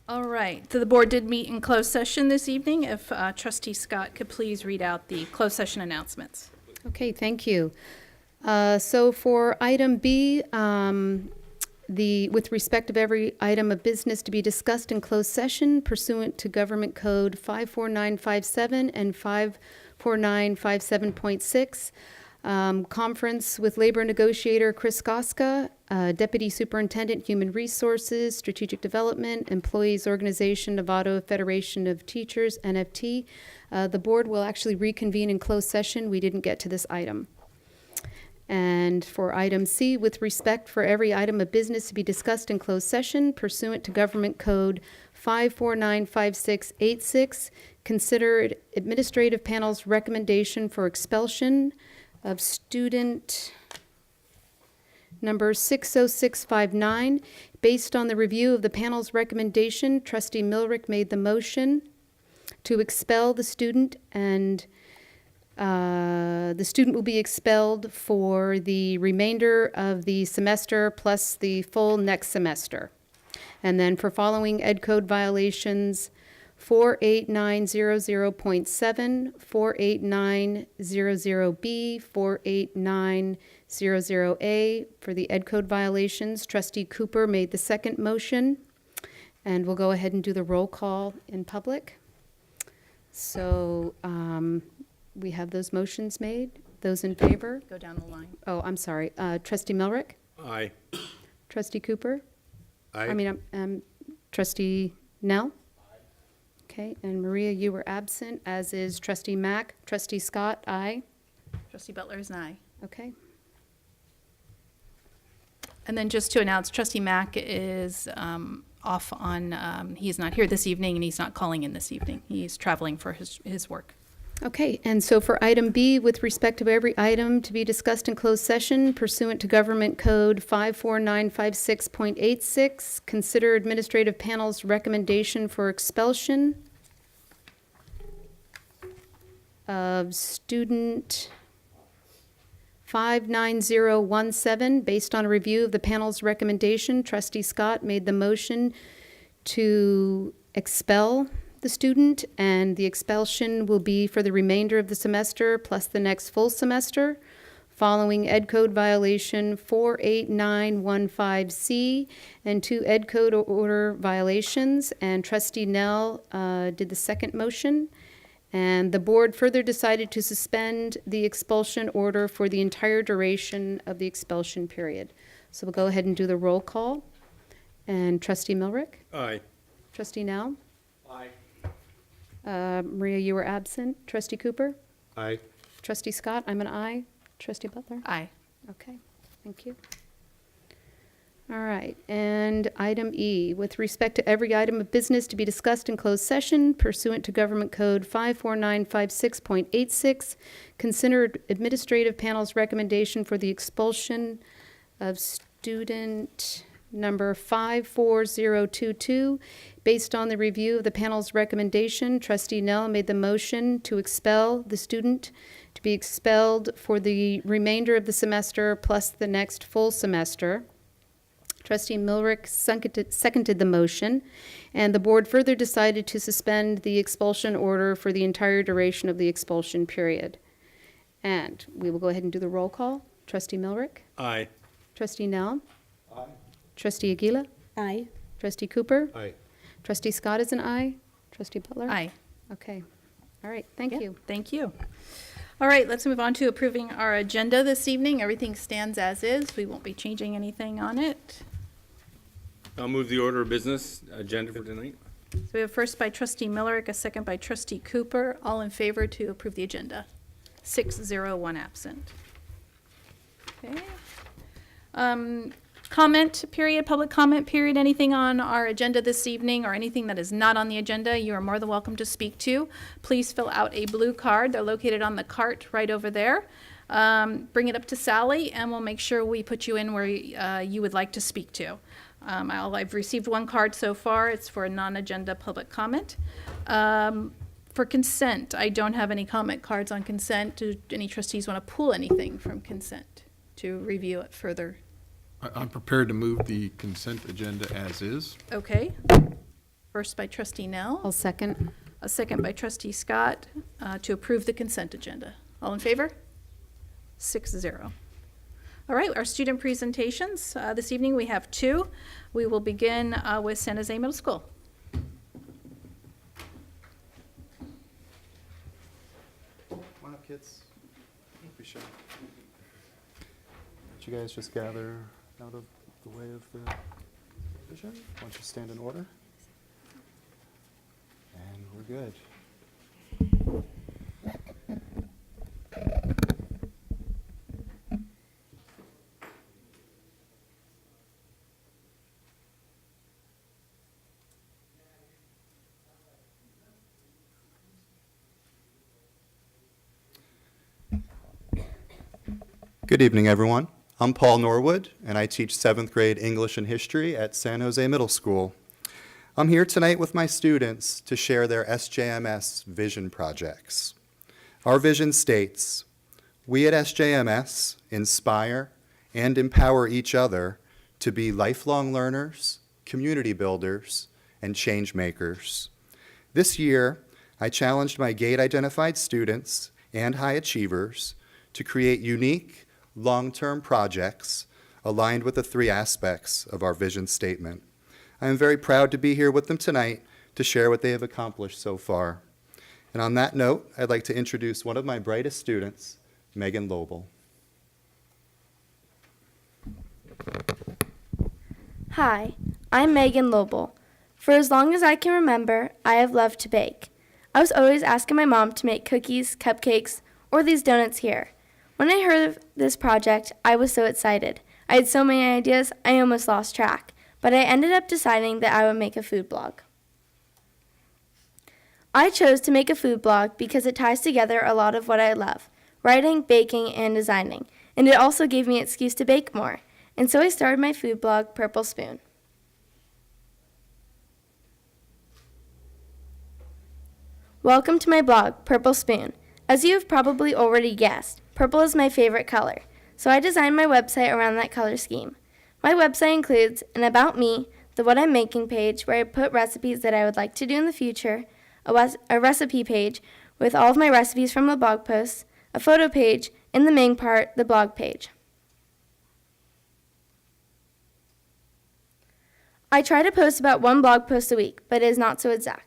All right, so the board did meet in closed session this evening. If Trustee Scott could please read out the closed session announcements. Okay, thank you. So for item B, with respect of every item of business to be discussed in closed session pursuant to Government Code 54957 and 54957.6, conference with labor negotiator Chris Goska, Deputy Superintendent Human Resources, Strategic Development, Employees Organization, Nevada Federation of Teachers, NFT. The board will actually reconvene in closed session. We didn't get to this item. And for item C, with respect for every item of business to be discussed in closed session pursuant to Government Code 5495686, consider administrative panel's recommendation for expulsion of student number 60659. Based on the review of the panel's recommendation, Trustee Milrick made the motion to expel the student, and the student will be expelled for the remainder of the semester plus the full next semester. And then for following Ed Code violations, 48900.7, 48900B, 48900A. For the Ed Code violations, Trustee Cooper made the second motion, and we'll go ahead and do the roll call in public. So we have those motions made. Those in favor? Go down the line. Oh, I'm sorry. Trustee Milrick? Aye. Trustee Cooper? Aye. Trustee Nell? Aye. Okay, and Maria, you were absent, as is Trustee Mack. Trustee Scott, aye. Trustee Butler is an aye. Okay. And then just to announce, Trustee Mack is off on, he's not here this evening, and he's not calling in this evening. He's traveling for his work. Okay, and so for item B, with respect to every item to be discussed in closed session pursuant to Government Code 54956.86, consider administrative panel's recommendation for expulsion of student 59017. Based on a review of the panel's recommendation, Trustee Scott made the motion to expel the student, and the expulsion will be for the remainder of the semester plus the next full semester, following Ed Code violation 48915C and 2 Ed Code order violations. And Trustee Nell did the second motion. And the board further decided to suspend the expulsion order for the entire duration of the expulsion period. So we'll go ahead and do the roll call. And Trustee Milrick? Aye. Trustee Nell? Aye. Maria, you were absent. Trustee Cooper? Aye. Trustee Scott, I'm an aye. Trustee Butler? Aye. Okay, thank you. All right, and item E, with respect to every item of business to be discussed in closed session pursuant to Government Code 54956.86, consider administrative panel's recommendation for the expulsion of student number 54022. Based on the review of the panel's recommendation, Trustee Nell made the motion to expel the student to be expelled for the remainder of the semester plus the next full semester. Trustee Milrick seconded the motion, and the board further decided to suspend the expulsion order for the entire duration of the expulsion period. And we will go ahead and do the roll call. Trustee Milrick? Aye. Trustee Nell? Aye. Trustee Aguila? Aye. Trustee Cooper? Aye. Trustee Scott is an aye. Trustee Butler? Aye. Okay. All right, thank Yeah, you. Thank you. All right, let's move on to approving our agenda this evening. Everything stands as is. We won't be changing anything on it. I'll move the order of business agenda for tonight. So we have first by Trustee Millerick, a second by Trustee Cooper. All in favor to approve the agenda. 6-0, absent. Okay. Comment period, public comment period, anything on our agenda this evening or anything that is not on the agenda, you are more than welcome to speak to. Please fill out a blue card. They're located on the cart right over there. Bring it up to Sally, and we'll make sure we put you in where you would like to speak to. I've received one card so far. It's for a non-agenda public comment. For consent, I don't have any comment cards on consent. Do any trustees want to pull anything from consent to review it further? I'm prepared to move the consent agenda as is. Okay. First by trustee Nell, I'll second. a second by trustee Scott, to approve the consent agenda. All in favor? 6-0. All right, our student presentations. This evening we have two. We will begin with San Jose Middle School. Come on up, kids. Don't be shy. Would you guys just gather out of the way of the vision? Why don't you stand in order? And we're good. Good evening, everyone. I'm Paul Norwood, and I teach 7th grade English and History at San Jose Middle School. I'm here tonight with my students to share their SJMS vision projects. Our vision states, we at SJMS inspire and empower each other to be lifelong learners, community builders, and change makers. This year, I challenged my GATE-identified students and high achievers to create unique, long-term projects aligned with the three aspects of our vision statement. I am very proud to be here with them tonight to share what they have accomplished so far. And on that note, I'd like to introduce one of my brightest students, Megan Lobel. Hi, I'm Megan Lobel. For as long as I can remember, I have loved to bake. I was always asking my mom to make cookies, cupcakes, or these donuts here. When I heard of this project, I was so excited. I had so many ideas, I almost lost track, but I ended up deciding that I would make a food blog. I chose to make a food blog because it ties together a lot of what I love, writing, baking, and designing, and it also gave me an excuse to bake more. And so I started my food blog, Purple Spoon. Welcome to my blog, Purple Spoon. As you have probably already guessed, purple is my favorite color, so I designed my website around that color scheme. My website includes an About Me, the What I'm Making page where I put recipes that I would like to do in the future, a recipe page with all of my recipes from the blog posts, a photo page, and the main part, the blog page. I try to post about one blog post a week, but it is not so exact.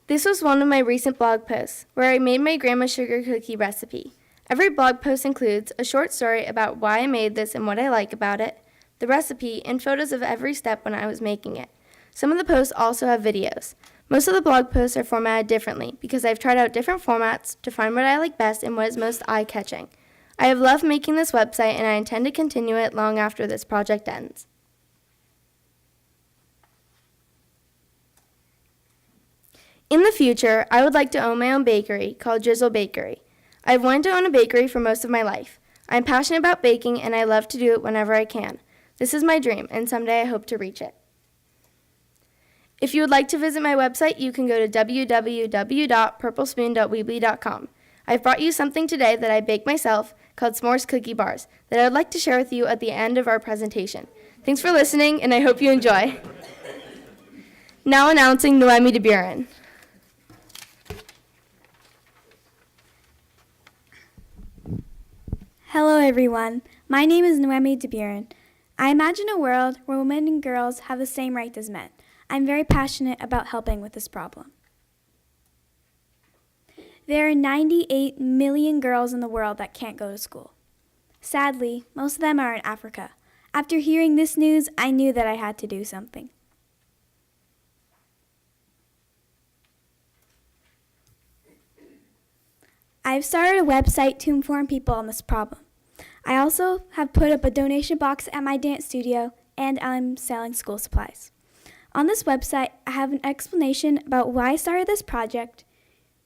This was one of my recent blog posts, where I made my grandma's sugar cookie recipe. Every blog post includes a short story about why I made this and what I like about it, the recipe, and photos of every step when I was making it. Some of the posts also have videos. Most of the blog posts are formatted differently because I've tried out different formats to find what I like best and what is most eye-catching. I have loved making this website and I intend to continue it long after this project ends. In the future, I would like to own my own bakery called Drizzle Bakery. I've wanted to own a bakery for most of my life. I'm passionate about baking and I love to do it whenever I can. This is my dream and someday I hope to reach it. If you would like to visit my website, you can go to www.purplespoon.weebly.com. I've brought you something today that I baked myself called S'mores Cookie Bars that I would like to share with you at the end of our presentation. Thanks for listening and I hope you enjoy. Now announcing Noemi DeBuren. Hello everyone, my name is Noemi DeBuren. I imagine a world where women and girls have the same rights as men. I'm very passionate about helping with this problem. There are 98 million girls in the world that can't go to school. Sadly, most of them are in Africa. After hearing this news, I knew that I had to do something. I've started a website to inform people on this problem. I also have put up a donation box at my dance studio, and I'm selling school supplies. On this website, I have an explanation about why I started this project,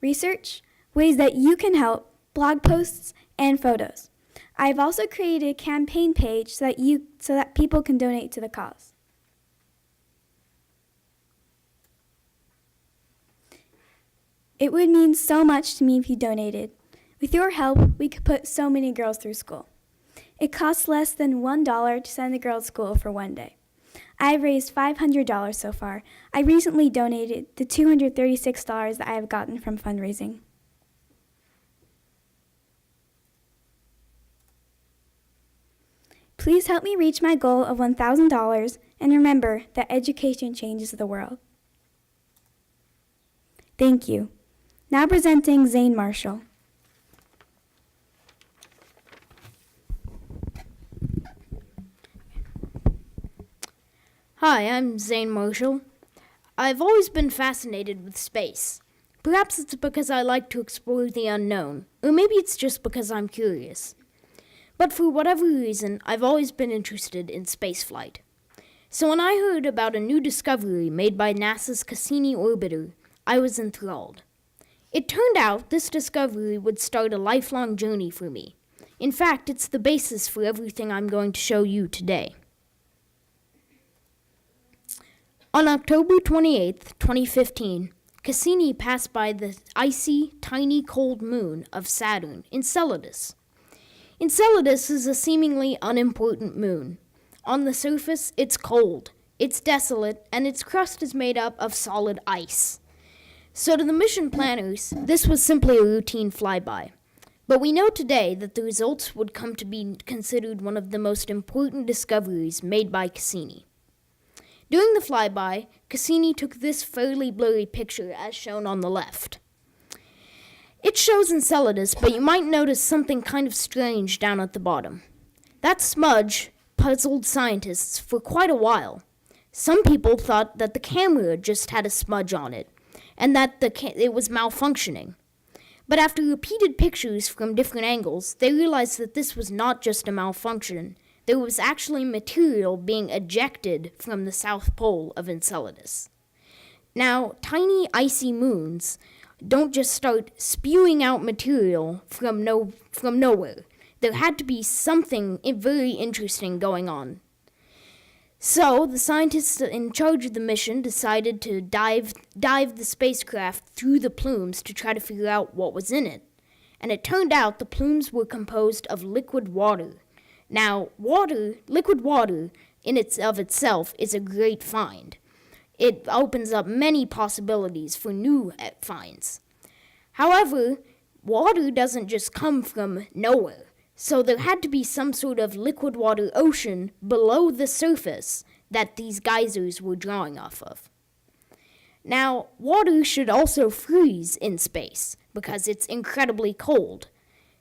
research, ways that you can help, blog posts, and photos. I've also created a campaign page so that people can donate to the cause. It would mean so much to me if you donated. With your help, we could put so many girls through school. It costs less than $1 to send a girl to school for one day. I have raised $500 so far. I recently donated the $236 that I have gotten from fundraising. Please help me reach my goal of $1,000 and remember that education changes the world. Thank you. Now presenting Zane Marshall. Hi, I'm Zane Marshall. I've always been fascinated with space. Perhaps it's because I like to explore the unknown, or maybe it's just because I'm curious. But for whatever reason, I've always been interested in spaceflight. So when I heard about a new discovery made by NASA's Cassini orbiter, I was enthralled. It turned out this discovery would start a lifelong journey for me. In fact, it's the basis for everything I'm going to show you today. On October 28, 2015, Cassini passed by the icy, tiny, cold moon of Saturn, Enceladus. Enceladus is a seemingly unimportant moon. On the surface, it's cold, it's desolate, and its crust is made up of solid ice. So to the mission planners, this was simply a routine flyby. But we know today that the results would come to be considered one of the most important discoveries made by Cassini. During the flyby, Cassini took this fairly blurry picture as shown on the left. It shows Enceladus, but you might notice something kind of strange down at the bottom. That smudge puzzled scientists for quite a while. Some people thought that the camera just had a smudge on it, and that it was malfunctioning. But after repeated pictures from different angles, they realized that this was not just a malfunction. There was actually material being ejected from the south pole of Enceladus. Now, tiny icy moons don't just start spewing out material from nowhere. There had to be something very interesting going on. So, the scientists in charge of the mission decided to dive the spacecraft through the plumes to try to figure out what was in it. And it turned out the plumes were composed of liquid water. Now, liquid water in itself is a great find. It opens up many possibilities for new finds. However, water doesn't just come from nowhere, so there had to be some sort of liquid water ocean below the surface that these geysers were drawing off of. Now, water should also freeze in space because it's incredibly cold.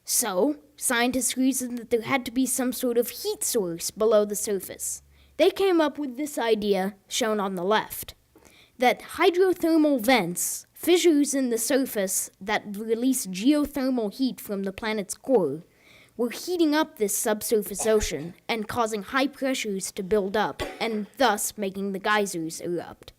So, scientists reasoned that there had to be some sort of heat source below the surface. They came up with this idea, shown on the left, that hydrothermal vents, fissures in the surface that release geothermal heat from the planet's core, were heating up this subsurface ocean and causing high pressures to build up, and thus making the geysers erupt.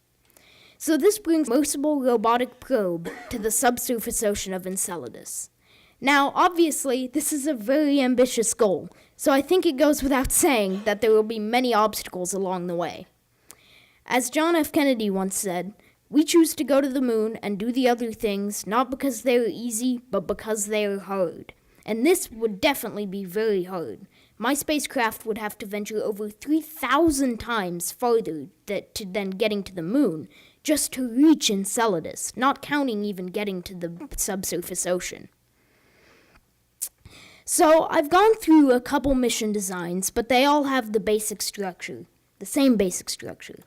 So this brings a submersible robotic probe to the subsurface ocean of Enceladus. Now, obviously, this is a very ambitious goal, so I think it goes without saying that there will be many obstacles along the way. As John F. Kennedy once said, "We choose to go to the moon and do the other things not because they are easy, but because they are hard." And this would definitely be very hard. My spacecraft would have to venture over 3,000 times farther than getting to the moon just to reach Enceladus, not counting even getting to the subsurface ocean. So I've gone through a couple mission designs, but they all have the same basic structure.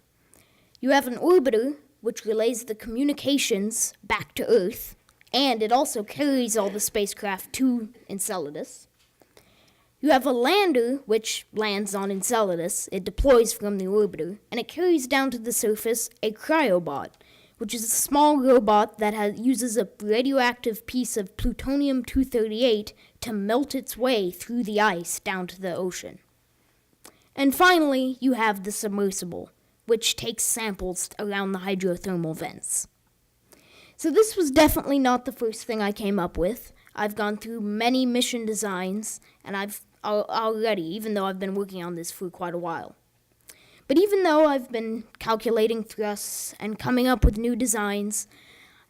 You have an orbiter, which relays the communications back to Earth, and it also carries all the spacecraft to Enceladus. You have a lander, which lands on Enceladus. It deploys from the orbiter, and it carries down to the surface a cryobot, which is a small robot that uses a radioactive piece of plutonium-238 to melt its way through the ice down to the ocean. And finally, you have the submersible, which takes samples around the hydrothermal vents. So this was definitely not the first thing I came up with. I've gone through many mission designs, and I've already, even though I've been working on this for quite a while. But even though I've been calculating thrusts and coming up with new designs,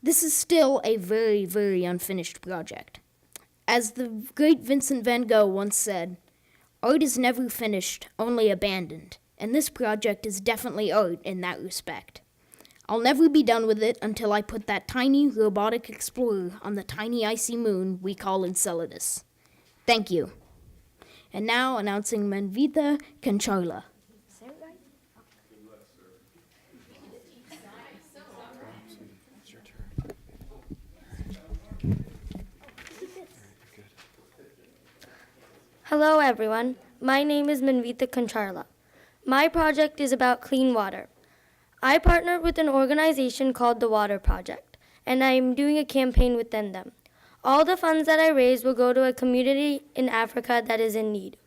this is still a very, very unfinished project. As the great Vincent van Gogh once said, art is never finished, only abandoned. And this project is definitely art in that respect. I'll never be done with it until I put that tiny robotic explorer on the tiny icy moon we call Enceladus. Thank you. And now announcing Manvita Kancharla. Hello, everyone. My name is Manvita Kancharla. My project is about clean water. I partnered with an organization called the Water Project, and I am doing a campaign within them. All the funds that I raise will go to a community in Africa that is in need.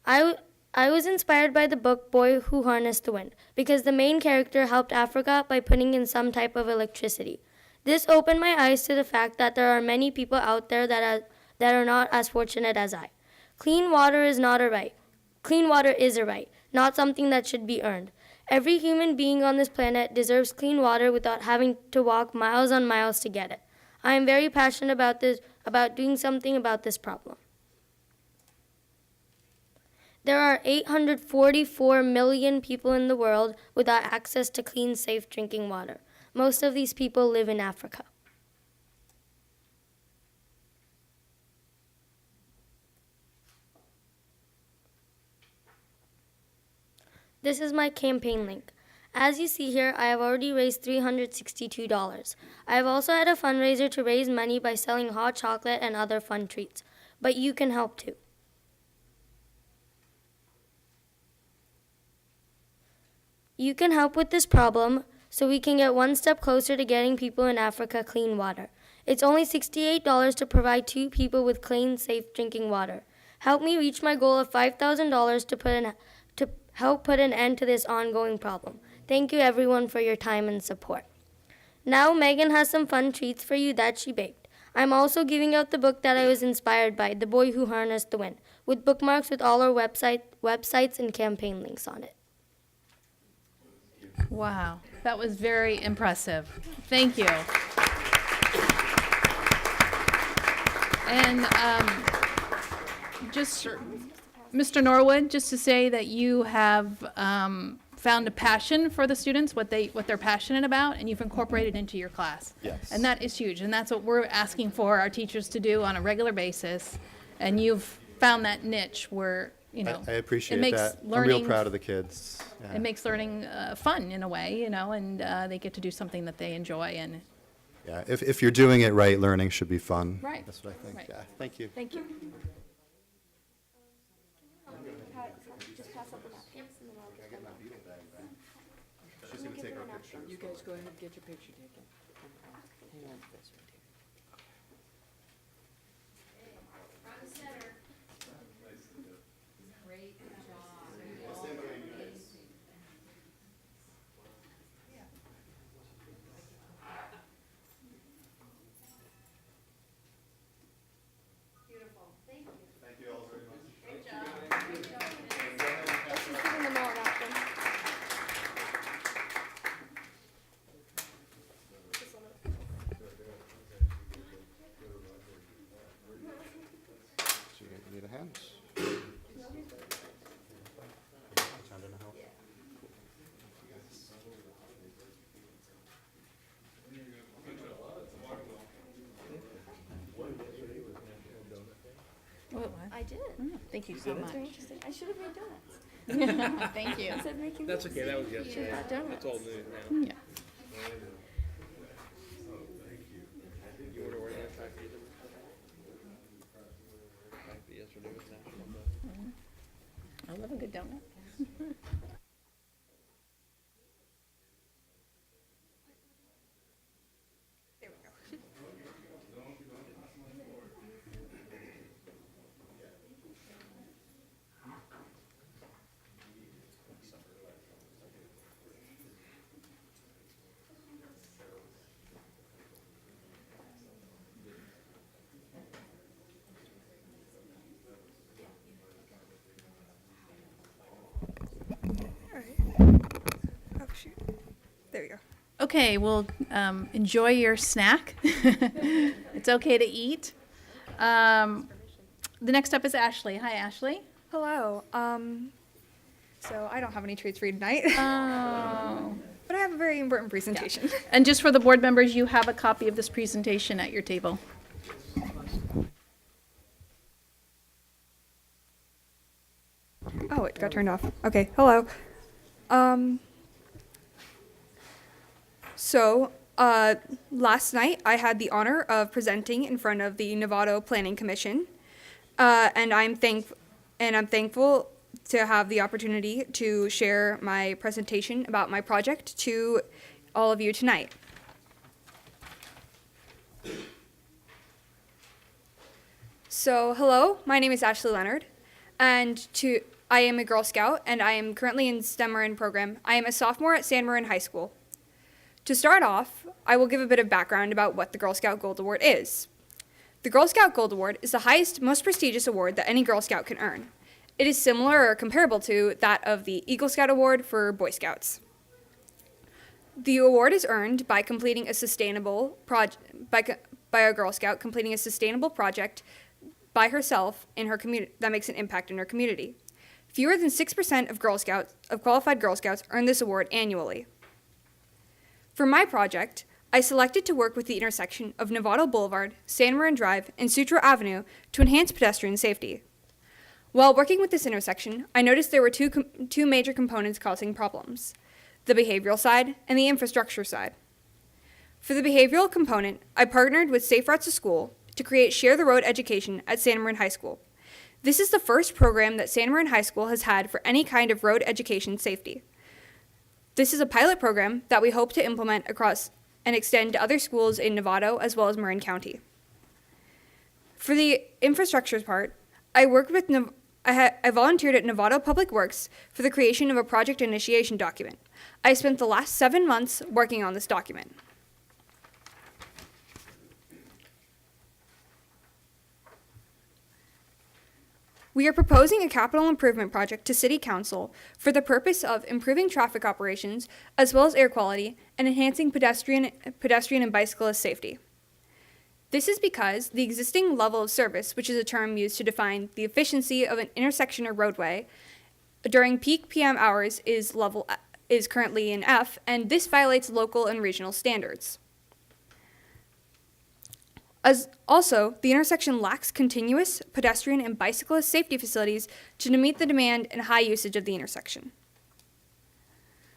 I was inspired by the book Boy Who Harnessed the Wind because the main character helped Africa by putting in some type of electricity. This opened my eyes to the fact that there are many people out there that are not as fortunate as I. Clean water is not a right. Clean water is a right, not something that should be earned. Every human being on this planet deserves clean water without having to walk miles on miles to get it. I am very passionate about doing something about this problem. There are 844 million people in the world without access to clean, safe drinking water. Most of these people live in Africa. This is my campaign link. As you see here, I have already raised $362. I have also had a fundraiser to raise money by selling hot chocolate and other fun treats. But you can help too. You can help with this problem so we can get one step closer to getting people in Africa clean water. It's only $68 to provide 2 people with clean, safe drinking water. Help me reach my goal of $5,000 to help put an end to this ongoing problem. Thank you everyone for your time and support. Now Megan has some fun treats for you that she baked. I'm also giving out the book that I was inspired by, The Boy Who Harnessed the Wind, with bookmarks with all our websites and campaign links on it. Wow, that was very impressive. Thank you. And just, Mr. Norwood, just to say that you have found a passion for the students, what they're passionate about, and you've incorporated into your class. Yes. And that is huge, and that's what we're asking for our teachers to do on a regular basis. And you've found that niche where, you know, I appreciate it makes that. I'm learning, real proud of the kids. Yeah. it makes learning fun in a way, you know, and they get to do something that they enjoy. And Yeah, if you're doing it right, learning should be fun. Right. That's what I think. Right. Yeah, thank you. thank you. You guys go ahead and get your picture taken. Hang on to this right here. So you need a hand? I did. Thank you so much. Very interesting. I should have made donuts. Thank you. Instead of making That's okay, that was yesterday. donuts. It's all new now. Yeah. You were wearing that track either? Yesterday was National Day. I love a good donut. Oh, shoot. There we go. Okay, well, enjoy your snack. It's okay to eat. The next up is Ashley. Hi, Ashley. Hello. So I don't have any treats for you tonight, Oh. but I have a very important presentation. And just for the board members, you have a copy of this presentation at your table. Oh, it got turned off. Okay, hello. Last night I had the honor of presenting in front of the Novato Planning Commission, and I'm thankful to have the opportunity to share my presentation about my project to all of you tonight. So, hello, my name is Ashley Leonard, and I am a Girl Scout, and I am currently in STEM Marin program. I am a sophomore at San Marin High School. To start off, I will give a bit of background about what the Girl Scout Gold Award is. The Girl Scout Gold Award is the highest, most prestigious award that any Girl Scout can earn. It is similar or comparable to that of the Eagle Scout Award for Boy Scouts. The award is earned by completing a sustainable by a Girl Scout completing a sustainable project by herself in her community that makes an impact in her community. Fewer than 6% of qualified Girl Scouts earn this award annually. For my project, I selected to work with the intersection of Novato Boulevard, San Marin Drive, and Sutro Avenue to enhance pedestrian safety. While working with this intersection, I noticed there were two major components causing problems: the behavioral side and the infrastructure side. For the behavioral component, I partnered with Safe Routes to School to create Share the Road education at San Marin High School. This is the first program that San Marin High School has had for any kind of road education safety. This is a pilot program that we hope to implement across and extend to other schools in Novato as well as Marin County. For the infrastructure part, I volunteered at Novato Public Works for the creation of a project initiation document. I spent the last 7 months working on this document. We are proposing a capital improvement project to City Council for the purpose of improving traffic operations as well as air quality and enhancing pedestrian and bicyclist safety. This is because the existing level of service, which is a term used to define the efficiency of an intersection or roadway, during peak PM hours is currently in F, and this violates local and regional standards. Also, the intersection lacks continuous pedestrian and bicyclist safety facilities to meet the demand and high usage of the intersection.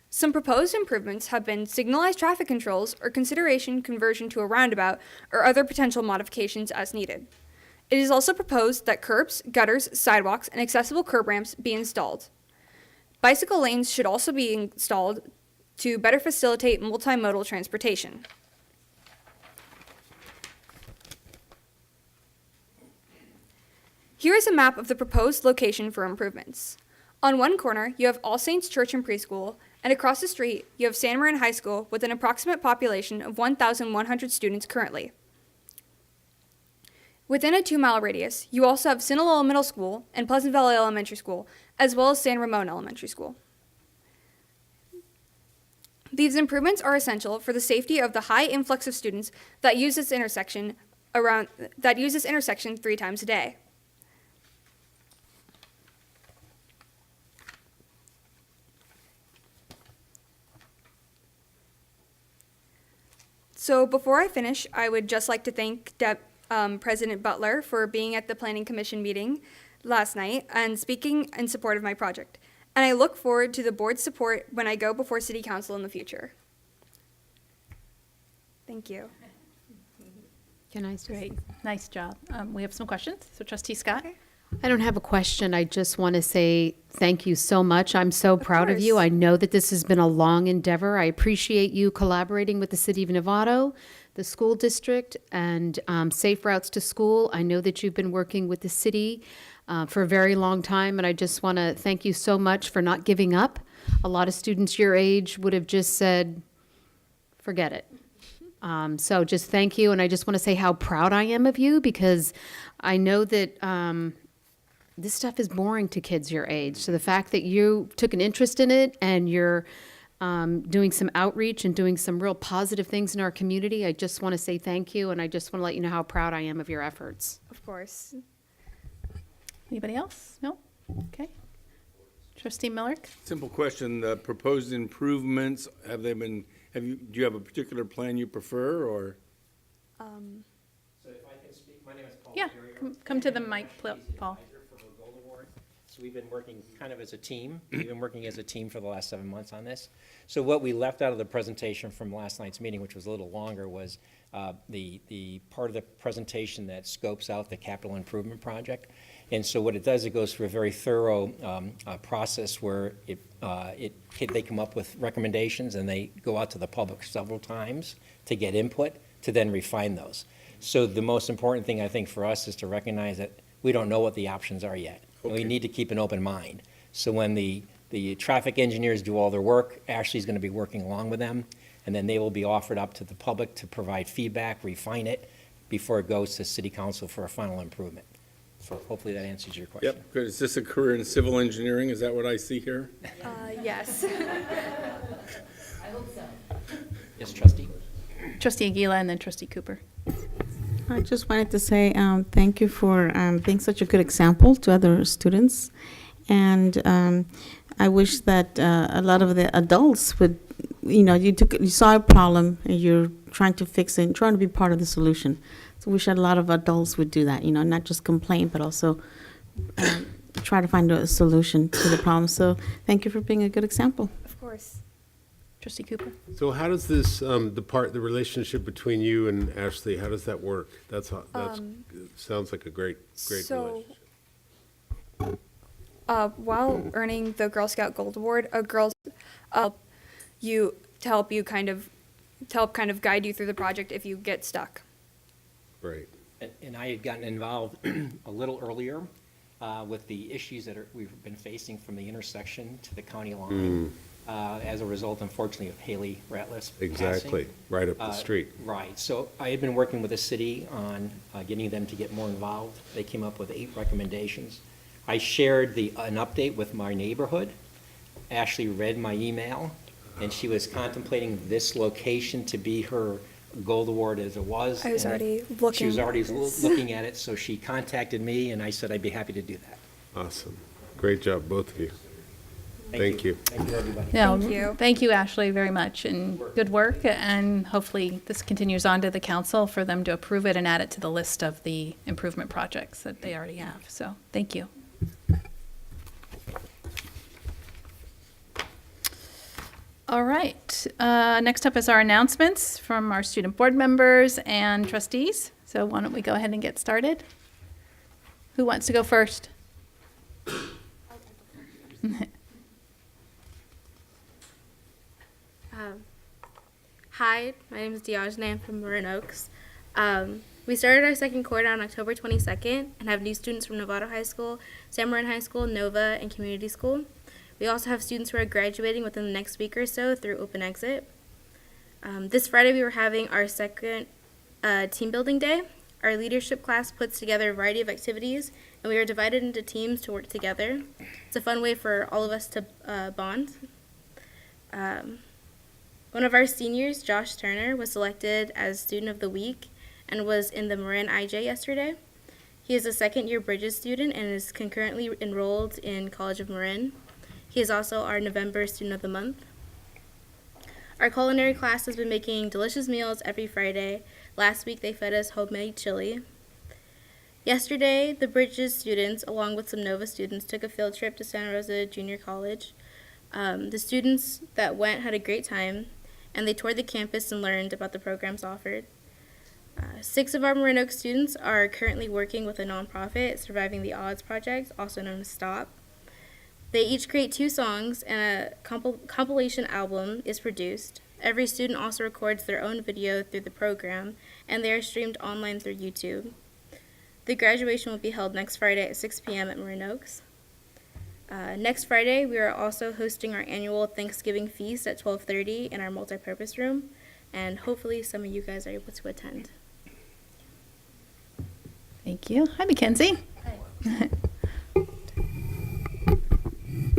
Some proposed improvements have been signalized traffic controls or conversion to a roundabout or other potential modifications as needed. It is also proposed that curbs, gutters, sidewalks, and accessible curb ramps be installed. Bicycle lanes should also be installed to better facilitate multimodal transportation. Here is a map of the proposed location for improvements. On one corner, you have All Saints Church and Preschool, and across the street, you have San Marin High School with an approximate population of 1,100 students currently. Within a 2-mile radius, you also have Sinaloa Middle School and Pleasant Valley Elementary School, as well as San Ramon Elementary School. These improvements are essential for the safety of the high influx of students that use this intersection 3 times a day. So before I finish, I would just like to thank President Butler for being at the Planning Commission meeting last night and speaking in support of my project. And I look forward to the board's support when I go before City Council in the future. Thank you. Can I say? Great, nice job. We have some questions. So Trustee Scott? Okay. I don't have a question. I just want to say thank you so much. I'm so proud of you. course. I know that this has been a long endeavor. I appreciate you collaborating with the City of Novato, the school district, and Safe Routes to School. I know that you've been working with the city for a very long time, and I just want to thank you so much for not giving up. A lot of students your age would have just said, forget it. So just thank you, and I just want to say how proud I am of you, because I know that this stuff is boring to kids your age. So the fact that you took an interest in it and you're doing some outreach and doing some real positive things in our community. I just want to say thank you, and I just want to let you know how proud I am of your efforts. Of course. Anybody else? No? Okay. Trustee Miller? Simple question, the proposed improvements, do you have a particular plan you prefer, or? So if I can speak, my name is Paul. Yeah, Carrier. come to the mic, Paul. Advisor for the Gold Award. So we've been working kind of as a team. We've been working as a team for the last 7 months on this. So what we left out of the presentation from last night's meeting, which was a little longer, was the part of the presentation that scopes out the capital improvement project. And so what it does, it goes through a very thorough process where they come up with recommendations and they go out to the public several times to get input to then refine those. So the most important thing I think for us is to recognize that we don't know what the options are yet. And we Okay. need to keep an open mind. So when the traffic engineers do all their work, Ashley's going to be working along with them, and then they will be offered up to the public to provide feedback, refine it, before it goes to city council for a final improvement. So hopefully that answers your question. Yep, good. Is this a career in civil engineering? Is that what I see here? Yes. Yes, trustee? Trustee Aguila and then Trustee Cooper. I just wanted to say thank you for being such a good example to other students. And I wish that a lot of the adults would, you saw a problem and you're trying to fix it and trying to be part of the solution. So I wish a lot of adults would do that, not just complain, but also try to find a solution to the problem. So thank you for being a good example. Of course. Trustee Cooper? So how does this, the relationship between you and Ashley, how does that work? That's sounds like a great So, relationship. while earning the Girl Scout Gold Award, a girl help kind of guide you through the project if you get stuck. Right. And I had gotten involved a little earlier with the issues that we've been facing from the intersection to the county line as a result, unfortunately, of Haley Ratliff's passing. Exactly, right up the street. Right. So I had been working with the city on getting them to get more involved. They came up with 8 recommendations. I shared an update with my neighborhood. Ashley read my email, and she was contemplating this location to be her Gold Award as it was. I was and already She looking was already at this. looking at it, so she contacted me, and I said I'd be happy to do that. Awesome. Great job, both of you. Thank you. Thank you, everybody. No, Thank you. Thank you, Ashley, very much, and good work. And hopefully this continues on to the council for them to approve it and add it to the list of the improvement projects that they already have. So, thank you. All right, next up is our announcements from our student board members and trustees. So why don't we go ahead and get started? Who wants to go first? Hi, my name is Diogene. I'm from Marin Oaks. We started our second quarter on October 22nd and have new students from Novato High School, San Marin High School, Nova, and Community School. We also have students who are graduating within the next week or so through Open Exit. This Friday we were having our second team building day. Our leadership class puts together a variety of activities, and we are divided into teams to work together. It's a fun way for all of us to bond. One of our seniors, Josh Turner, was selected as Student of the Week and was in the Marin IJ yesterday. He is a second-year Bridges student and is concurrently enrolled in College of Marin. He is also our November Student of the Month. Our culinary class has been making delicious meals every Friday. Last week they fed us homemade chili. Yesterday, the Bridges students, along with some Nova students, took a field trip to Santa Rosa Junior College. The students that went had a great time, and they toured the campus and learned about the programs offered. 6 of our Marin Oaks students are currently working with a nonprofit, Surviving the Odds Project, also known as STOP. They each create 2 songs, and a compilation album is produced. Every student also records their own video through the program, and they are streamed online through YouTube. The graduation will be held next Friday at 6 p.m. at Marin Oaks. Next Friday, we are also hosting our annual Thanksgiving feast at 12:30 in our multipurpose room, and hopefully some of you guys are able to attend. Thank you. Hi, Mackenzie.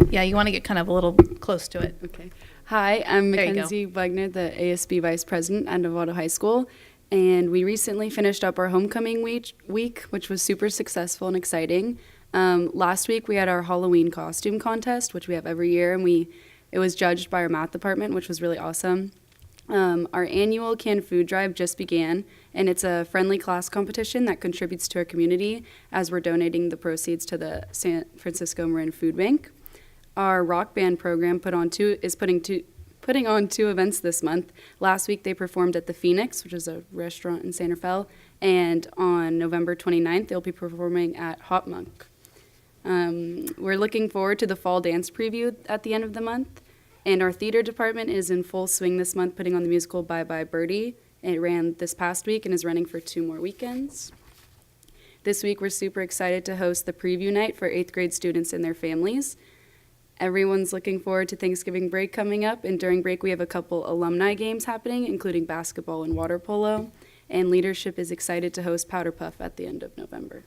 Yeah, you want to get kind of a little close to it. Okay. Hi, I'm There you go. Mackenzie Wagner, the ASB Vice President at Novato High School, and we recently finished up our homecoming week, which was super successful and exciting. Last week we had our Halloween costume contest, which we have every year, and it was judged by our math department, which was really awesome. Our annual canned food drive just began, and it's a friendly class competition that contributes to our community as we're donating the proceeds to the San Francisco Marin Food Bank. Our rock band program is putting on 2 events this month. Last week they performed at the Phoenix, which is a restaurant in Santa Fe, and on November 29th they'll be performing at Hot Monk. We're looking forward to the fall dance preview at the end of the month, and our theater department is in full swing this month putting on the musical Bye Bye Birdie. It ran this past week and is running for 2 more weekends. This week we're super excited to host the preview night for 8th grade students and their families. Everyone's looking forward to Thanksgiving break coming up, and during break we have a couple alumni games happening, including basketball and water polo, and leadership is excited to host Powder Puff at the end of November.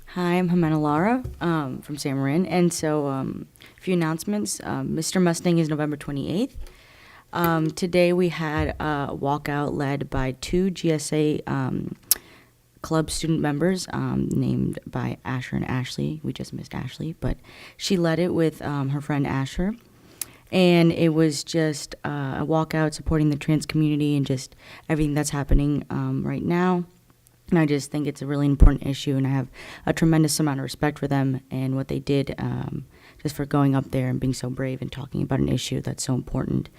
Hi, I'm Jimena Lara from San Marin, and so a few announcements. Mr. Mustang is November 28th. Today we had a walkout led by 2 GSA club student members named by Asher and Ashley. We just missed Ashley, but she led it with her friend Asher. And it was just a walkout supporting the trans community and just everything that's happening right now. And I just think it's a really important issue, and I have a tremendous amount of respect for them and what they did just for going up there and being so brave and talking about an issue that's so important.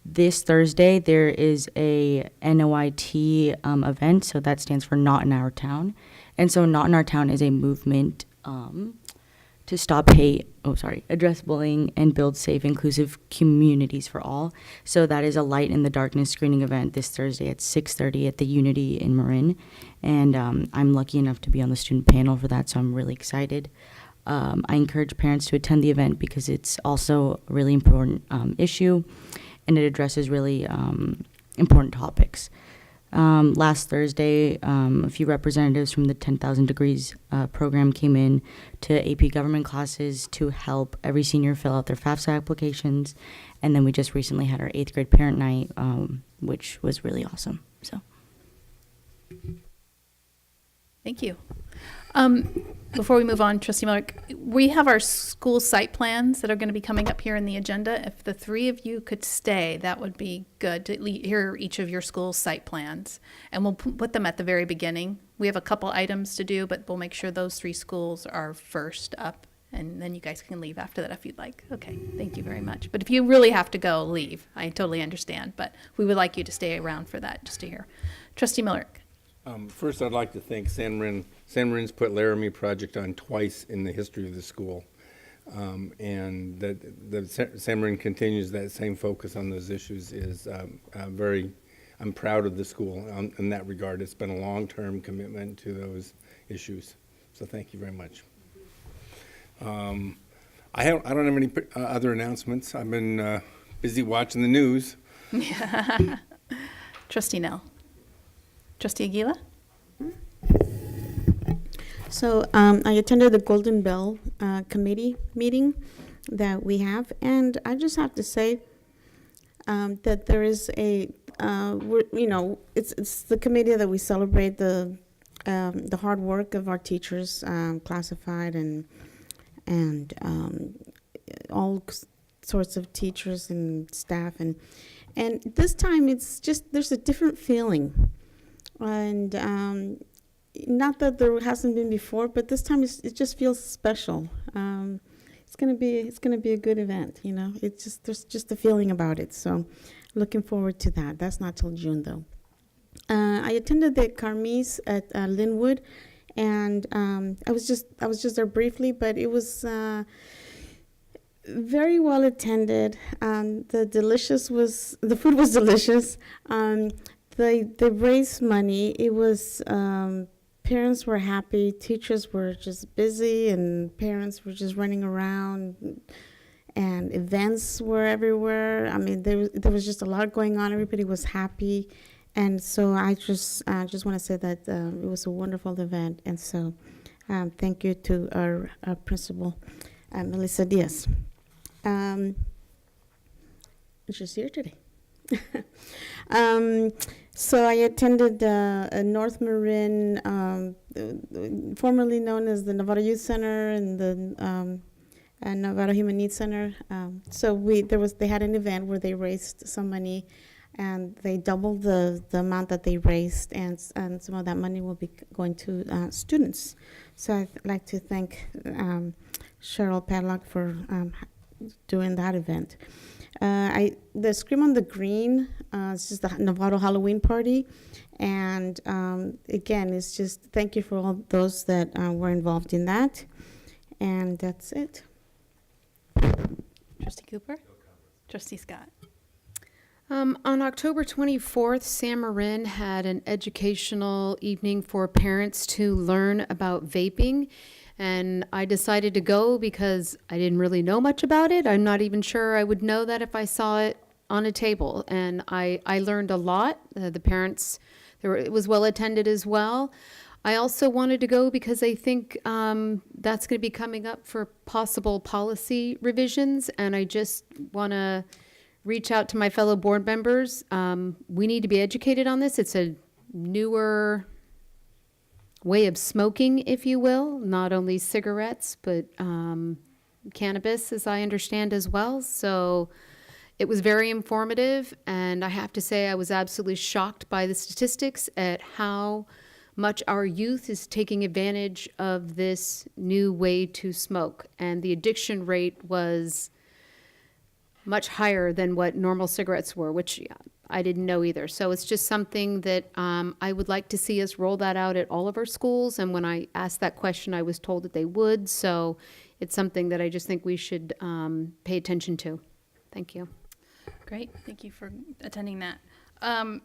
This Thursday, there is a NOIT event, so that stands for Not in Our Town. And so Not in Our Town is a movement to stop address bullying, and build safe, inclusive communities for all. So that is a Light in the Darkness screening event this Thursday at 6:30 at the Unity in Marin. And I'm lucky enough to be on the student panel for that, so I'm really excited. I encourage parents to attend the event because it's also a really important issue, and it addresses really important topics. Last Thursday, a few representatives from the 10,000 Degrees program came in to AP government classes to help every senior fill out their FAFSA applications. And then we just recently had our 8th grade parent night, which was really awesome. So, Thank you. Before we move on, Trustee Miller, we have our school site plans that are going to be coming up here in the agenda. If the 3 of you could stay, that would be good to hear each of your school site plans. And we'll put them at the very beginning. We have a couple items to do, but we'll make sure those 3 schools are first up. And then you guys can leave after that if you'd like. Okay, thank you very much. But if you really have to go, leave. I totally understand. But we would like you to stay around for that, just to hear. Trustee Miller. First, I'd like to thank San Marin. San Marin's put Laramie Project on twice in the history of the school. And that San Marin continues that same focus on those issues is I'm proud of the school in that regard. It's been a long-term commitment to those issues. So thank you very much. I don't have any other announcements. I've been busy watching the news. Trustee Nell. Trustee Aguila? So I attended the Golden Bell committee meeting that we have, and I just have to say that there is it's the committee that we celebrate the hard work of our teachers, classified and all sorts of teachers and staff, and this time it's just there's a different feeling. And not that there hasn't been before, but this time it just feels special. It's gonna be a good event, you know. It's just there's just a feeling about it. So, looking forward to that. That's not till June though. I attended the Carmes at Linwood, and I was just there briefly, but it was very well attended. The food was delicious. They raised money. It was parents were happy, teachers were just busy, and parents were just running around. and events were everywhere. I mean, there was just a lot going on. Everybody was happy, and so I just want to say that it was a wonderful event. And so, thank you to our principal, Melissa Diaz. She's here today. So I attended North Marin, formerly known as the Nevada Youth Center and the Nevada Human Needs Center. So they had an event where they raised some money, and they doubled the amount that they raised, and some of that money will be going to students. So I'd like to thank Cheryl Padlock for doing that event. The Scream on the Green, it's just the Novato Halloween party. And again, it's just thank you for all those that were involved in that. And that's it. Trustee Cooper? Trustee Scott? On October 24th, San Marin had an educational evening for parents to learn about vaping. And I decided to go because I didn't really know much about it. I'm not even sure I would know that if I saw it on a table. And I learned a lot. The parents, it was well attended as well. I also wanted to go because I think that's going to be coming up for possible policy revisions. And I just want to reach out to my fellow board members. We need to be educated on this. It's a newer way of smoking, if you will, not only cigarettes, but cannabis, as I understand as well. So it was very informative, and I have to say I was absolutely shocked by the statistics at how much our youth is taking advantage of this new way to smoke. And the addiction rate was much higher than what normal cigarettes were, which I didn't know either. So it's just something that I would like to see us roll that out at all of our schools. And when I asked that question, I was told that they would. So it's something that I just think we should pay attention to. Thank you. Great, thank you for attending that.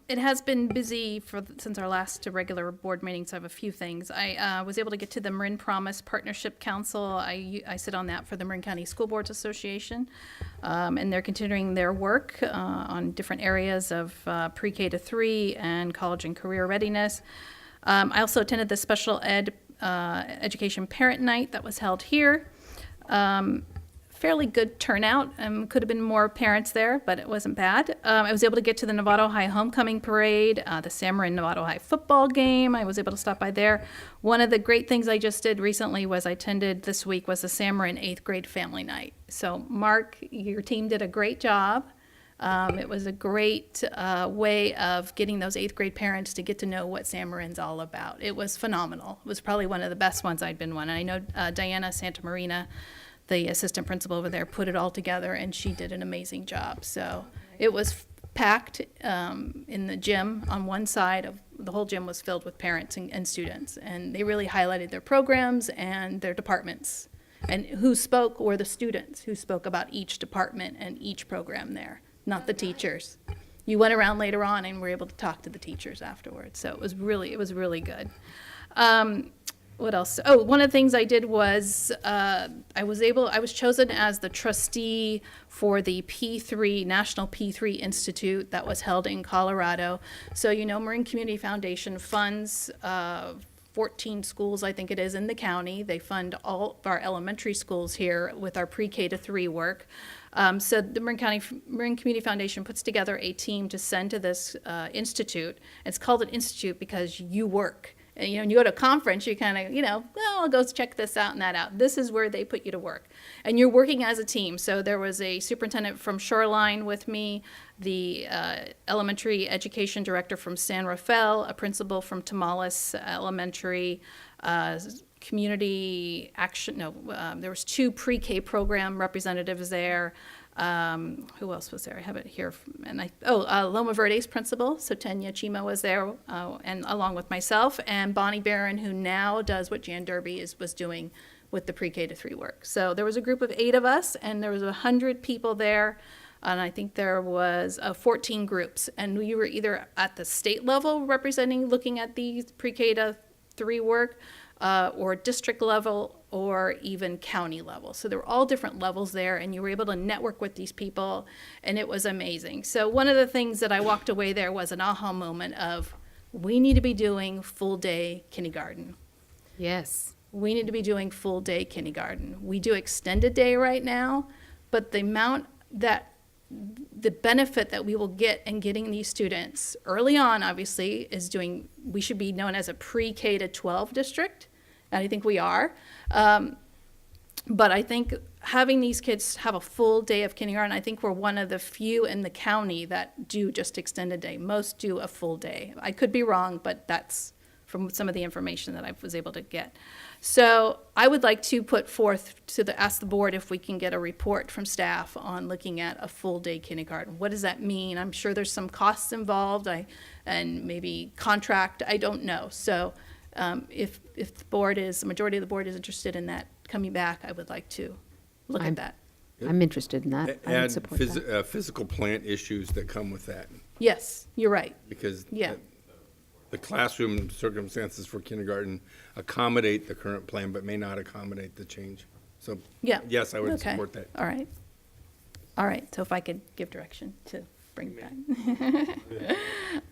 It has been busy since our last regular board meeting, so I have a few things. I was able to get to the Marin Promise Partnership Council. I sit on that for the Marin County School Boards Association, and they're continuing their work on different areas of pre-K to 3 and college and career readiness. I also attended the Special Ed Education Parent Night that was held here. Fairly good turnout. Could have been more parents there, but it wasn't bad. I was able to get to the Novato High Homecoming Parade, the San Marin Novato High football game. I was able to stop by there. One of the great things I just did recently was I attended this week was the San Marin 8th grade family night. So Mark, your team did a great job. It was a great way of getting those 8th grade parents to get to know what San Marin's all about. It was phenomenal. It was probably one of the best ones I'd been on. I know Diana Santamarina, the assistant principal over there, put it all together, and she did an amazing job. So it was packed in the gym on one side of the whole gym was filled with parents and students, and they really highlighted their programs and their departments. And who spoke were the students who spoke about each department and each program there, not the teachers. You went around later on and were able to talk to the teachers afterwards. So it was really good. What else? Oh, one of the things I did was I was chosen as the trustee for the P3, National P3 Institute that was held in Colorado. So, Marin Community Foundation funds 14 schools, I think it is, in the county. They fund all of our elementary schools here with our pre-K to 3 work. So the Marin Community Foundation puts together a team to send to this institute. It's called an institute because you work. And, when you go to a conference, you kind of, well, I'll go check this out and that out. This is where they put you to work. And you're working as a team. So there was a superintendent from Shoreline with me, the elementary education director from San Rafael, a principal from Tamales Elementary, community action, there was 2 pre-K program representatives there. Who else was there? I have it here. Loma Verde's principal, so Tanya Chima was there, and along with myself, and Bonnie Barron, who now does what Jan Derby was doing with the pre-K to 3 work. So there was a group of 8 of us, and there was 100 people there, and I think there was 14 groups, and we were either at the state level looking at the pre-K to 3 work, or district level, or even county level. So there were all different levels there, and you were able to network with these people, and it was amazing. So one of the things that I walked away there was an aha moment of, we need to be doing full-day kindergarten. Yes. We need to be doing full-day kindergarten. We do extended day right now, but the amount that, the benefit that we will get in getting these students early on, obviously, is doing, we should be known as a pre-K to 12 district, and I think we are. But I think having these kids have a full day of kindergarten, I think we're one of the few in the county that do just extended day. Most do a full day. I could be wrong, but that's from some of the information that I was able to get. So I would like to put forth to ask the board if we can get a report from staff on looking at a full day kindergarten. What does that mean? I'm sure there's some costs involved, and maybe contract, I don't know. So if the majority of the board is interested in that coming back, I would like to look at that. I'm interested in that. I would Add support that. physical plant issues that come with that, Yes, you're right. because Yeah. the classroom circumstances for kindergarten accommodate the current plan, but may not accommodate the change. So, Yeah. yes, I would Okay. support that. All right. All right, so if I could give direction to bring it back.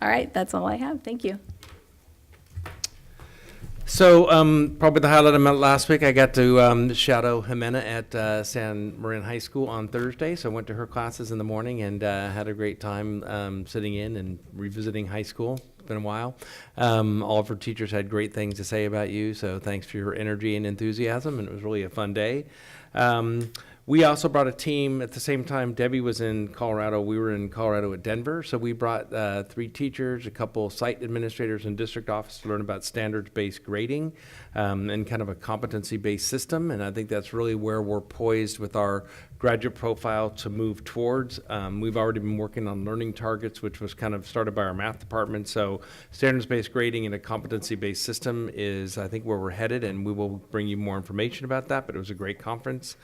All right, that's all I have. Thank you. So probably the highlight I met last week, I got to shadow Jimena at San Marin High School on Thursday. So I went to her classes in the morning and had a great time sitting in and revisiting high school. It's been a while. All of her teachers had great things to say about you. So thanks for your energy and enthusiasm. And it was really a fun day. We also brought a team at the same time. Debbie was in Colorado. We were in Colorado at Denver. So we brought 3 teachers, a couple site administrators and district officers to learn about standards-based grading and kind of a competency-based system. And I think that's really where we're poised with our graduate profile to move towards. We've already been working on learning targets, which was kind of started by our math department. So standards-based grading and a competency-based system is, I think, where we're headed, and we will bring you more information about that. But it was a great conference.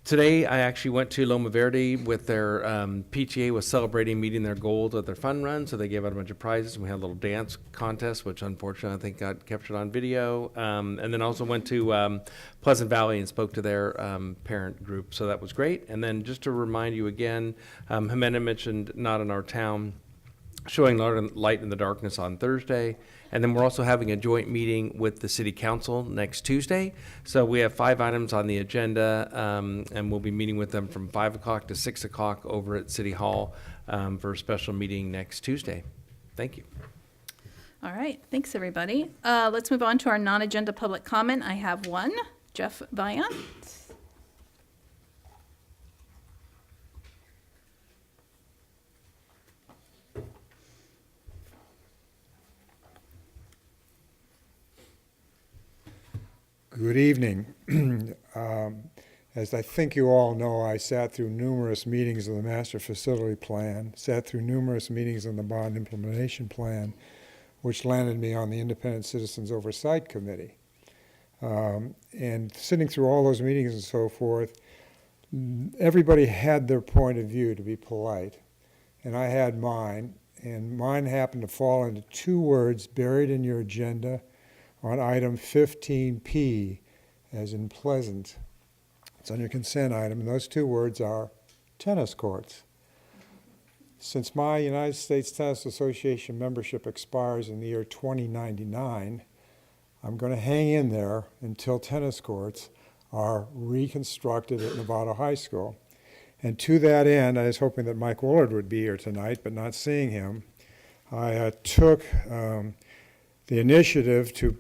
Today, I actually went to Loma Verde with their PTA was celebrating meeting their goals of their fun run, so they gave out a bunch of prizes. We had a little dance contest, which unfortunately I think got captured on video, and then also went to Pleasant Valley and spoke to their parent group, so that was great. And then just to remind you again, Jimena mentioned Not in Our Town, showing light in the darkness on Thursday. And then we're also having a joint meeting with the city council next Tuesday. So we have 5 items on the agenda, and we'll be meeting with them from 5 o'clock to 6 o'clock over at City Hall for a special meeting next Tuesday. Thank you. All right, thanks, everybody. Let's move on to our non-agenda public comment. I have one. Jeff Viant. Good evening. As I think you all know, I sat through numerous meetings of the Master Facility Plan, sat through numerous meetings on the Bond Implementation Plan, which landed me on the Independent Citizens Oversight Committee. And sitting through all those meetings and so forth, everybody had their point of view, to be polite, and I had mine, and mine happened to fall into 2 words buried in your agenda on item 15P, as in pleasant. It's on your consent item, and those 2 words are tennis courts. Since my United States Tennis Association membership expires in the year 2099, I'm going to hang in there until tennis courts are reconstructed at Novato High School. And to that end, I was hoping that Mike Willard would be here tonight, but not seeing him, I took the initiative to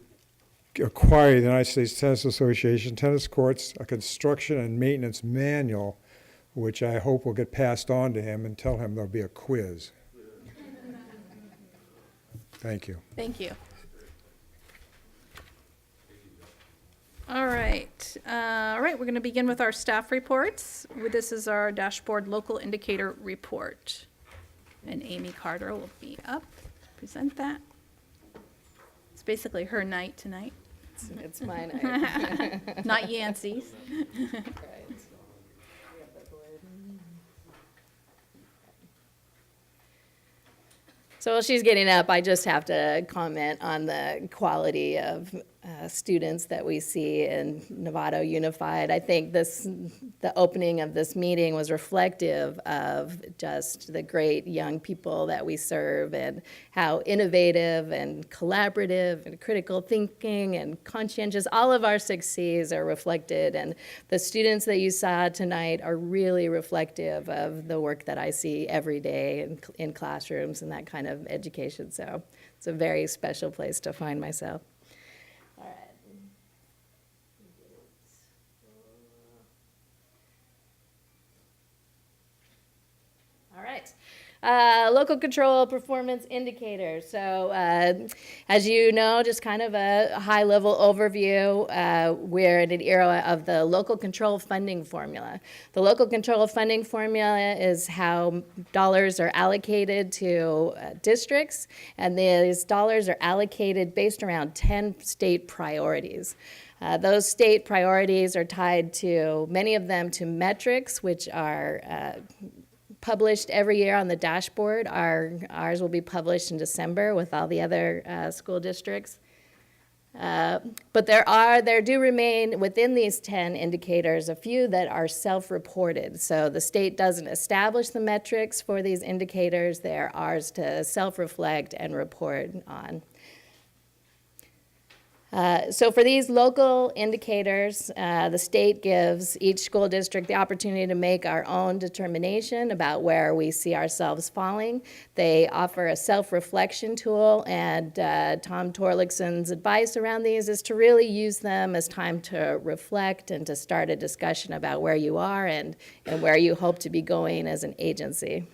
acquire the United States Tennis Association tennis courts, a construction and maintenance manual, which I hope will get passed on to him, and tell him there'll be a quiz. Thank you. Thank you. All right. We're going to begin with our staff reports. This is our dashboard local indicator report. And Amy Carter will be up, present that. It's basically her night tonight. It's my night. Not Yancey's. So while she's getting up, I just have to comment on the quality of students that we see in Novato Unified. I think the opening of this meeting was reflective of just the great young people that we serve and how innovative and collaborative and critical thinking and conscientious, all of our 6 C's are reflected. And the students that you saw tonight are really reflective of the work that I see every day in classrooms and that kind of education. So it's a very special place to find myself. All right. Local control performance indicators. So as you know, just kind of a high-level overview, we're in an era of the local control funding formula. The local control funding formula is how dollars are allocated to districts, and these dollars are allocated based around 10 state priorities. Those state priorities are tied to, many of them, to metrics, which are published every year on the dashboard. Ours will be published in December with all the other school districts. But there do remain within these 10 indicators a few that are self-reported. So the state doesn't establish the metrics for these indicators. They're ours to self-reflect and report on. So for these local indicators, the state gives each school district the opportunity to make our own determination about where we see ourselves falling. They offer a self-reflection tool, and Tom Torlickson's advice around these is to really use them as time to reflect and to start a discussion about where you are and where you hope to be going as an agency.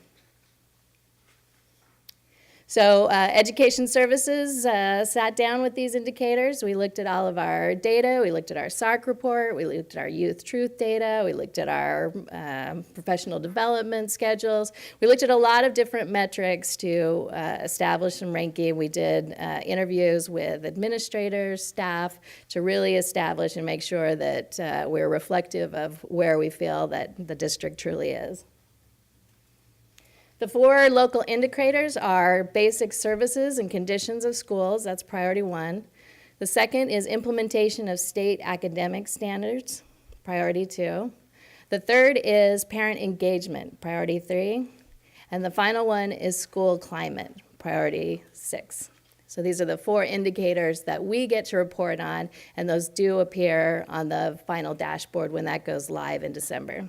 So Education Services sat down with these indicators. We looked at all of our data. We looked at our SARC report. We looked at our youth truth data. We looked at our professional development schedules. We looked at a lot of different metrics to establish some ranking. We did interviews with administrators, staff, to really establish and make sure that we're reflective of where we feel that the district truly is. The 4 local indicators are basic services and conditions of schools. That's priority 1. The second is implementation of state academic standards, priority 2. The third is parent engagement, priority 3. And the final one is school climate, priority 6. So these are the 4 indicators that we get to report on, and those do appear on the final dashboard when that goes live in December.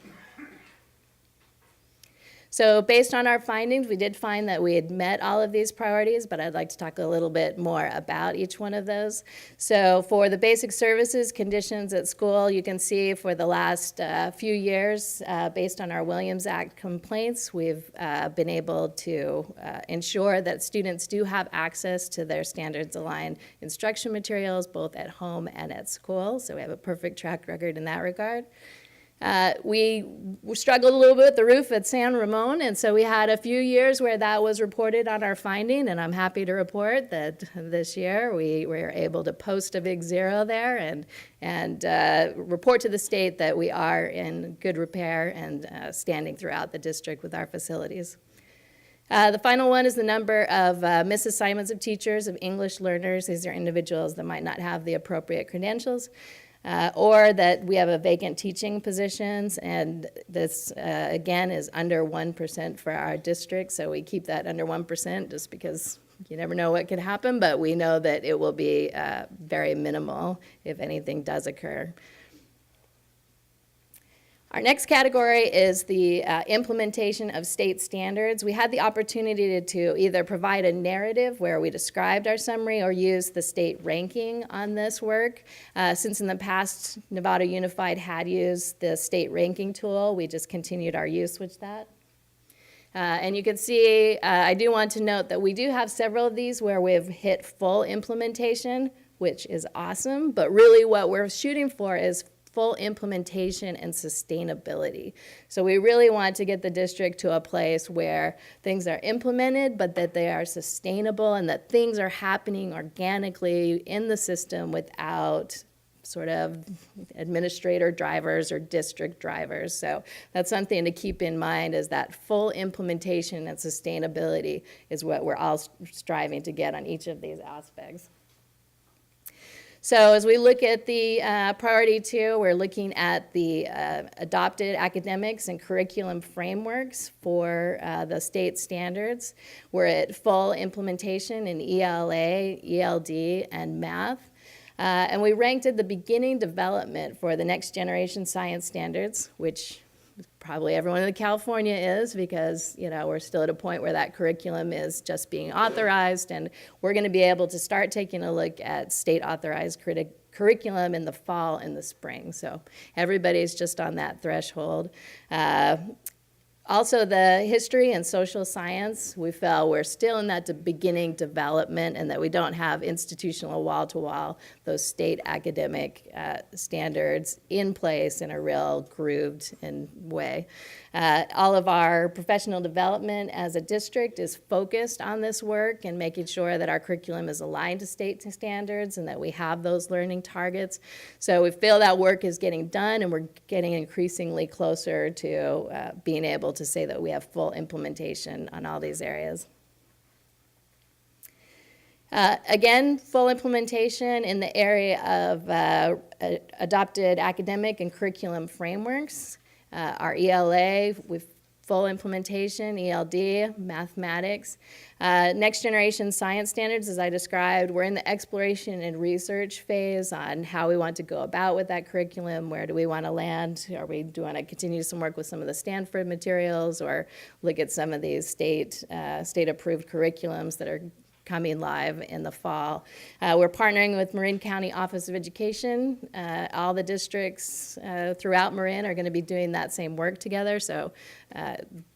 So based on our findings, we did find that we had met all of these priorities, but I'd like to talk a little bit more about each one of those. So for the basic services conditions at school, you can see for the last few years, based on our Williams Act complaints, we've been able to ensure that students do have access to their standards-aligned instruction materials, both at home and at school. So we have a perfect track record in that regard. We struggled a little bit with the roof at San Ramon, and so we had a few years where that was reported on our finding, and I'm happy to report that this year we were able to post a big 0 there and report to the state that we are in good repair and standing throughout the district with our facilities. The final one is the number of misassignments of teachers, of English learners. These are individuals that might not have the appropriate credentials. Or that we have a vacant teaching positions, and this, again, is under 1% for our district, so we keep that under 1% just because you never know what could happen, but we know that it will be very minimal if anything does occur. Our next category is the implementation of state standards. We had the opportunity to either provide a narrative where we described our summary or use the state ranking on this work. Since in the past, Novato Unified had used the state ranking tool, we just continued our use with that. And you can see, I do want to note that we do have several of these where we've hit full implementation, which is awesome, but really what we're shooting for is full implementation and sustainability. So we really want to get the district to a place where things are implemented, but that they are sustainable and that things are happening organically in the system without sort of administrator drivers or district drivers. So that's something to keep in mind, is that full implementation and sustainability is what we're all striving to get on each of these aspects. So as we look at the priority 2, we're looking at the adopted academics and curriculum frameworks for the state standards. We're at full implementation in ELA, ELD, and math. And we ranked at the beginning development for the next generation science standards, which probably everyone in California is, because we're still at a point where that curriculum is just being authorized, and we're going to be able to start taking a look at state authorized curriculum in the fall and the spring. So everybody's just on that threshold. Also, the history and social science, we felt we're still in that beginning development, and that we don't have institutional wall-to-wall, those state academic standards in place in a real grooved way. All of our professional development as a district is focused on this work and making sure that our curriculum is aligned to state standards and that we have those learning targets. So we feel that work is getting done, and we're getting increasingly closer to being able to say that we have full implementation on all these areas. Again, full implementation in the area of adopted academic and curriculum frameworks. Our ELA with full implementation, ELD, mathematics. Next generation science standards, as I described, we're in the exploration and research phase on how we want to go about with that curriculum. Where do we want to land? Do we want to continue some work with some of the Stanford materials, or look at some of these state-approved curriculums that are coming live in the fall? We're partnering with Marin County Office of Education. All the districts throughout Marin are going to be doing that same work together, so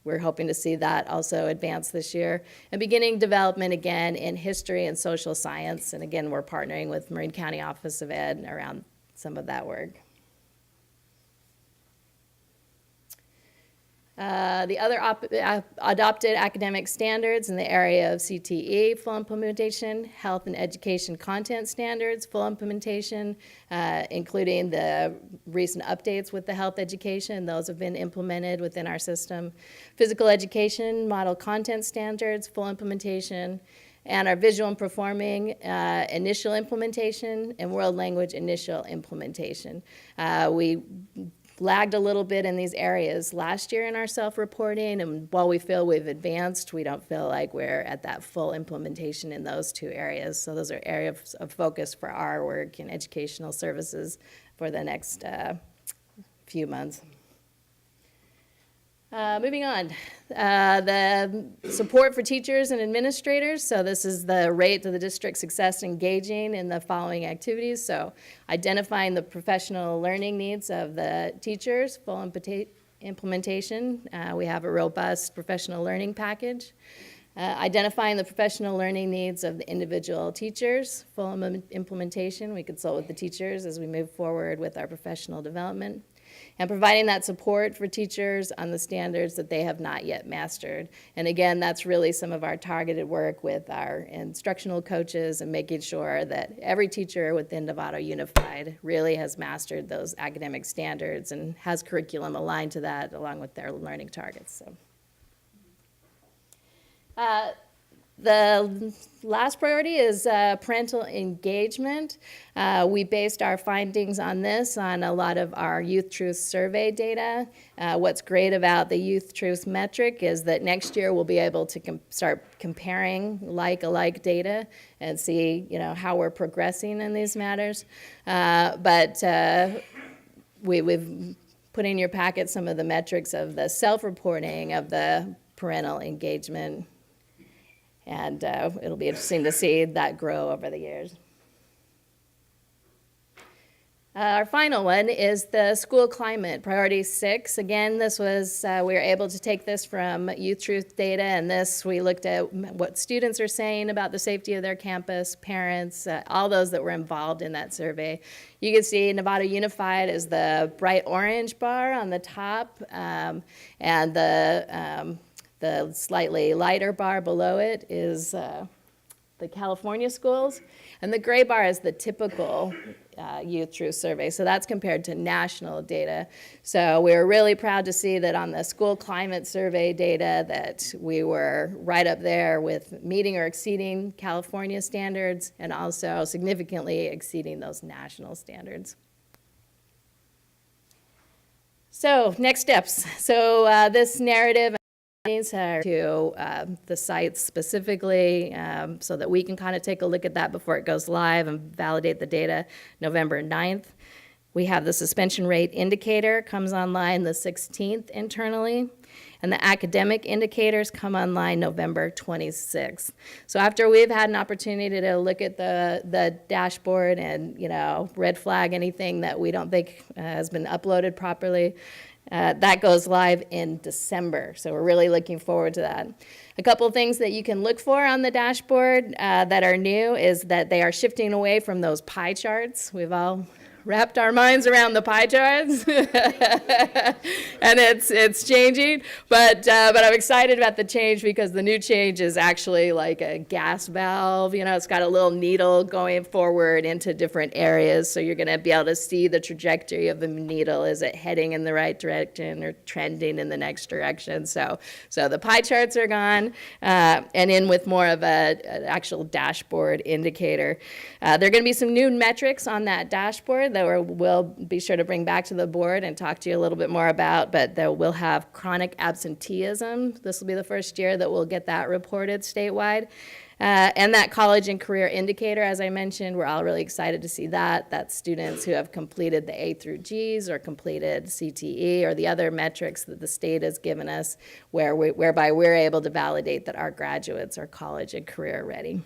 we're hoping to see that also advance this year. And beginning development again in history and social science, and again, we're partnering with Marin County Office of Ed around some of that work. The other adopted academic standards in the area of CTE, full implementation, health and education content standards, full implementation, including the recent updates with the health education. Those have been implemented within our system. Physical education, model content standards, full implementation, and our visual and performing initial implementation, and world language initial implementation. We lagged a little bit in these areas last year in our self-reporting, and while we feel we've advanced, we don't feel like we're at that full implementation in those 2 areas. So those are areas of focus for our work in educational services for the next few months. Moving on, the support for teachers and administrators. So this is the rate of the district success engaging in the following activities. So identifying the professional learning needs of the teachers, full implementation. We have a robust professional learning package. Identifying the professional learning needs of the individual teachers, full implementation. We consult with the teachers as we move forward with our professional development. And providing that support for teachers on the standards that they have not yet mastered. And again, that's really some of our targeted work with our instructional coaches and making sure that every teacher within Novato Unified really has mastered those academic standards and has curriculum aligned to that along with their learning targets. So. The last priority is parental engagement. We based our findings on this on a lot of our Youth Truth survey data. What's great about the Youth Truth metric is that next year we'll be able to start comparing like-alike data and see, how we're progressing in these matters. We've put in your packet some of the metrics of the self-reporting of the parental engagement. And it'll be interesting to see that grow over the years. Our final one is the school climate, priority 6. Again, this was, we were able to take this from Youth Truth data, and this, we looked at what students are saying about the safety of their campus, parents, all those that were involved in that survey. You can see Novato Unified is the bright orange bar on the top, and the slightly lighter bar below it is the California schools, and the gray bar is the typical youth through surveys. So that's compared to national data. So we're really proud to see that on the school climate survey data that we were right up there with meeting or exceeding California standards and also significantly exceeding those national standards. So next steps. So this narrative to the sites specifically so that we can kind of take a look at that before it goes live and validate the data November 9th. We have the suspension rate indicator comes online the 16th internally, and the academic indicators come online November 26th. So after we've had an opportunity to look at the dashboard and, you know, red flag anything that we don't think has been uploaded properly, that goes live in December, so we're really looking forward to that. A couple of things that you can look for on the dashboard that are new is that they are shifting away from those pie charts. We've all wrapped our minds around the pie charts, and it's changing. But I'm excited about the change because the new change is actually like a gas valve. You know, it's got a little needle going forward into different areas, so you're going to be able to see the trajectory of the needle. Is it heading in the right direction or trending in the next direction? So the pie charts are gone, and in with more of an actual dashboard indicator. There are going to be some new metrics on that dashboard that we'll be sure to bring back to the board and talk to you a little bit more about, but we'll have chronic absenteeism. This will be the first year that we'll get that reported statewide. And that college and career indicator, as I mentioned, we're all really excited to see that. That's students who have completed the A through Gs or completed CTE or the other metrics that the state has given us whereby we're able to validate that our graduates are college and career ready.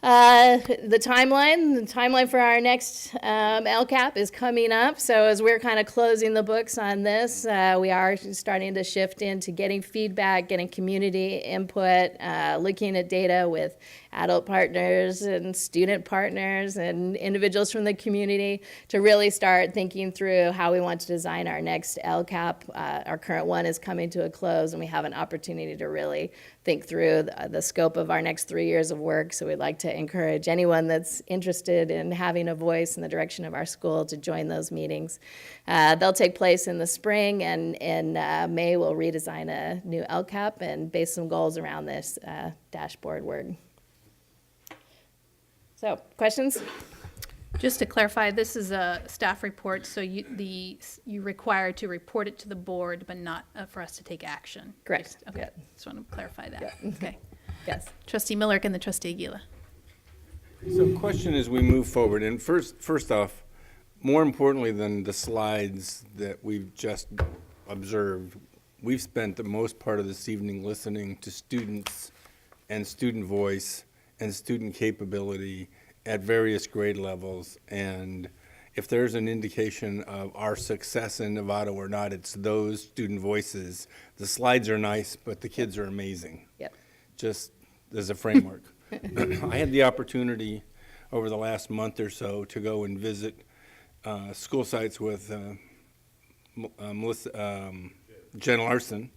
The timeline for our next LCAP is coming up. So as we're kind of closing the books on this, we are starting to shift into getting feedback, getting community input, looking at data with adult partners and student partners and individuals from the community to really start thinking through how we want to design our next LCAP. Our current one is coming to a close, and we have an opportunity to really think through the scope of our next 3 years of work. So we'd like to encourage anyone that's interested in having a voice in the direction of our school to join those meetings. They'll take place in the spring, and in May we'll redesign a new LCAP and base some goals around this dashboard work. So, questions? Just to clarify, this is a staff report, so you're required to report it to the board, but not for us to take action. Correct. Okay, Yeah. just want to clarify that. Yeah. Okay. Yes. Trustee Miller and the Trustee Aguila. So question as we move forward, and first off, more importantly than the slides that we've just observed, we've spent the most part of this evening listening to students and student voice and student capability at various grade levels. And if there's an indication of our success in Novato or not, it's those student voices. The slides are nice, but the kids are amazing. Yep. Just as a framework. I had the opportunity over the last month or so to go and visit school sites with Jen Larson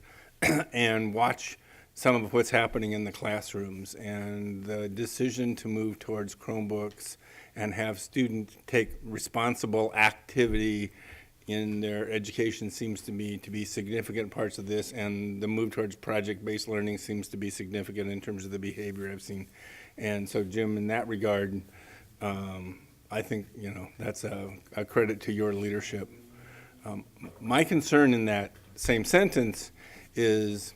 and watch some of what's happening in the classrooms, and the decision to move towards Chromebooks and have students take responsible activity in their education seems to me to be significant parts of this, and the move towards project-based learning seems to be significant in terms of the behavior I've seen. And so, Jim, in that regard, I think, you know, that's a credit to your leadership. My concern in that same sentence is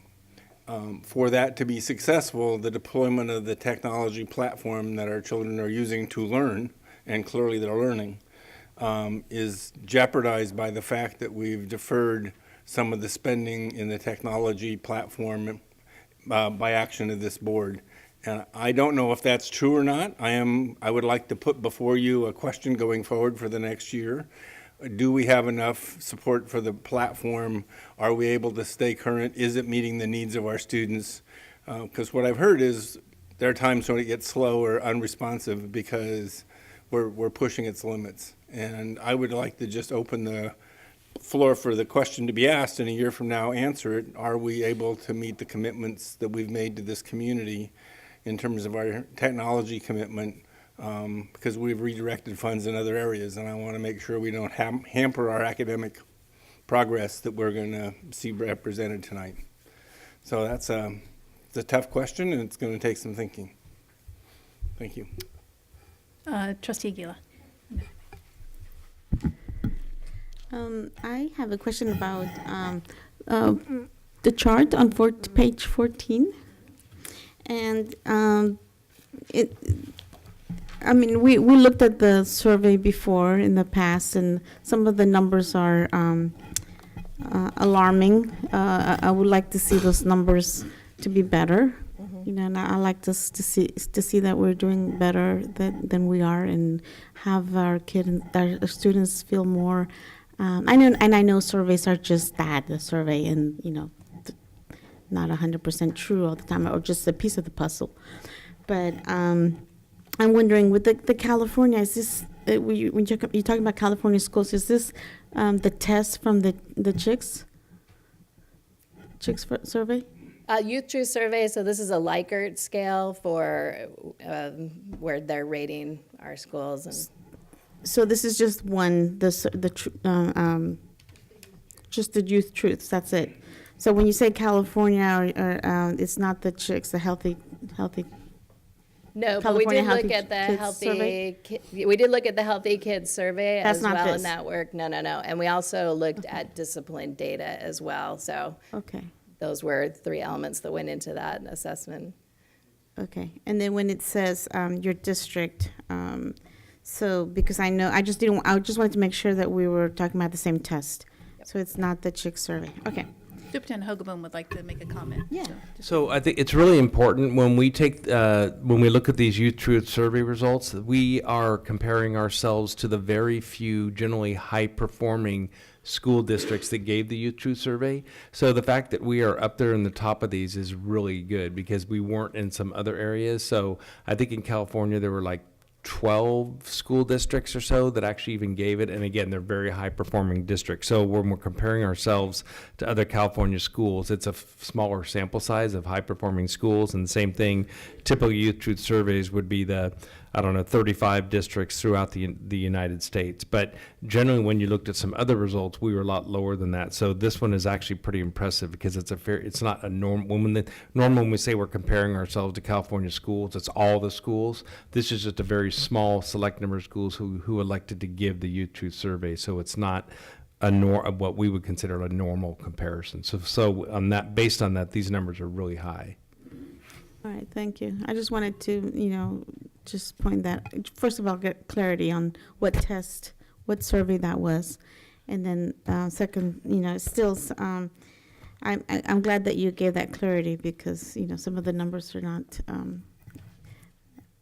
for that to be successful, the deployment of the technology platform that our children are using to learn, and clearly they're learning, is jeopardized by the fact that we've deferred some of the spending in the technology platform by action of this board. And I don't know if that's true or not. I would like to put before you a question going forward for the next year. Do we have enough support for the platform? Are we able to stay current? Is it meeting the needs of our students? Because what I've heard is there are times when it gets slow or unresponsive because we're pushing its limits. And I would like to just open the floor for the question to be asked, and a year from now answer it. Are we able to meet the commitments that we've made to this community in terms of our technology commitment because we've redirected funds in other areas, and I want to make sure we don't hamper our academic progress that we're going to see represented tonight. So that's it's a tough question, and it's going to take some thinking. Thank you. Trustee Aguila. I have a question about the chart on page 14. And we looked at the survey before in the past, and some of the numbers are alarming. I would like to see those numbers to be better. And I like us to see that we're doing better than we are, and have our students feel more. I know surveys are just that, the survey, and not 100% true all the time, or just a piece of the puzzle. But I'm wondering, with the California, is this when you're talking about California schools? Is this the test from the Chicks survey? Youth Truth Survey, so this is a Likert scale for where they're rating our schools. And so this is just one, just the Youth Truths, that's it. So when you say California, it's not the Chicks, the healthy. No, but we California did look at the Kids survey? we did look at the Healthy Kids survey That's as not well this. in that work. No. And we also looked at discipline data as well. So Okay. those were 3 elements that went into that assessment. Okay, and then when it says your district, so because I just wanted to make sure that we were talking about the same test. So it's not the Chick survey. Okay. Superintendent Hogaboom would like to make a comment. Yeah. So I think it's really important when we look at these Youth Truth survey results, that we are comparing ourselves to the very few generally high-performing school districts that gave the Youth Truth survey. So the fact that we are up there in the top of these is really good, because we weren't in some other areas. So I think in California there were like 12 school districts or so that actually even gave it. And again, they're very high performing districts. So when we're comparing ourselves to other California schools, it's a smaller sample size of high performing schools. And the same thing, typical Youth Truth surveys would be 35 districts throughout the United States. But generally, when you looked at some other results, we were a lot lower than that. So this one is actually pretty impressive, because it's not a norm. When we say we're comparing ourselves to California schools, it's all the schools. This is just a very small select number of schools who elected to give the Youth Truth survey. So it's not what we would consider a normal comparison. So on that, based on that, these numbers are really high. All right, thank you. I just wanted to, just point that, first of all, get clarity on what survey that was. And then second, still, I'm glad that you gave that clarity, because, some of the numbers are not,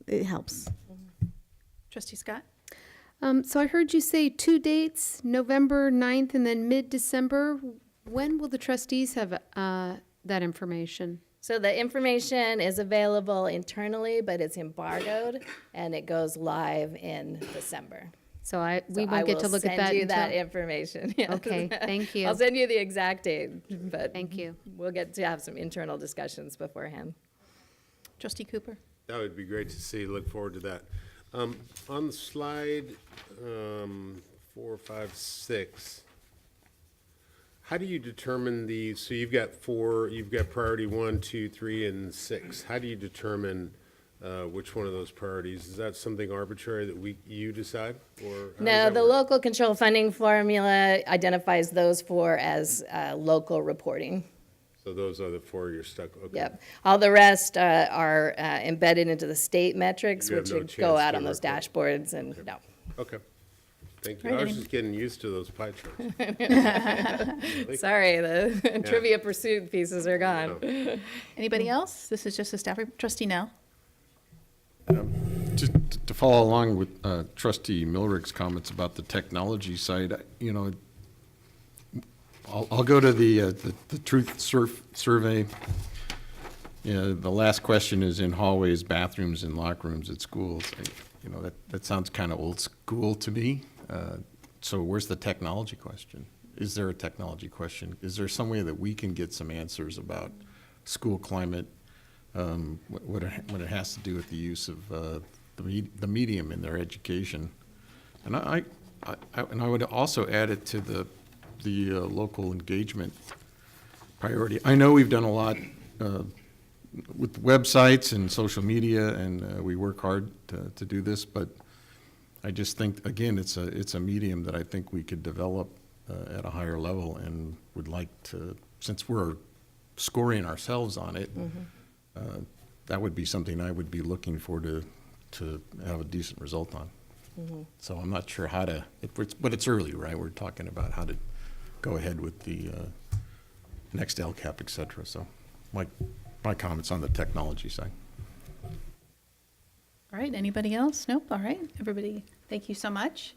it helps. Trustee Scott? So I heard you say 2 dates, November 9th and then mid-December. When will the trustees have that information? So the information is available internally, but it's embargoed, and it goes live in December. So we won't get to look at that I will send you until... that information. Yes. Okay, thank you. I'll send you the exact date, but Thank you. we'll get to have some internal discussions beforehand. Trustee Cooper? That would be great to see. Look forward to that. On the slide 4, 5, 6, how do you determine so you've got priority 1, 2, 3, and 6. How do you determine which one of those priorities? Is that something arbitrary that you decide? Or No, the local control funding formula identifies those 4 as local reporting. So those are the 4 you're stuck, okay. Yep. All the rest are embedded into the state metrics, You have which no would chance go out to on those report. dashboards, and no. Okay. Thank you. Right, I was any- just getting used to those pie charts. Sorry, the Trivia Pursuit pieces are gone. Anybody else? This is just a staff report. Trustee Nell? Just to follow along with Trustee Milrick's comments about the technology side, I'll go to the Truth Survey. The last question is in hallways, bathrooms, and locker rooms at schools. That sounds kind of old school to me. So where's the technology question? Is there a technology question? Is there some way that we can get some answers about school climate, what it has to do with the use of the medium in their education. And I would also add it to the local engagement priority. I know we've done a lot with websites and social media, and we work hard to do this, but I just think, again, it's a medium that I think we could develop at a higher level, and would like to, since we're scoring ourselves on it, that would be something I would be looking for to have a decent result on. So I'm not sure how to, but it's early, right? We're talking about how to go ahead with the next LCAP, et cetera. So my comments on the technology side. All right, anybody else? Nope, all right, everybody, thank you so much.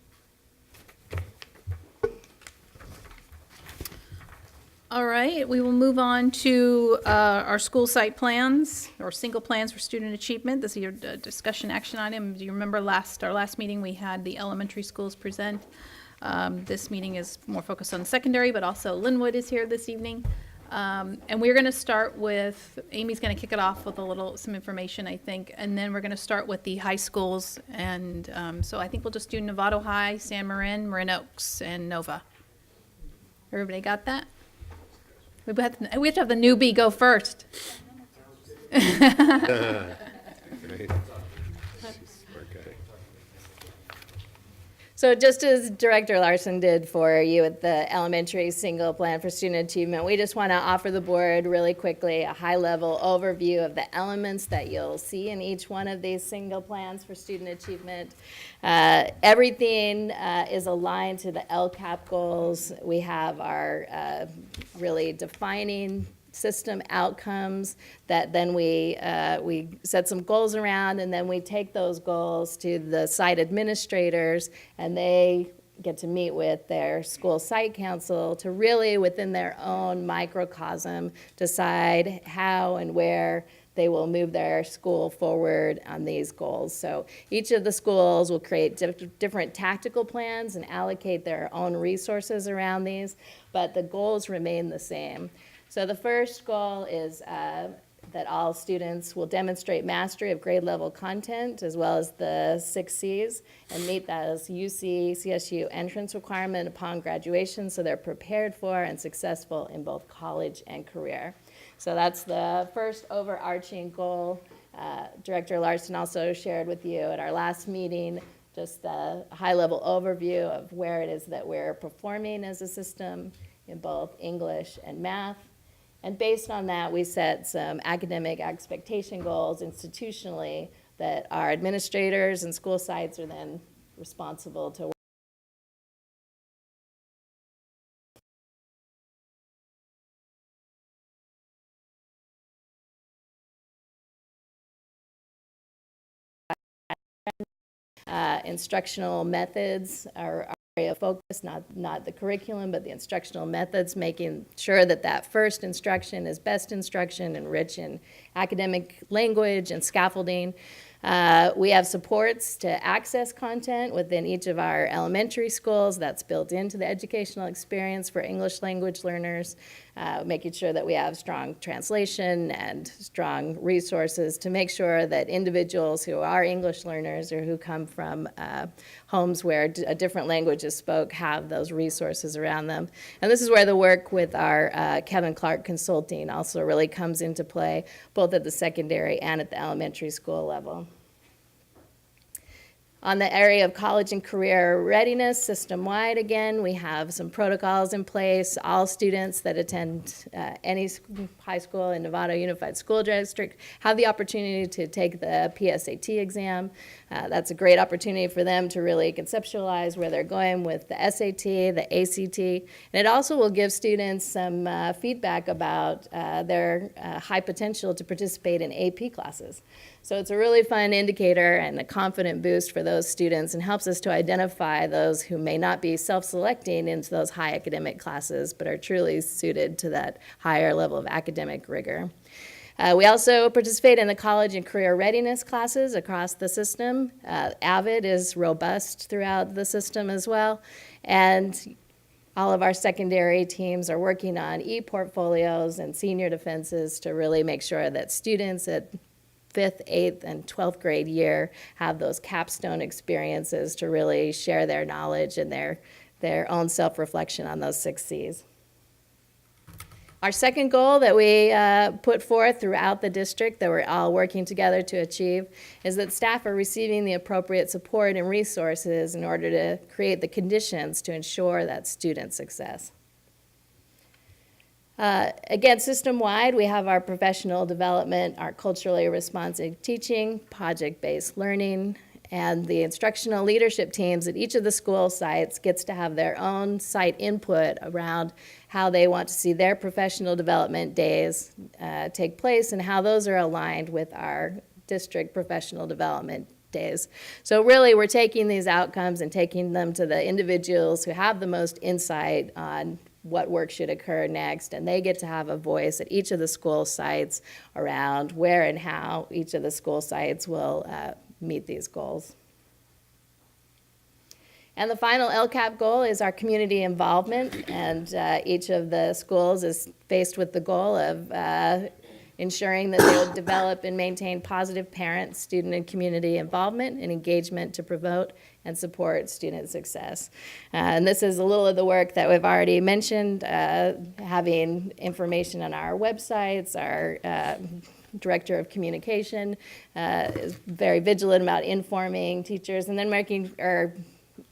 All right, we will move on to our school site plans, or single plans for student achievement. This is your discussion action item. Do you remember our last meeting, we had the elementary schools present. This meeting is more focused on secondary, but also Linwood is here this evening. And we're going to start with, Amy's going to kick it off with some information, I think, and then we're going to start with the high schools. And so I think we'll just do Novato High, San Marin, Marin Oaks, and Nova. Everybody got that? We have to have the newbie go first. So just as Director Larson did for you at the elementary single plan for student achievement, we just want to offer the board really quickly a high-level overview of the elements that you'll see in each one of these single plans for student achievement. Everything is aligned to the LCAP goals. We have our really defining system outcomes that then we set some goals around, and then we take those goals to the site administrators, and they get to meet with their school site council to really, within their own microcosm, decide how and where they will move their school forward on these goals. So each of the schools will create different tactical plans and allocate their own resources around these, but the goals remain the same. So the first goal is that all students will demonstrate mastery of grade level content as well as the 6 C's and meet those CSU entrance requirement upon graduation, so they're prepared for and successful in both college and career. So that's the first overarching goal. Director Larson also shared with you at our last meeting just a high-level overview of where it is that we're performing as a system in both English and math. And based on that, we set some academic expectation goals institutionally that our administrators and school sites are then responsible to instructional methods are area of focus, not the curriculum, but the instructional methods, making sure that that first instruction is best instruction and rich in academic language and scaffolding. We have supports to access content within each of our elementary schools. That's built into the educational experience for English language learners, making sure that we have strong translation and strong resources to make sure that individuals who are English learners or who come from homes where a different language is spoke have those resources around them. And this is where the work with our Kevin Clark Consulting also really comes into play, both at the secondary and at the elementary school level. On the area of college and career readiness, system-wide, again, we have some protocols in place. All students that attend any high school in Nevada Unified School District have the opportunity to take the PSAT exam. That's a great opportunity for them to really conceptualize where they're going with the SAT, the ACT, and it also will give students some feedback about their high potential to participate in AP classes. So it's a really fun indicator and a confident boost for those students and helps us to identify those who may not be self-selecting into those high academic classes but are truly suited to that higher level of academic rigor. We also participate in the college and career readiness classes across the system. AVID is robust throughout the system as well. And all of our secondary teams are working on e-portfolios and senior defenses to really make sure that students at 5th, 8th, and 12th grade year have those capstone experiences to really share their knowledge and their own self-reflection on those 6 C's. Our second goal that we put forth throughout the district that we're all working together to achieve is that staff are receiving the appropriate support and resources in order to create the conditions to ensure that student success. Again, system-wide, we have our professional development, our culturally responsive teaching, project-based learning, and the instructional leadership teams at each of the school sites gets to have their own site input around how they want to see their professional development days take place and how those are aligned with our district professional development days. So really, we're taking these outcomes and taking them to the individuals who have the most insight on what work should occur next, and they get to have a voice at each of the school sites around where and how each of the school sites will meet these goals. And the final LCAP goal is our community involvement, and each of the schools is faced with the goal of ensuring that they will develop and maintain positive parent, student, and community involvement and engagement to promote and support student success. And this is a little of the work that we've already mentioned, having information on our websites, our Director of Communication is very vigilant about informing teachers and then making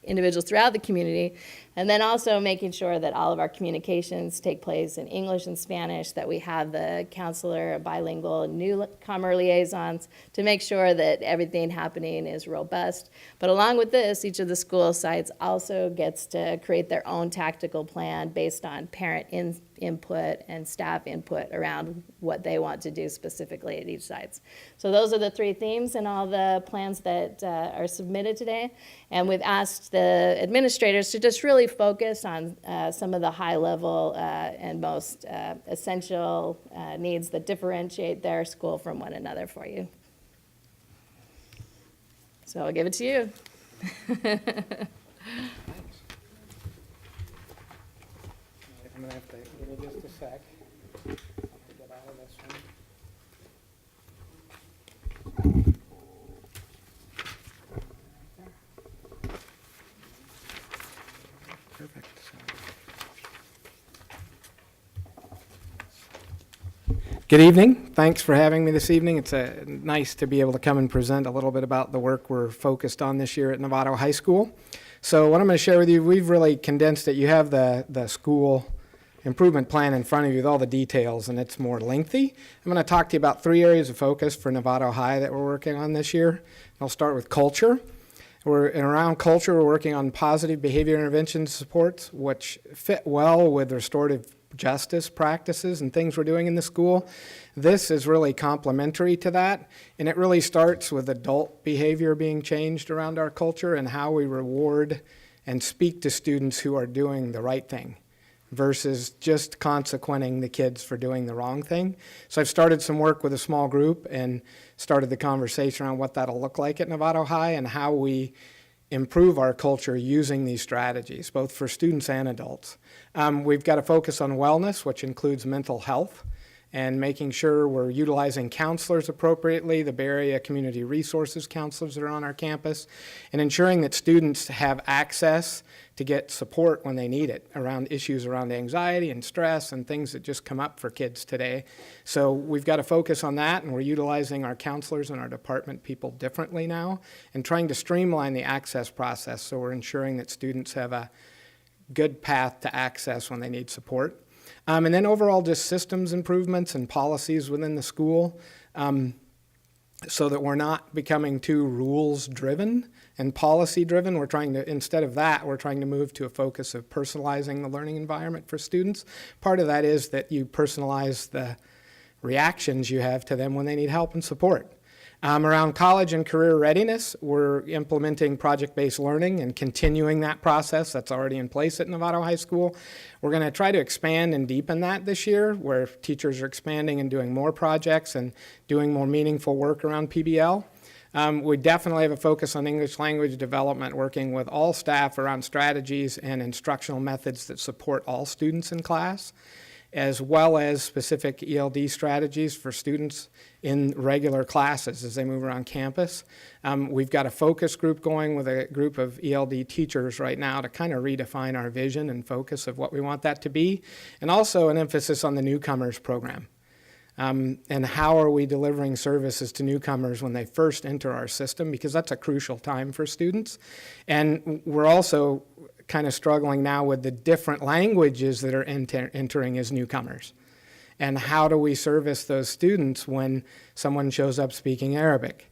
individuals throughout the community, and then also making sure that all of our communications take place in English and Spanish, that we have the counselor, bilingual, and newcomer liaisons to make sure that everything happening is robust. But along with this, each of the school sites also gets to create their own tactical plan based on parent input and staff input around what they want to do specifically at each site. So those are the 3 themes in all the plans that are submitted today. And we've asked the administrators to just really focus on some of the high-level and most essential needs that differentiate their school from one another for you. So I'll give it to you. I'm gonna have to give it just a sec. Get out of this one. Perfect. Good evening. Thanks for having me this evening. It's nice to be able to come and present a little bit about the work we're focused on this year at Novato High School. So what I'm going to share with you, we've really condensed it. You have the school improvement plan in front of you with all the details, and it's more lengthy. I'm going to talk to you about 3 areas of focus for Novato High that we're working on this year. I'll start with culture. Around culture, we're working on positive behavior intervention supports, which fit well with restorative justice practices and things we're doing in the school. This is really complementary to that, and it really starts with adult behavior being changed around our culture and how we reward and speak to students who are doing the right thing versus just consequenting the kids for doing the wrong thing. So I've started some work with a small group and started the conversation around what that'll look like at Novato High and how we improve our culture using these strategies, both for students and adults. We've got a focus on wellness, which includes mental health, and making sure we're utilizing counselors appropriately, the Bay Area Community Resources counselors that are on our campus, and ensuring that students have access to get support when they need it around issues around anxiety and stress and things that just come up for kids today. So we've got to focus on that, and we're utilizing our counselors and our department people differently now and trying to streamline the access process so we're ensuring that students have a good path to access when they need support. And then overall just systems improvements and policies within the school so that we're not becoming too rules-driven and policy-driven. We're trying to, instead of that, we're trying to move to a focus of personalizing the learning environment for students. Part of that is that you personalize the reactions you have to them when they need help and support. Around college and career readiness, we're implementing project-based learning and continuing that process that's already in place at Novato High School. We're going to try to expand and deepen that this year, where teachers are expanding and doing more projects and doing more meaningful work around PBL. We definitely have a focus on English language development, working with all staff around strategies and instructional methods that support all students in class. as well as specific ELD strategies for students in regular classes as they move around campus. We've got a focus group going with a group of ELD teachers right now to kind of redefine our vision and focus of what we want that to be, and also an emphasis on the newcomers program. And how are we delivering services to newcomers when they first enter our system, because that's a crucial time for students. And we're also kind of struggling now with the different languages that are entering as newcomers. And how do we service those students when someone shows up speaking Arabic?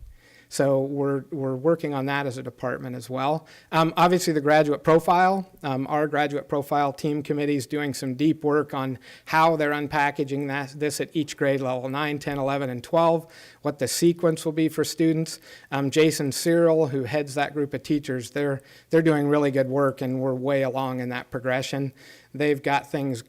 So we're working on that as a department as well. Obviously, the graduate profile, our graduate profile team committee is doing some deep work on how they're unpackaging this at each grade level, 9, 10, 11, and 12, what the sequence will be for students. Jason Cyril, who heads that group of teachers, they're doing really good work, and we're way along in that progression. They've got things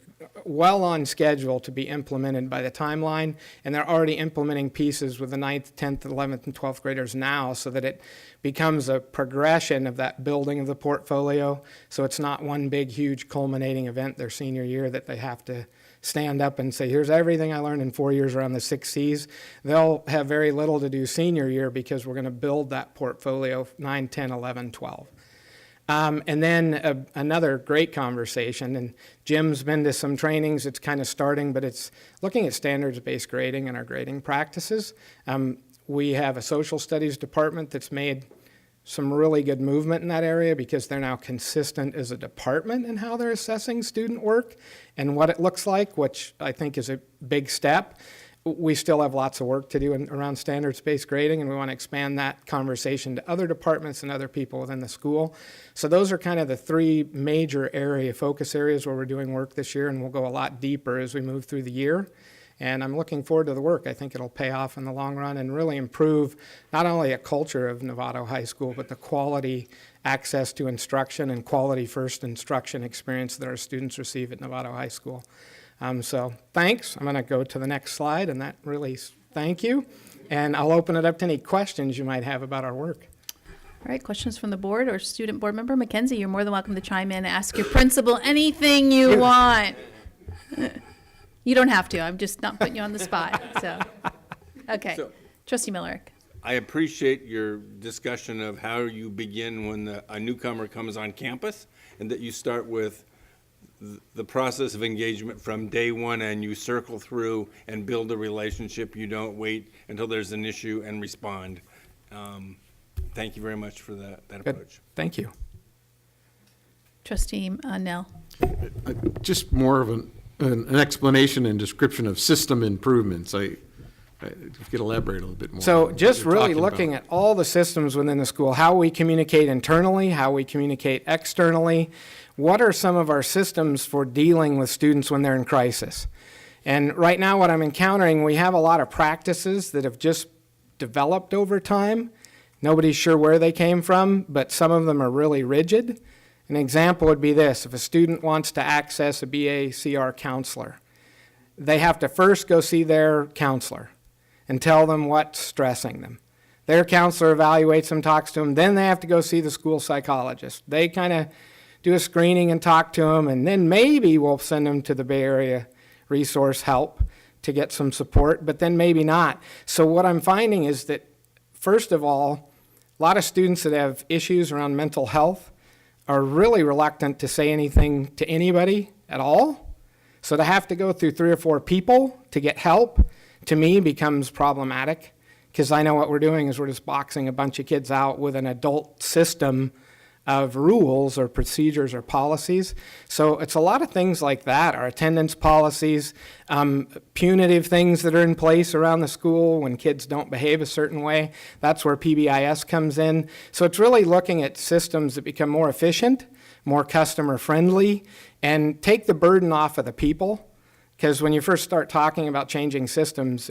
well on schedule to be implemented by the timeline, and they're already implementing pieces with the 9th, 10th, 11th, and 12th graders now, so that it becomes a progression of that building of the portfolio, so it's not one big, huge culminating event their senior year that they have to stand up and say, here's everything I learned in 4 years around the 6 C's. They'll have very little to do senior year because we're going to build that portfolio 9, 10, 11, 12. And then another great conversation, and Jim's been to some trainings, it's kind of starting, but it's looking at standards-based grading and our grading practices. We have a social studies department that's made some really good movement in that area because they're now consistent as a department in how they're assessing student work and what it looks like, which I think is a big step. We still have lots of work to do around standards-based grading, and we want to expand that conversation to other departments and other people within the school. So those are kind of the three major focus areas where we're doing work this year, and we'll go a lot deeper as we move through the year. And I'm looking forward to the work. I think it'll pay off in the long run and really improve not only a culture of Novato High School, but the quality access to instruction and quality first instruction experience that our students receive at Novato High School. So thanks. I'm going to go to the next slide, and that really thank you. And I'll open it up to any questions you might have about our work. All right, questions from the board or student board member? Mackenzie, you're more than welcome to chime in and ask your principal anything you want. You don't have to. I'm just not putting you on the spot. So, okay. Trustee Millerick. I appreciate your discussion of how you begin when a newcomer comes on campus, and that you start with the process of engagement from day one, and you circle through and build a relationship. You don't wait until there's an issue and respond. Thank you very much for that approach. Thank you. Trustee Nell. Just more of an explanation and description of system improvements. If you could elaborate a little bit more. So just really looking at all the systems within the school, how we communicate internally, how we communicate externally. What are some of our systems for dealing with students when they're in crisis? And right now what I'm encountering, we have a lot of practices that have just developed over time. Nobody's sure where they came from, but some of them are really rigid. An example would be this: if a student wants to access a BACR counselor, they have to first go see their counselor and tell them what's stressing them. Their counselor evaluates them, talks to them, then they have to go see the school psychologist. They kind of do a screening and talk to them, and then maybe we'll send them to the Bay Area Resource Help to get some support, but then maybe not. So what I'm finding is that, first of all, a lot of students that have issues around mental health are really reluctant to say anything to anybody at all. So to have to go through 3 or 4 people to get help, to me, becomes problematic, because I know what we're doing is we're just boxing a bunch of kids out with an adult system of rules or procedures or policies. So it's a lot of things like that, our attendance policies, punitive things that are in place around the school when kids don't behave a certain way. That's where PBIS comes in. So it's really looking at systems that become more efficient, more customer friendly, and take the burden off of the people. Because when you first start talking about changing systems,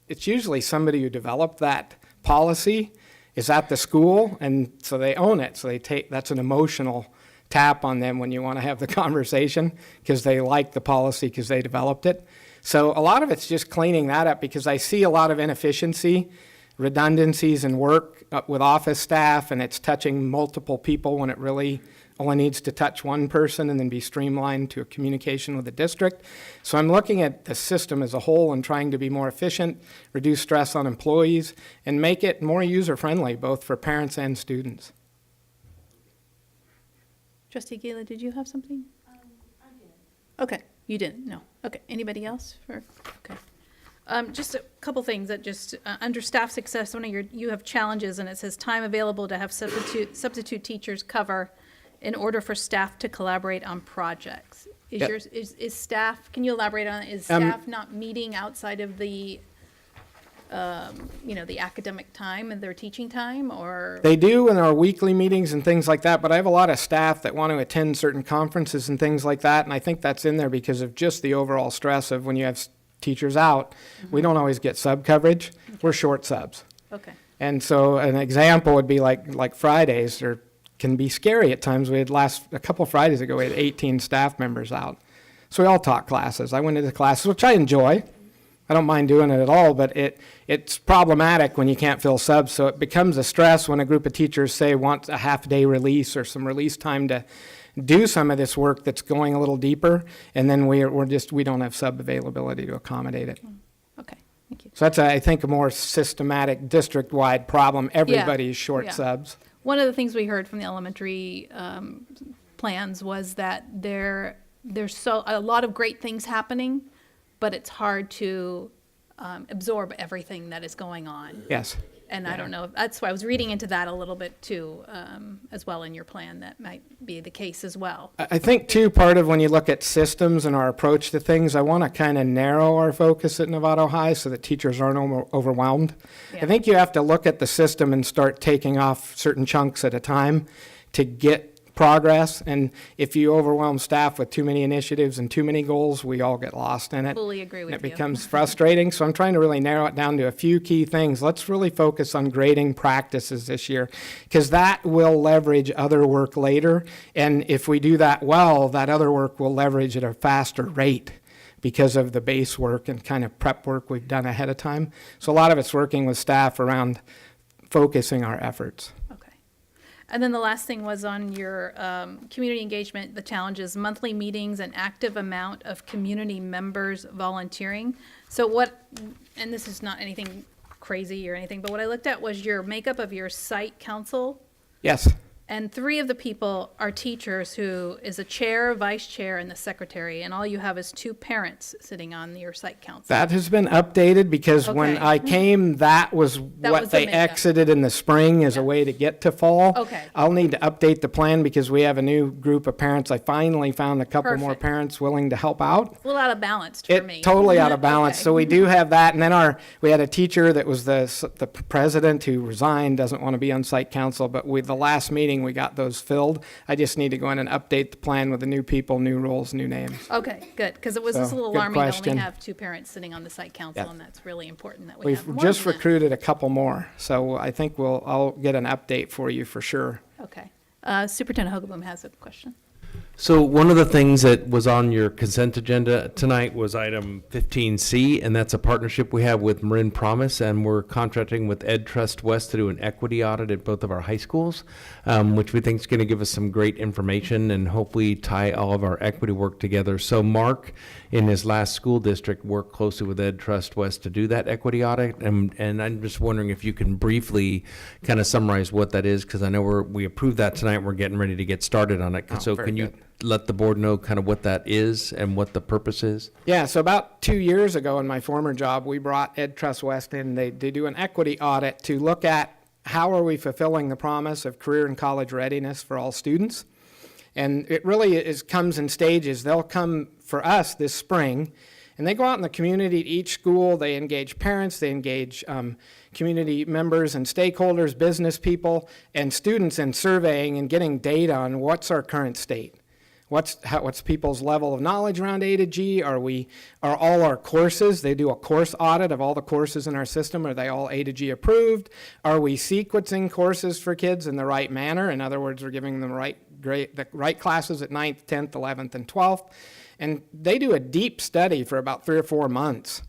it's usually somebody who developed that policy is at the school, and so they own it. So that's an emotional tap on them when you want to have the conversation, because they like the policy because they developed it. So a lot of it's just cleaning that up, because I see a lot of inefficiency, redundancies in work with office staff, and it's touching multiple people when it really only needs to touch one person and then be streamlined to a communication with the district. So I'm looking at the system as a whole and trying to be more efficient, reduce stress on employees, and make it more user-friendly, both for parents and students. Trustee Gala, did you have something? Okay, you didn't, no. Okay, anybody else for, okay. Just a couple things that just, under staff success, you have challenges and it says time available to have substitute teachers cover in order for staff to collaborate on projects. Yep. Is staff, can you elaborate on it? Is staff not meeting outside of the, the academic time and their teaching time, or? They do in our weekly meetings and things like that, but I have a lot of staff that want to attend certain conferences and things like that, and I think that's in there because of just the overall stress of when you have teachers out, we don't always get sub coverage. Okay. We're short subs. Okay. And so an example would be like Fridays, or can be scary at times. We had a couple Fridays ago, we had 18 staff members out. So we all taught classes. I went into classes, which I enjoy. I don't mind doing it at all, but it's problematic when you can't fill subs. So it becomes a stress when a group of teachers, say, want a half-day release or some release time to do some of this work that's going a little deeper, and then we don't have sub availability to accommodate it. Okay, thank you. So that's, I think, a more systematic district-wide problem. Everybody's short subs. One of the things we heard from the elementary plans was that there's a lot of great things happening, but it's hard to absorb everything that is going on. Yes. And I don't know, that's why I was reading into that a little bit too, as well in your plan. That might be the case as well. I think too, part of when you look at systems and our approach to things, I want to kind of narrow our focus at Novato High so that teachers aren't overwhelmed. Yeah. I think you have to look at the system and start taking off certain chunks at a time to get progress, and if you overwhelm staff with too many initiatives and too many goals, we all get lost in it. Fully agree with you. It becomes frustrating, so I'm trying to really narrow it down to a few key things. Let's really focus on grading practices this year, because that will leverage other work later, and if we do that well, that other work will leverage at a faster rate because of the base work and kind of prep work we've done ahead of time. So a lot of it's working with staff around focusing our efforts. And then the last thing was on your community engagement, the challenges, monthly meetings, and active amount of community members volunteering. So what, and this is not anything crazy or anything, but what I looked at was your makeup of your site council. Yes. And 3 of the people are teachers, who is a chair, vice chair, and the secretary, and all you have is 2 parents sitting on your site council. That has been updated because when I came, that was what they exited in the spring as a way to get to fall. Okay. I'll need to update the plan because we have a new group of parents. I finally found a couple more parents willing to help out. It's a little out of balance for me. Totally out of balance. So we do have that. And then we had a teacher that was the president who resigned, doesn't want to be on site council, but with the last meeting, we got those filled. I just need to go in and update the plan with the new people, new roles, new names. Okay, good, because it was just a little alarming to only have 2 parents sitting on the site council, and that's really important that we have more. We've just recruited a couple more, so I think I'll get an update for you for sure. Okay. Superintendent Hogaboom has a question. So one of the things that was on your consent agenda tonight was item 15C, and that's a partnership we have with Marin Promise, and we're contracting with Ed Trust West to do an equity audit at both of our high schools, which we think is going to give us some great information and hopefully tie all of our equity work together. So Mark, in his last school district, worked closely with Ed Trust West to do that equity audit, and I'm just wondering if you can briefly kind of summarize what that is, because I know we approved that tonight, and we're getting ready to get started on it. So can you let the board know kind of what that is and what the purpose is? Yeah, so about 2 years ago in my former job, we brought Ed Trust West in. They do an equity audit to look at how are we fulfilling the promise of career and college readiness for all students. And it really comes in stages. They'll come for us this spring, and they go out in the community at each school. They engage parents, they engage community members and stakeholders, business people, and students in surveying and getting data on what's our current state. What's people's level of knowledge around A to G? Are all our courses, they do a course audit of all the courses in our system, are they all A to G approved? Are we sequencing courses for kids in the right manner? In other words, we're giving them the right classes at 9th, 10th, 11th, and 12th. And they do a deep study for about 3 or 4 months.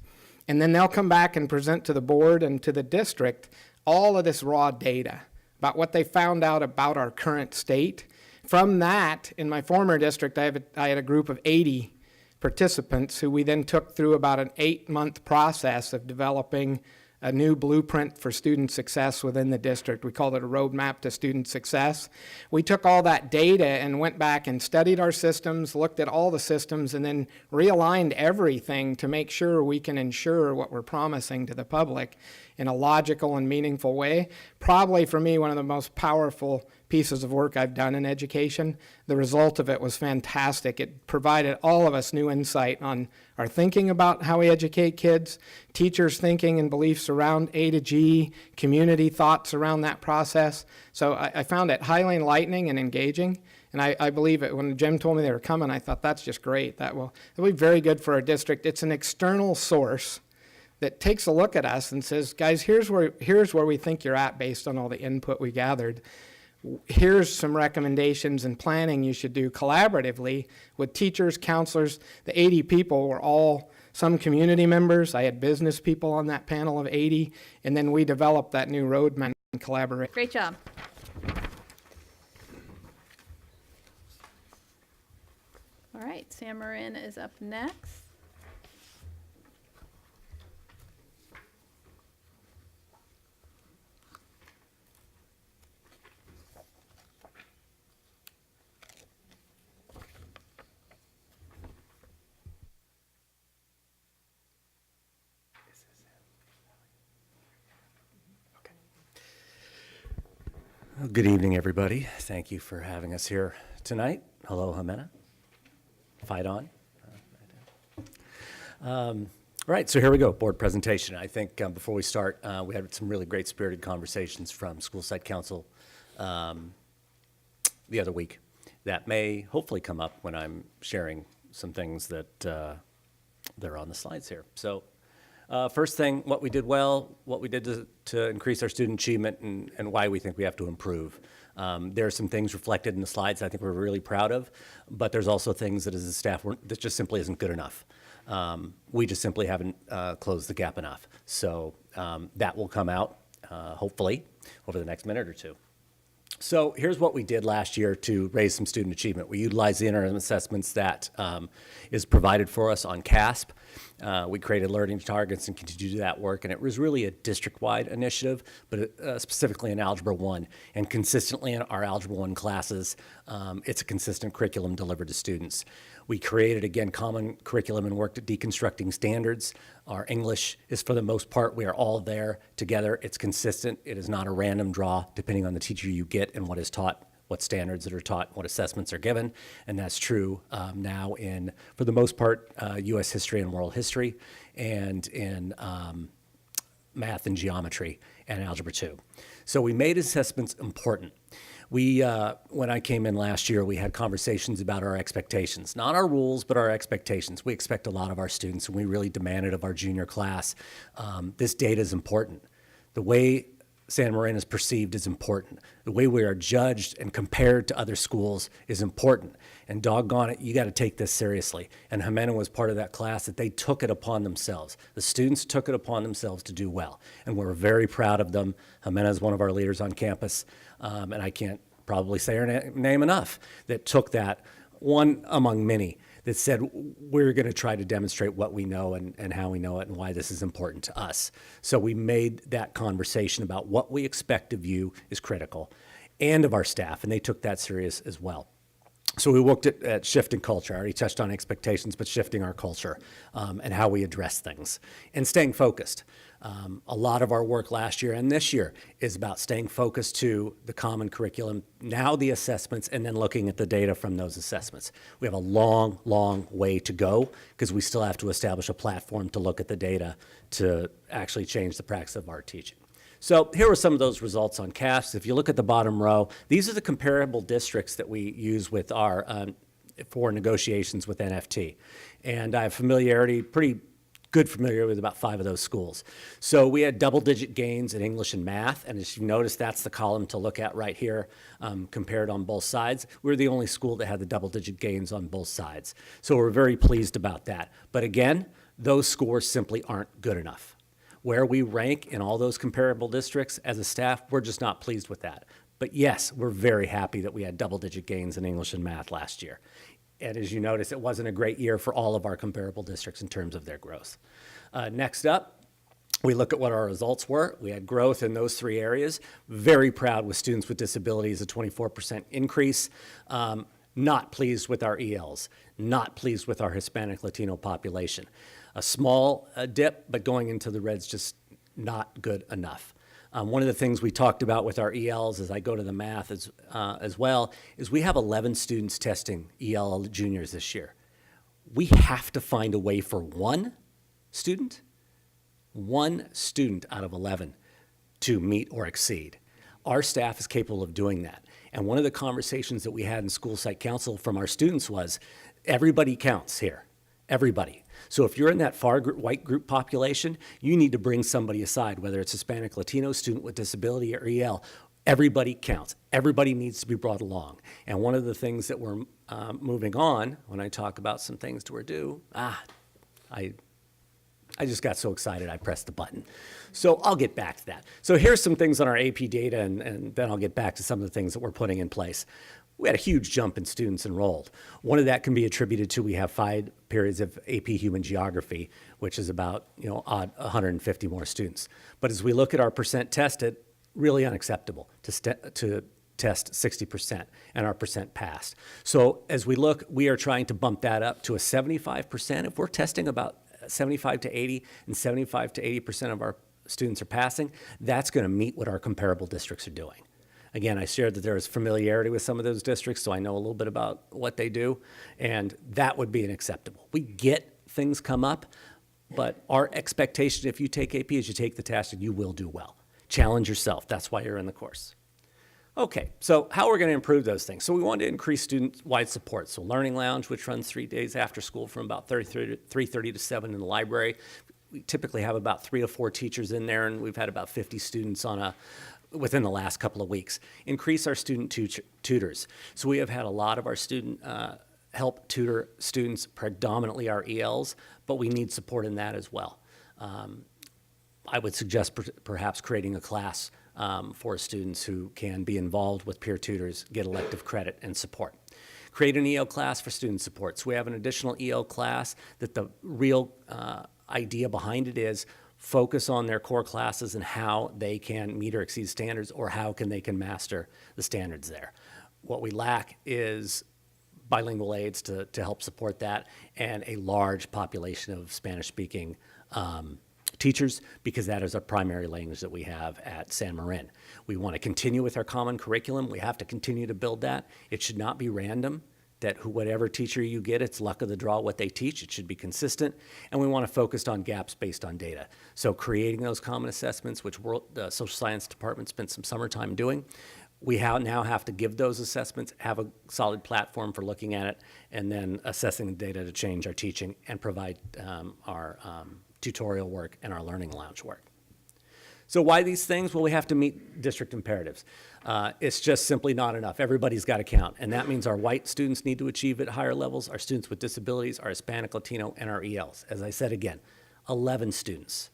And then they'll come back and present to the board and to the district all of this raw data about what they found out about our current state, From that, in my former district, I had a group of 80 participants who we then took through about an 8-month process of developing a new blueprint for student success within the district. We called it a roadmap to student success. We took all that data and went back and studied our systems, looked at all the systems, and then realigned everything to make sure we can ensure what we're promising to the public in a logical and meaningful way. Probably for me, one of the most powerful pieces of work I've done in education. The result of it was fantastic. It provided all of us new insight on our thinking about how we educate kids, teachers' thinking and beliefs around A to G, community thoughts around that process. So I found it highly enlightening and engaging. And I believe it. When Jim told me they were coming, I thought that's just great. That'll be very good for our district. It's an external source that takes a look at us and says, guys, here's where we think you're at based on all the input we gathered. Here's some recommendations and planning you should do collaboratively with teachers, counselors. The 80 people were all some community members. I had business people on that panel of 80, and then we developed that new roadmap and collaborate. Great job. All right, San Marin is up next. Good evening, everybody. Thank you for having us here tonight. Hello, Jimena. Fight on. Right, so here we go, board presentation. I think before we start, we had some really great spirited conversations from School Site Council the other week that may hopefully come up when I'm sharing some things that are on the slides here. So first thing, what we did well, what we did to increase our student achievement, and why we think we have to improve. There are some things reflected in the slides that I think we're really proud of, but there's also things that as a staff, that just simply isn't good enough. We just simply haven't closed the gap enough. So that will come out, hopefully, over the next minute or two. So here's what we did last year to raise some student achievement. We utilized the interim assessments that is provided for us on CASP. We created learning targets and continue to do that work, and it was really a district-wide initiative, but specifically in Algebra 1. And consistently in our Algebra 1 classes, it's a consistent curriculum delivered to students. We created, again, common curriculum and worked at deconstructing standards. Our English is, for the most part, we are all there together. It's consistent. It is not a random draw, depending on the teacher you get and what is taught, what standards that are taught, what assessments are given. And that's true now in, for the most part, U.S. history and world history, and in math and geometry and Algebra 2. So we made assessments important. We, when I came in last year, we had conversations about our expectations, not our rules, but our expectations. We expect a lot of our students, and we really demand it of our junior class. This data is important. The way San Marin is perceived is important. The way we are judged and compared to other schools is important. And doggone it, you got to take this seriously. And Jimena was part of that class that they took it upon themselves. The students took it upon themselves to do well. And we're very proud of them. Jimena is one of our leaders on campus. And I can't probably say her name enough, that took that, one among many, that said, we're going to try to demonstrate what we know and how we know it and why this is important to us. So we made that conversation about what we expect of you is critical, and of our staff, and they took that serious as well. So we looked at shifting culture. I already touched on expectations, but shifting our culture and how we address things, and staying focused. A lot of our work last year and this year is about staying focused to the common curriculum, now the assessments, and then looking at the data from those assessments. We have a long, long way to go because we still have to establish a platform to look at the data to actually change the practice of our teaching. So here are some of those results on CASP. If you look at the bottom row, these are the comparable districts that we use with our for negotiations with NFT. And I have pretty good familiarity with about 5 of those schools. So we had double-digit gains in English and math, and as you notice, that's the column to look at right here, compared on both sides. We're the only school that had the double-digit gains on both sides. So we're very pleased about that. But again, those scores simply aren't good enough. Where we rank in all those comparable districts as a staff, we're just not pleased with that. But yes, we're very happy that we had double-digit gains in English and math last year. And as you notice, it wasn't a great year for all of our comparable districts in terms of their growth. Next up, we look at what our results were. We had growth in those three areas. Very proud with students with disabilities, a 24% increase. Not pleased with our ELs. Not pleased with our Hispanic Latino population. A small dip, but going into the reds, just not good enough. One of the things we talked about with our ELs, as I go to the math as well, is we have 11 students testing EL juniors this year. We have to find a way for one student out of 11 to meet or exceed. Our staff is capable of doing that. And one of the conversations that we had in school site council from our students was, everybody counts here, everybody. So if you're in that far white group population, you need to bring somebody aside, whether it's Hispanic, Latino, student with disability, or EL. Everybody counts. Everybody needs to be brought along. And one of the things that we're moving on, when I talk about some things to do, I just got so excited I pressed the button. So I'll get back to that. So here's some things on our AP data, and then I'll get back to some of the things that we're putting in place. We had a huge jump in students enrolled. One of that can be attributed to we have 5 periods of AP Human Geography, which is about 150 more students. But as we look at our percent tested, really unacceptable to test 60% and our percent passed. So as we look, we are trying to bump that up to a 75%. If we're testing about 75 to 80 and 75 to 80% of our students are passing, that's going to meet what our comparable districts are doing. Again, I shared that there is familiarity with some of those districts, so I know a little bit about what they do, and that would be unacceptable. We get things come up, but our expectation if you take AP is you take the test and you will do well. Challenge yourself. That's why you're in the course. Okay, so how we're going to improve those things. So we want to increase student-wide support. So Learning Lounge, which runs 3 days after school from about 3:30 to 7 in the library. We typically have about 3 to 4 teachers in there, and we've had about 50 students within the last couple of weeks. Increase our student tutors. So we have had a lot of our student help tutor students, predominantly our ELs, but we need support in that as well. I would suggest perhaps creating a class for students who can be involved with peer tutors, get elective credit and support. Create an EL class for student support. So we have an additional EL class that the real idea behind it is focus on their core classes and how they can meet or exceed standards, or how they can master the standards there. What we lack is bilingual aids to help support that, and a large population of Spanish-speaking teachers, because that is our primary language that we have at San Marin. We want to continue with our common curriculum. We have to continue to build that. It should not be random, that whatever teacher you get, it's luck of the draw what they teach. It should be consistent. And we want to focus on gaps based on data. So creating those common assessments, which the social science department spent some summertime doing, we now have to give those assessments, have a solid platform for looking at it, and then assessing the data to change our teaching and provide our tutorial work and our Learning Lounge work. So why these things? Well, we have to meet district imperatives. It's just simply not enough. Everybody's got to count. And that means our white students need to achieve at higher levels, our students with disabilities, our Hispanic, Latino, and our ELs. As I said again, 11 students.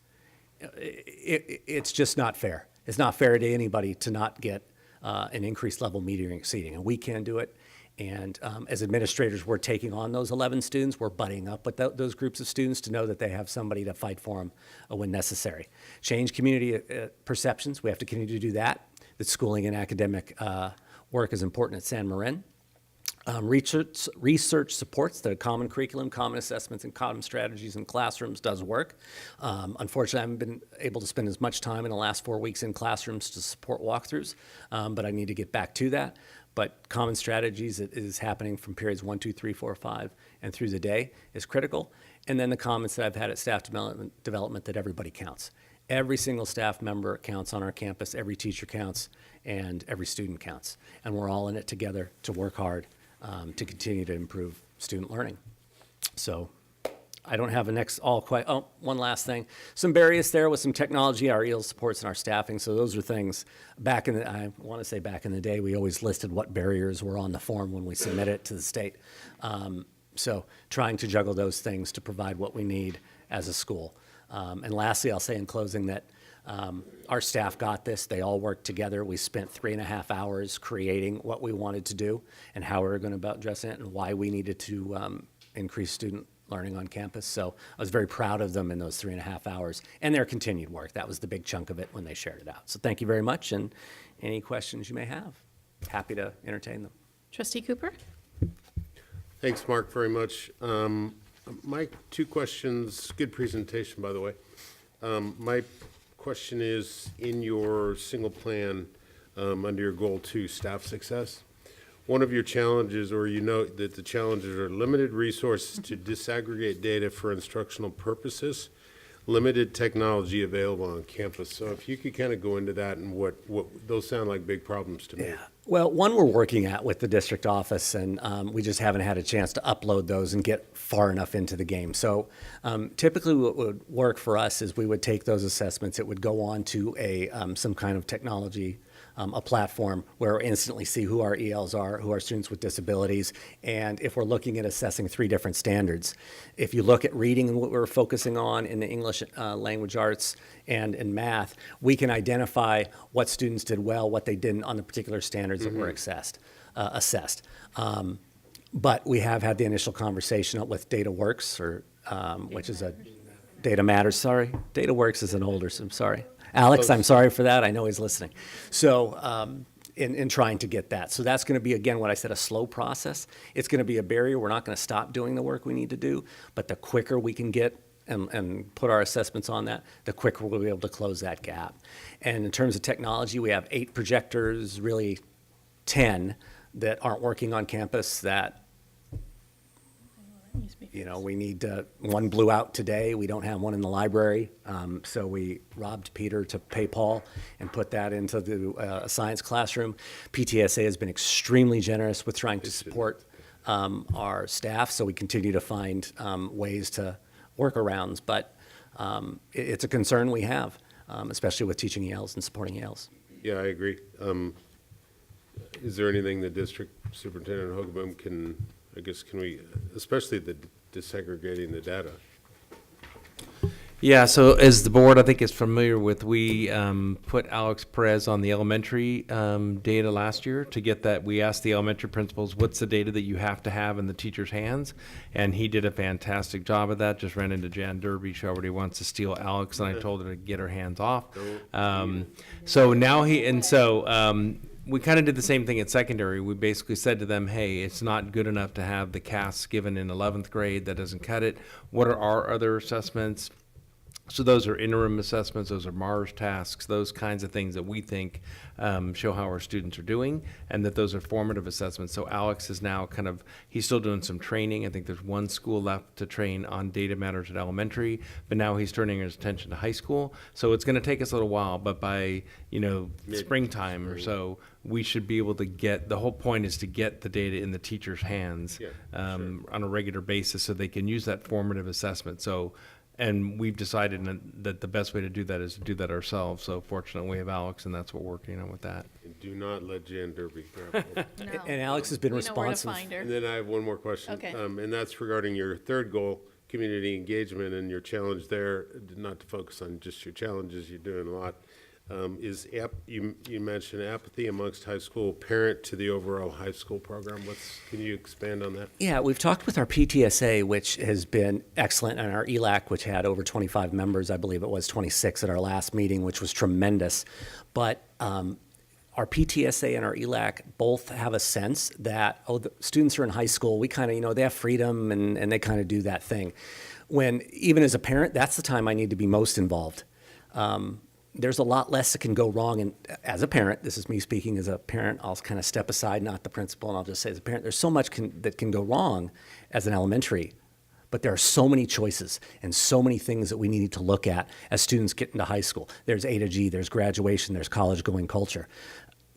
It's just not fair. It's not fair to anybody to not get an increased level meeting or exceeding. And we can do it. And as administrators, we're taking on those 11 students. We're butting up with those groups of students to know that they have somebody to fight for them when necessary. Change community perceptions. We have to continue to do that. The schooling and academic work is important at San Marin. Research supports the common curriculum, common assessments, and common strategies in classrooms does work. Unfortunately, I haven't been able to spend as much time in the last 4 weeks in classrooms to support walkthroughs, but I need to get back to that. But common strategies is happening from periods 1, 2, 3, 4, 5, and through the day is critical. And then the comments that I've had at staff development that everybody counts. Every single staff member counts on our campus, every teacher counts, and every student counts. And we're all in it together to work hard to continue to improve student learning. So I don't have one last thing. Some barriers there with some technology, our EL supports and our staffing. So those are things I want to say back in the day, we always listed what barriers were on the form when we submit it to the state. So trying to juggle those things to provide what we need as a school. And lastly, I'll say in closing that Our staff got this. They all worked together. We spent 3.5 hours creating what we wanted to do and how we were going to address it and why we needed to increase student learning on campus. So I was very proud of them in those 3.5 hours and their continued work. That was the big chunk of it when they shared it out. So thank you very much, and any questions you may have, happy to entertain them. Trustee Cooper? Thanks, Mark, very much. My two questions, good presentation, by the way. My question is, in your single plan, under your goal 2, staff success, one of your challenges, or you note that the challenges are limited resources to disaggregate data for instructional purposes, limited technology available on campus. So if you could kind of go into that and what those sound like big problems to me. Yeah. Well, one we're working at with the district office, and we just haven't had a chance to upload those and get far enough into the game. So typically what would work for us is we would take those assessments, it would go on to some kind of technology, a platform where we instantly see who our ELs are, who are students with disabilities, and if we're looking at assessing 3 different standards. If you look at reading and what we're focusing on in the English language arts and in math, we can identify what students did well, what they didn't on the particular standards that were assessed. But we have had the initial conversation with DataWorks, or which is a Data Matters, sorry. DataWorks is an older, I'm sorry. Alex, I'm sorry for that. I know he's listening. So in trying to get that. So that's going to be, again, what I said, a slow process. It's going to be a barrier. We're not going to stop doing the work we need to do, but the quicker we can get and put our assessments on that, the quicker we'll be able to close that gap. And in terms of technology, we have 8 projectors, really 10, that aren't working on campus that, you know, we need one blew out today. We don't have one in the library. So we robbed Peter to pay Paul and put that into the science classroom. PTSA has been extremely generous with trying to support our staff. So we continue to find ways to workarounds. But it's a concern we have, especially with teaching ELs and supporting ELs. Yeah, I agree. Is there anything the district superintendent Hogaboom can we, especially the disaggregating the data? Yeah, so as the board, I think, is familiar with, we put Alex Perez on the elementary data last year to get that. We asked the elementary principals, what's the data that you have to have in the teacher's hands? And he did a fantastic job of that. Just ran into Jan Derby. She already wants to steal Alex, and I told her to get her hands off. So now we kind of did the same thing at secondary. We basically said to them, hey, it's not good enough to have the CAS given in 11th grade. That doesn't cut it. What are our other assessments? So those are interim assessments, those are MARS tasks, those kinds of things that we think show how our students are doing, and that those are formative assessments. So Alex is now he's still doing some training. I think there's one school left to train on data matters at elementary, but now he's turning his attention to high school. So it's gonna take us a little while, but by, springtime or so, we should be able to the whole point is to get the data in the teacher's hands on a regular basis so they can use that formative assessment. And we've decided that the best way to do that is to do that ourselves. So fortunately, we have Alex, and that's what we're working on with that. And do not let Jan Derby grab hold. No. And Alex has been We know where to responsive. find her. And then I have one more question. Okay. And that's regarding your third goal, community engagement, and your challenge there, not to focus on just your challenges, you're doing a lot, you mentioned apathy amongst high school parent to the overall high school program. Can you expand on that? Yeah, we've talked with our PTSA, which has been excellent, and our ELAC, which had over 25 members. I believe it was 26 at our last meeting, which was tremendous. But our PTSA and our ELAC both have a sense that, the students are in high school, we kind of, they have freedom and they kind of do that thing. When, even as a parent, that's the time I need to be most involved. There's a lot less that can go wrong. And as a parent, this is me speaking as a parent, I'll kind of step aside, not the principal, and I'll just say as a parent, there's so much that can go wrong as an elementary. But there are so many choices and so many things that we need to look at as students get into high school. There's A to G, there's graduation, there's college-going culture.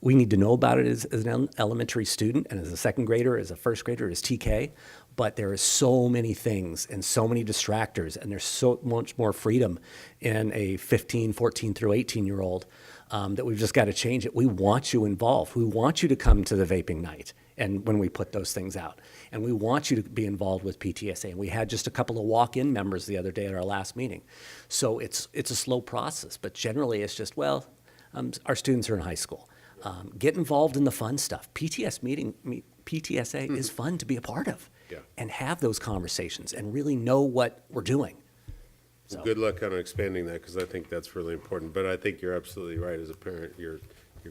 We need to know about it as an elementary student and as a second grader, as a first grader, as TK. But there are so many things and so many distractors, and there's so much more freedom in a 15, 14 through 18-year-old that we've just got to change it. We want you involved. We want you to come to the vaping night and when we put those things out. And we want you to be involved with PTSA. And we had just a couple of walk-in members the other day at our last meeting. So it's a slow process, but generally it's just, well, our students are in high school. Get involved in the fun stuff. PTSA is fun to be a part of. Yeah. And have those conversations and really know what we're doing. Well, good luck on expanding that, because I think that's really important. But I think you're absolutely right. As a parent, you're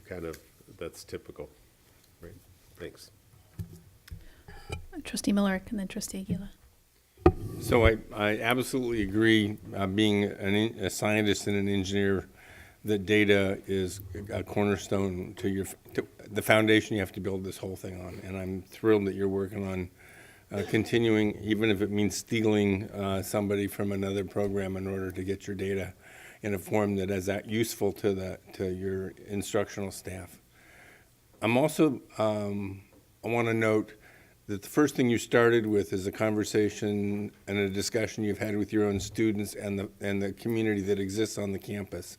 kind of, that's typical. Right? Thanks. Trustee Miller and then Trustee Aguila. So I absolutely agree, being a scientist and an engineer, that data is a cornerstone to the foundation you have to build this whole thing on. And I'm thrilled that you're working on continuing, even if it means stealing somebody from another program in order to get your data in a form that is that useful to your instructional staff. I'm also, I want to note that the first thing you started with is a conversation and a discussion you've had with your own students and the community that exists on the campus.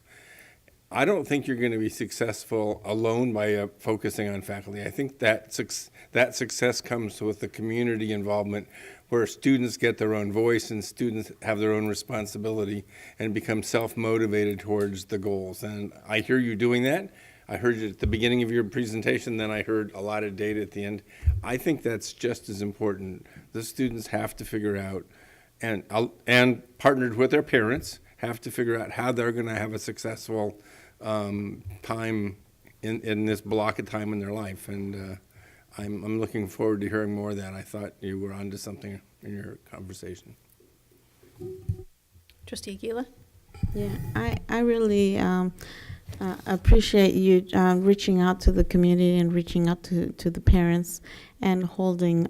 I don't think you're going to be successful alone by focusing on faculty. I think that success comes with the community involvement, where students get their own voice and students have their own responsibility and become self-motivated towards the goals. And I hear you doing that. I heard it at the beginning of your presentation, then I heard a lot of data at the end. I think that's just as important. The students have to figure out, and partnered with their parents, have to figure out how they're going to have a successful time in this block of time in their life. And I'm looking forward to hearing more of that. I thought you were onto something in your conversation. Trustee Aguila? Yeah, I really appreciate you reaching out to the community and reaching out to the parents and holding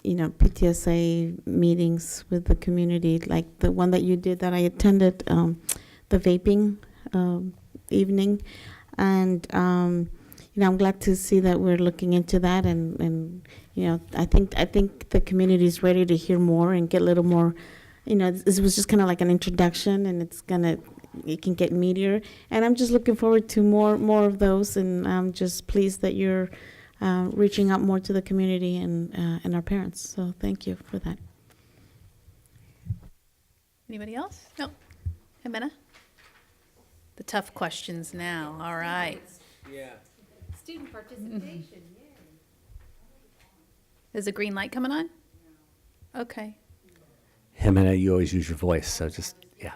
PTSA meetings with the community, like the one that you did that I attended, the vaping evening. And I'm glad to see that we're looking into that, and I think the community is ready to hear more and get a little more. This was just kind of like an introduction, and it can get meatier. And I'm just looking forward to more of those, and I'm just pleased that you're reaching out more to the community and our parents. So thank you for that. Anybody else? No. Jimena? The tough questions now. All right. Yeah. Student participation, Is the green light coming on? Okay. Jimena, you always use your voice, so just, yeah.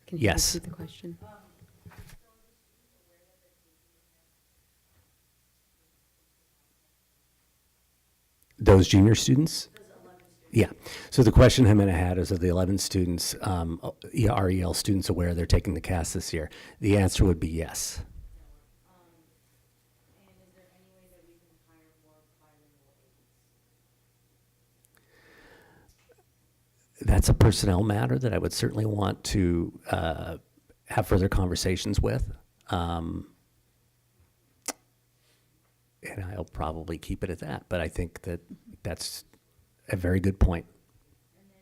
Can Yes. you repeat the question? Those junior students? Yeah. So the question Jimena had is, of the 11 students, are EL students aware they're taking the CAS this year? The answer would be yes. That's a personnel matter that I would certainly want to have further conversations with. And I'll probably keep it at that, but I think that that's a very good point. And then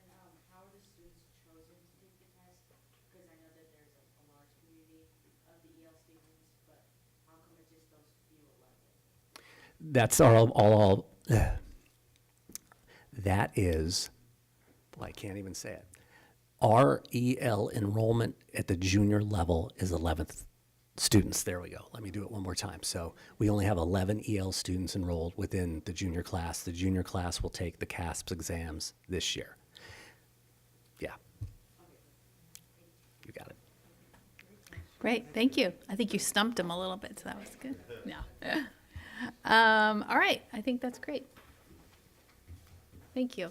how are the students chosen to take the test? Because I know that there's a large community of the EL students, but how come it's just those few 11? That's all that is, well, I can't even say it. Our EL enrollment at the junior level is 11th students. There we go. Let me do it one more time. So we only have 11 EL students enrolled within the junior class. The junior class will take the CASPS exams this year. Yeah. You got it. Great. Thank you. I think you stumped him a little bit, so that was good. Yeah. All right. I think that's great. Thank you.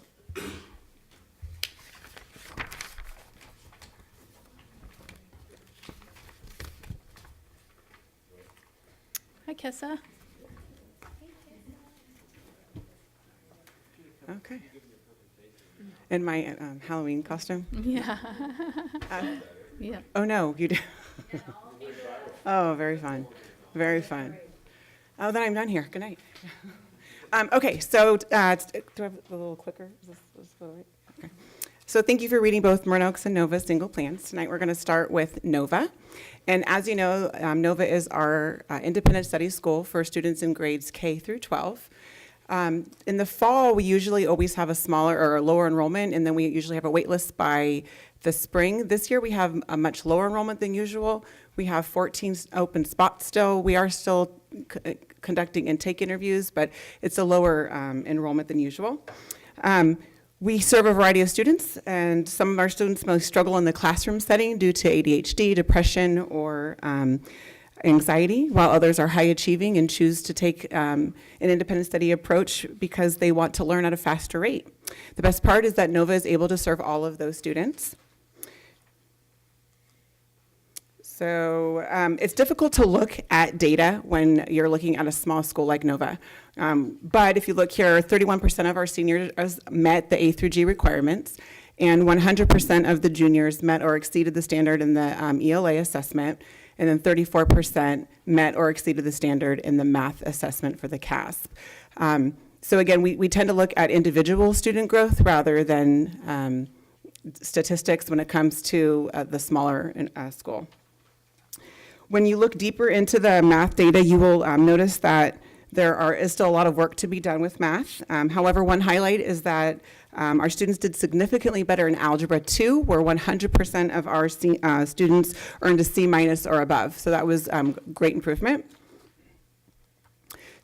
Hi, Kessa. Okay. In my Halloween costume? Yeah. Yeah. Oh, no, you do. Oh, very fun. Very fun. Oh, then I'm done here. Good night. Okay, so do I have a little clicker? Is this right? Okay. So thank you for reading both Marin Oaks and Nova single plans. Tonight we're going to start with Nova. And as you know, Nova is our independent study school for students in grades K through 12. In the fall, we usually always have a smaller or a lower enrollment, and then we usually have a wait list by the spring. This year we have a much lower enrollment than usual. We have 14 open spots still. We are still conducting intake interviews, but it's a lower enrollment than usual. We serve a variety of students, and some of our students may struggle in the classroom setting due to ADHD, depression, or anxiety, while others are high achieving and choose to take an independent study approach because they want to learn at a faster rate. The best part is that Nova is able to serve all of those students. So it's difficult to look at data when you're looking at a small school like Nova. But if you look here, 31% of our seniors met the A through G requirements, and 100% of the juniors met or exceeded the standard in the ELA assessment, and then 34% met or exceeded the standard in the math assessment for the CASP. So again, we tend to look at individual student growth rather than statistics when it comes to the smaller school. When you look deeper into the math data, you will notice that there is still a lot of work to be done with math. However, one highlight is that our students did significantly better in Algebra 2, where 100% of our students earned a C- or above. So that was great improvement.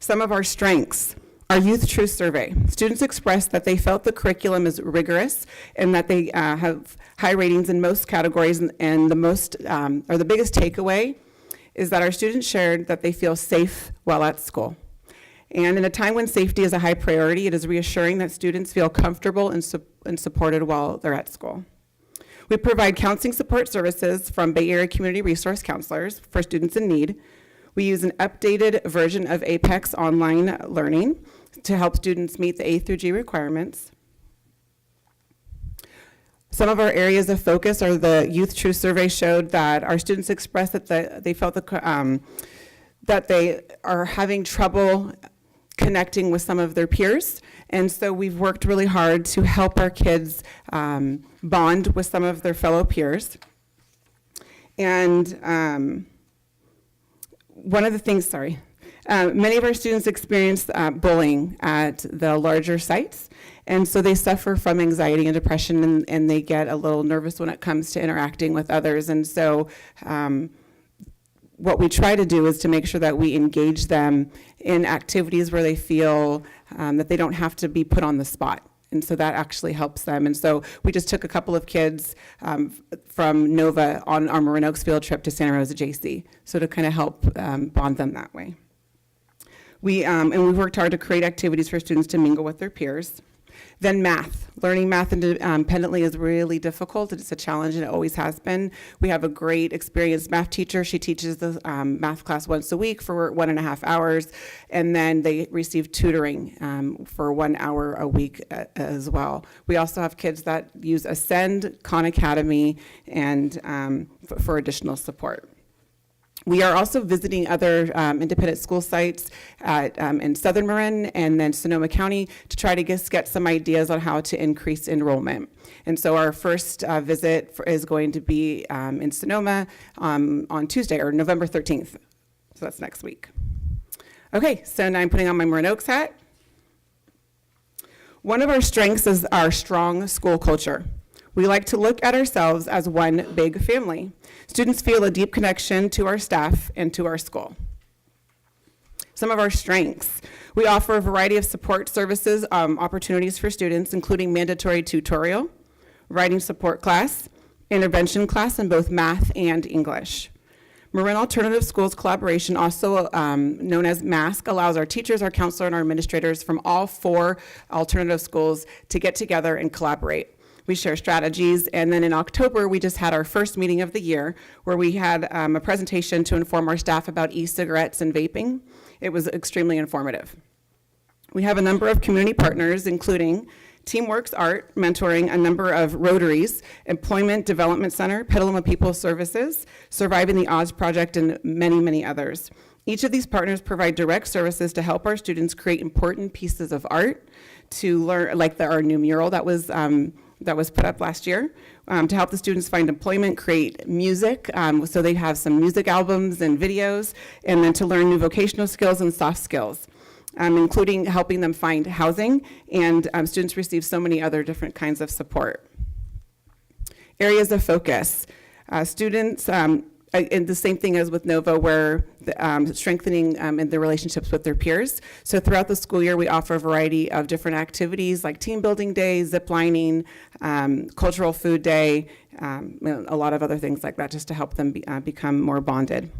Some of our strengths. Our Youth Truth Survey. Students expressed that they felt the curriculum is rigorous and that they have high ratings in most categories, and the biggest takeaway is that our students shared that they feel safe while at school. And in a time when safety is a high priority, it is reassuring that students feel comfortable and supported while they're at school. We provide counseling support services from Bay Area Community Resource Counselors for students in need. We use an updated version of Apex online learning to help students meet the A through G requirements. Some of our areas of focus are the Youth Truth Survey showed that our students expressed that they felt that they are having trouble connecting with some of their peers. And so we've worked really hard to help our kids bond with some of their fellow peers. And one of the things, many of our students experience bullying at the larger sites. And so they suffer from anxiety and depression, and they get a little nervous when it comes to interacting with others. And so what we try to do is to make sure that we engage them in activities where they feel that they don't have to be put on the spot. And so that actually helps them. And so we just took a couple of kids from Nova on our Marin Oaks field trip to Santa Rosa JC, so to kind of help bond them that way. And we've worked hard to create activities for students to mingle with their peers. Then math. Learning math independently is really difficult. It's a challenge, and it always has been. We have a great experienced math teacher. She teaches the math class once a week for 1.5 hours, and then they receive tutoring for 1 hour a week as well. We also have kids that use Ascend, Khan Academy, and for additional support. We are also visiting other independent school sites in Southern Marin and then Sonoma County to try to get some ideas on how to increase enrollment. And so our first visit is going to be in Sonoma on Tuesday, or November 13th. So that's next week. Okay, so now I'm putting on my Marin Oaks hat. One of our strengths is our strong school culture. We like to look at ourselves as one big family. Students feel a deep connection to our staff and to our school. Some of our strengths. We offer a variety of support services, opportunities for students, including mandatory tutorial, writing support class, intervention class in both math and English. Marin Alternative Schools Collaboration, also known as MASC, allows our teachers, our counselor, and our administrators from all 4 alternative schools to get together and collaborate. We share strategies, and then in October, we just had our first meeting of the year where we had a presentation to inform our staff about e-cigarettes and vaping. It was extremely informative. We have a number of community partners, including TeamWorks Art, mentoring a number of Rotaries, Employment Development Center, Petaluma People Services, Surviving the Odds Project, and many, many others. Each of these partners provide direct services to help our students create important pieces of art to learn, like our new mural that was that was put up last year to help the students find employment, create music, so they have some music albums and videos, and then to learn new vocational skills and soft skills, including helping them find housing, and students receive so many other different kinds of support. Areas of focus. Students, and the same thing as with NOVA, where strengthening in their relationships with their peers. So throughout the school year, we offer a variety of different activities like team building day, zip lining, cultural food day, a lot of other things like that, just to help them become more bonded.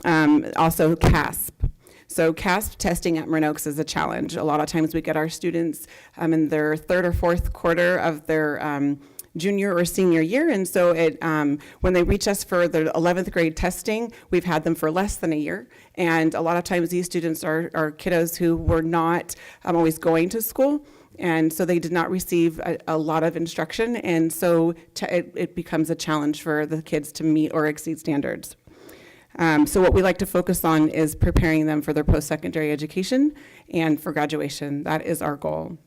Also CASP. So CASP testing at Marin Oaks is a challenge. A lot of times we get our students in their third or fourth quarter of their junior or senior year, and so when they reach us for the 11th grade testing, we've had them for less than a year, and a lot of times these students are kiddos who were not always going to school, and so they did not receive a lot of instruction, and so it becomes a challenge for the kids to meet or exceed standards. So what we like to focus on is preparing them for their post-secondary education and for graduation. That is our goal.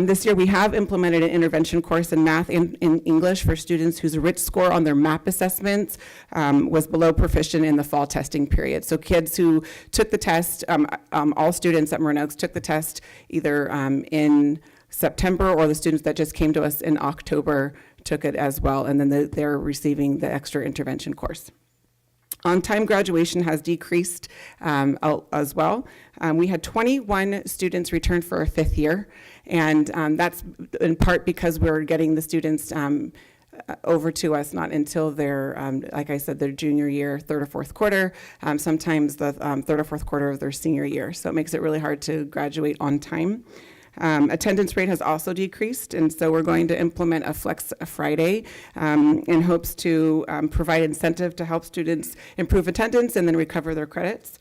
This year we have implemented an intervention course in math and in English for students whose RIT score on their MAP assessments was below proficient in the fall testing period. So kids who took the test, all students at Marin Oaks took the test either in September, or the students that just came to us in October took it as well, and then they're receiving the extra intervention course. On-time graduation has decreased as well. We had 21 students return for a fifth year, and that's in part because we're getting the students over to us not until their, like I said, their junior year, third or fourth quarter, sometimes the third or fourth quarter of their senior year. So it makes it really hard to graduate on time. Attendance rate has also decreased, and so we're going to implement a Flex Friday in hopes to provide incentive to help students improve attendance and then recover their credits.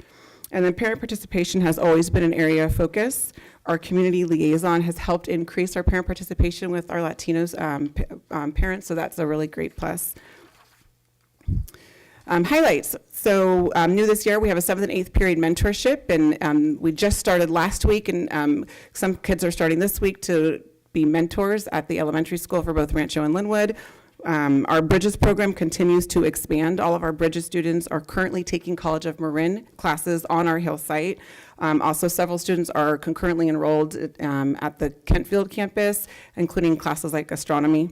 And then parent participation has always been an area of focus. Our community liaison has helped increase our parent participation with our Latinos parents, so that's a really great plus. Highlights. So new this year, we have a 7th and 8th period mentorship, and we just started last week, and some kids are starting this week to be mentors at the elementary school for both Rancho and Linwood. Our Bridges program continues to expand. All of our Bridges students are currently taking College of Marin classes on our Hill site. Also, several students are concurrently enrolled at the Kentfield campus, including classes like astronomy.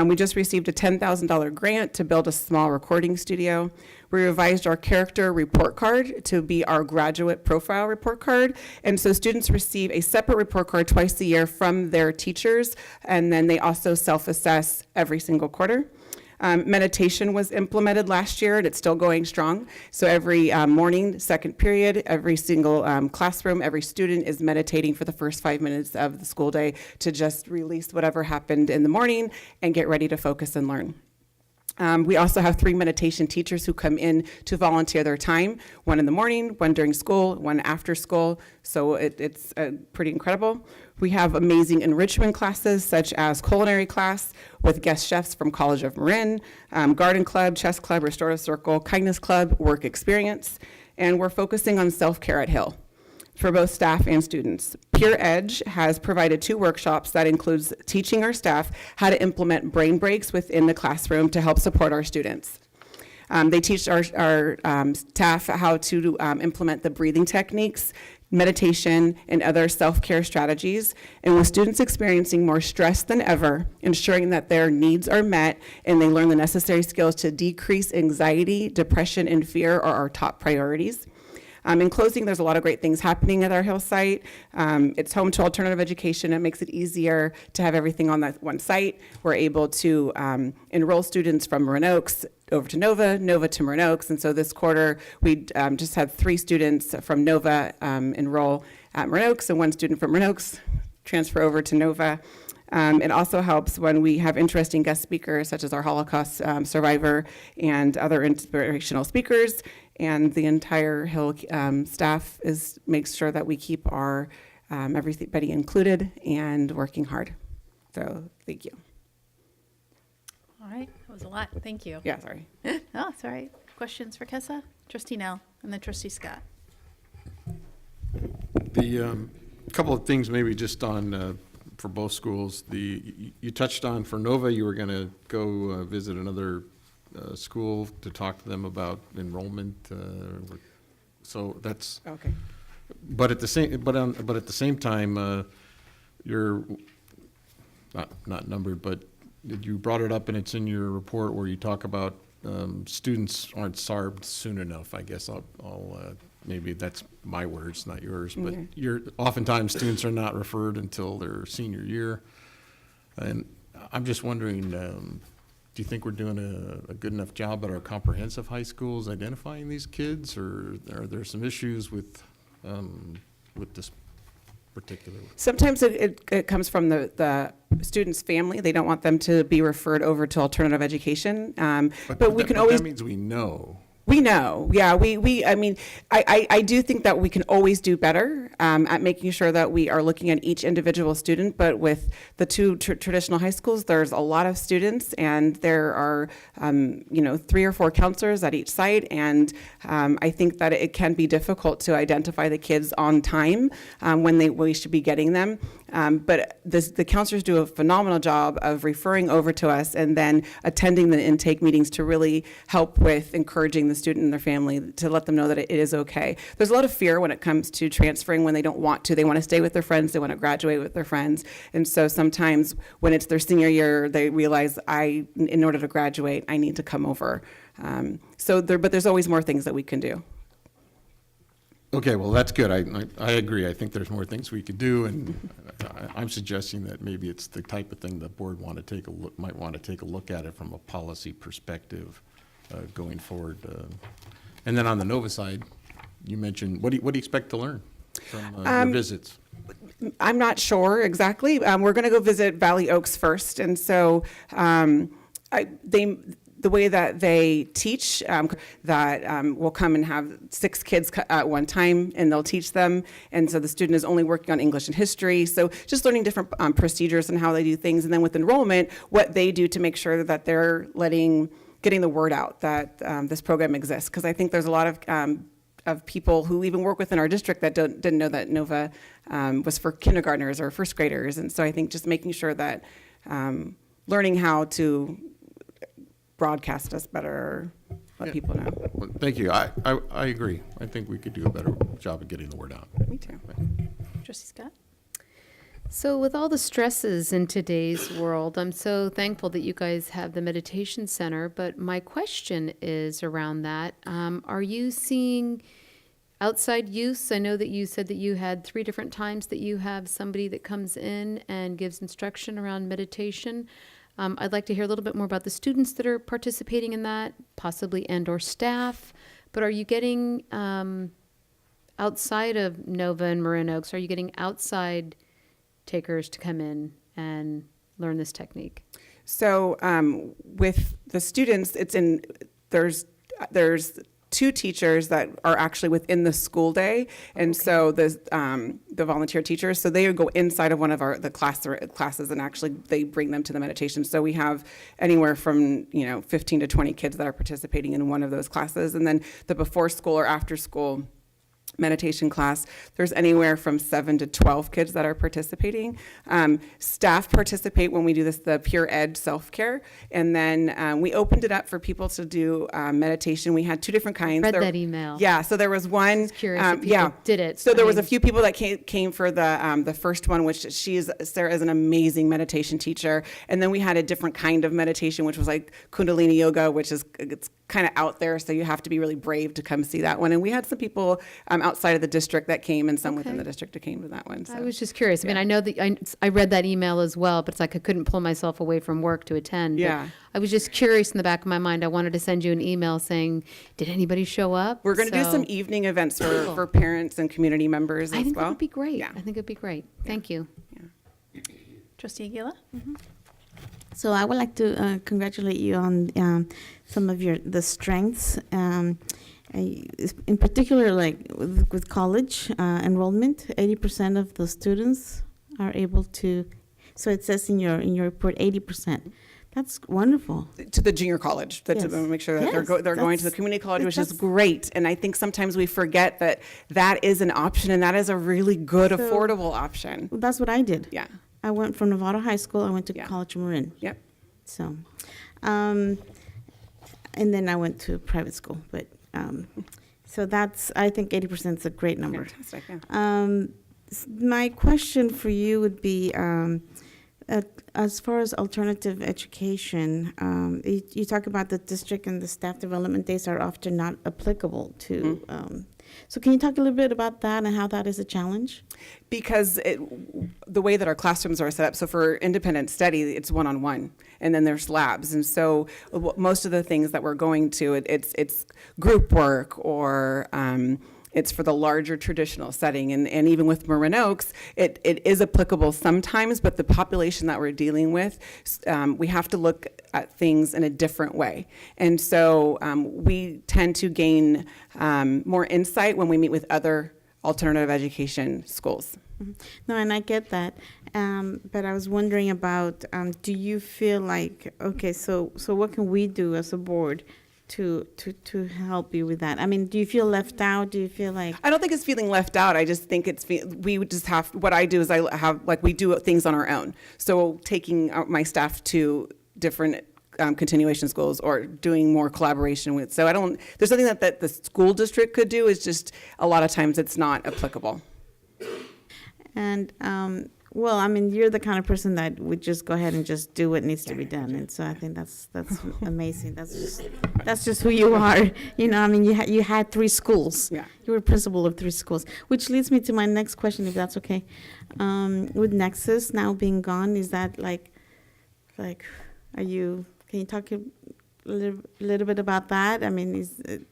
We just received a $10,000 grant to build a small recording studio. We revised our character report card to be our graduate profile report card. And so students receive a separate report card twice a year from their teachers, and then they also self-assess every single quarter. Meditation was implemented last year, and it's still going strong. So every morning, second period, every single classroom, every student is meditating for the first 5 minutes of the school day to just release whatever happened in the morning and get ready to focus and learn. We also have 3 meditation teachers who come in to volunteer their time, one in the morning, one during school, one after school, so it's pretty incredible. We have amazing enrichment classes such as culinary class with guest chefs from College of Marin, garden club, chess club, restorative circle, kindness club, work experience, and we're focusing on self-care at Hill for both staff and students. Peer Edge has provided 2 workshops that includes teaching our staff how to implement brain breaks within the classroom to help support our students. They teach our staff how to implement the breathing techniques, meditation, and other self-care strategies. And with students experiencing more stress than ever, ensuring that their needs are met and they learn the necessary skills to decrease anxiety, depression, and fear are our top priorities. In closing, there's a lot of great things happening at our Hill site. It's home to alternative education. It makes it easier to have everything on that one site. We're able to enroll students from Marin Oaks over to Nova, Nova to Marin Oaks. And so this quarter, we just had 3 students from Nova enroll at Marin Oaks and 1 student from Marin Oaks transfer over to Nova. It also helps when we have interesting guest speakers, such as our Holocaust survivor and other inspirational speakers. And the entire Hill staff makes sure that we keep our everybody included and working hard. So thank you. All right, that was a lot. Thank you. Yeah, sorry. Oh, it's all right. Questions for Kessa? Trustee Nell, and then Trustee Scott. The couple of things maybe just on for both schools. You touched on for Nova, you were going to go visit another school to talk to them about enrollment. So that's Okay. But at the same time, you're not numbered, but you brought it up, and it's in your report where you talk about students aren't SARB'd soon enough. I guess I'll maybe that's my words, not yours, but Okay. oftentimes students are not referred until their senior year, and I'm just wondering, do you think we're doing a good enough job at our comprehensive high schools identifying these kids, or are there some issues with this particular? Sometimes it comes from the student's family. They don't want them to be referred over to alternative education. But we can always. That means we know. We know, yeah. I mean, I do think that we can always do better at making sure that we are looking at each individual student. But with the two traditional high schools, there's a lot of students, and there are, 3 or 4 counselors at each site. And I think that it can be difficult to identify the kids on time when we should be getting them. But the counselors do a phenomenal job of referring over to us and then attending the intake meetings to really help with encouraging the student and their family, to let them know that it is okay. There's a lot of fear when it comes to transferring when they don't want to. They want to stay with their friends. They want to graduate with their friends. And so sometimes when it's their senior year, they realize, in order to graduate, I need to come over. But there's always more things that we can do. Okay, well, that's good. I agree. I think there's more things we could do, and I'm suggesting that maybe it's the type of thing the board might want to take a look at it from a policy perspective going forward. And then on the Nova side, you mentioned, what do you expect to learn from your visits? I'm not sure exactly. We're going to go visit Valley Oaks first, and so the way that they teach, we'll come and have 6 kids at one time, and they'll teach them. And so the student is only working on English and history. So just learning different procedures and how they do things. And then with enrollment, what they do to make sure that they're getting the word out that this program exists. Because I think there's a lot of people who even work within our district that didn't know that Nova was for kindergartners or first graders. And so I think just making sure that learning how to broadcast us better, let people know. Well, thank you. I agree. I think we could do a better job of getting the word out. Me too. Trustee Scott? So with all the stresses in today's world, I'm so thankful that you guys have the meditation center. But my question is around that. Are you seeing outside use? I know that you said that you had 3 different times that you have somebody that comes in and gives instruction around meditation. I'd like to hear a little bit more about the students that are participating in that, possibly and/or staff. But are you getting outside of Nova and Marin Oaks? Are you getting outside takers to come in and learn this technique? So with the students, there's 2 teachers that are actually within the school day, and so the volunteer teachers, so they go inside of one of the classes, and actually they bring them to the meditation. So we have anywhere from 15 to 20 kids that are participating in one of those classes, and then the before school or after school meditation class, there's anywhere from 7 to 12 kids that are participating. Staff participate when we do the Pure Ed self-care, and then we opened it up for people to do meditation. We had 2 different kinds. Read that email. Yeah, so there was one. Just curious if people did it. So there was a few people that came for the first one, which Sarah is an amazing meditation teacher, and then we had a different kind of meditation, which was like Kundalini yoga, which it's kind of out there, so you have to be really brave to come see that one. And we had some people outside of the district that came, and some within the district that came to that one. So. I was just curious. I mean, I know that I read that email as well, but it's like I couldn't pull myself away from work to attend. Yeah. But I was just curious in the back of my mind. I wanted to send you an email saying, did anybody show up? We're going to do some evening events for parents and community members as well. I think that would be great. Yeah. I think it'd be great. Thank you. Yeah. Trustee Aguila? Mm-hmm. So I would like to congratulate you on some of the strengths, in particular, like with college enrollment. 80% of the students are able to. So it says in your report, 80%. That's wonderful. To the junior college, to make sure that they're going to the community college, which is great. And I think sometimes we forget that is an option, and that is a really good, affordable option. That's what I did. Yeah. I went from Novato High School, I went to College of Marin. Yep. So, and then I went to private school, but, so that's, I think 80% is a great number. Fantastic, yeah. My question for you would be, as far as alternative education, you talk about the district and the staff development days are often not applicable to. So can you talk a little bit about that and how that is a challenge? Because the way that our classrooms are set up, so for independent study, it's one-on-one, and then there's labs. And so most of the things that we're going to, it's group work or it's for the larger traditional setting. And even with Marin Oaks, it is applicable sometimes, but the population that we're dealing with, we have to look at things in a different way. And so we tend to gain more insight when we meet with other alternative education schools. No, and I get that. But I was wondering about, do you feel like, okay, so what can we do as a board to help you with that? I mean, do you feel left out? Do you feel like? I don't think it's feeling left out. I just think we would just have, what I do is I have, like, we do things on our own. So taking my staff to different continuation schools or doing more collaboration with. So there's something that the school district could do, is just a lot of times it's not applicable. And, well, I mean, you're the kind of person that would just go ahead and just do what needs to be done. And so I think that's amazing. That's just who you are. You know, I mean, you had 3 schools. Yeah. You were principal of 3 schools, which leads me to my next question, if that's okay. With Nexus now being gone, is that like, are you, can you talk a little bit about that? I mean, is it?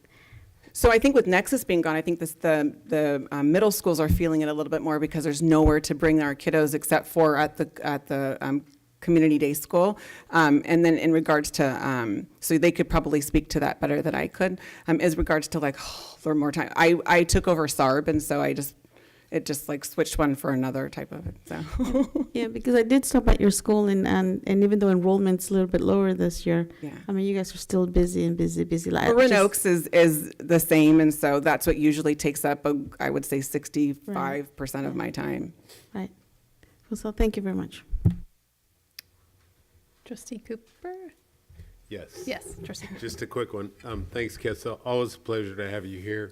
So I think with Nexus being gone, I think the middle schools are feeling it a little bit more because there's nowhere to bring our kiddos except for at the community day school. And then in regards to, so they could probably speak to that better than I could, as regards to like, for more time. I took over SARB, and so it just like switched one for another type of it, so. Yeah, because I did stop at your school, and even though enrollment's a little bit lower this year, Yeah. I mean, you guys are still busy. Like, Marin Oaks is the same, and so that's what usually takes up, I would say, 65% of my time. Right. Well, so thank you very much. Trustee Cooper? Yes. Yes, Trustee Cooper. Just a quick one. Thanks, Kessa. Always a pleasure to have you here.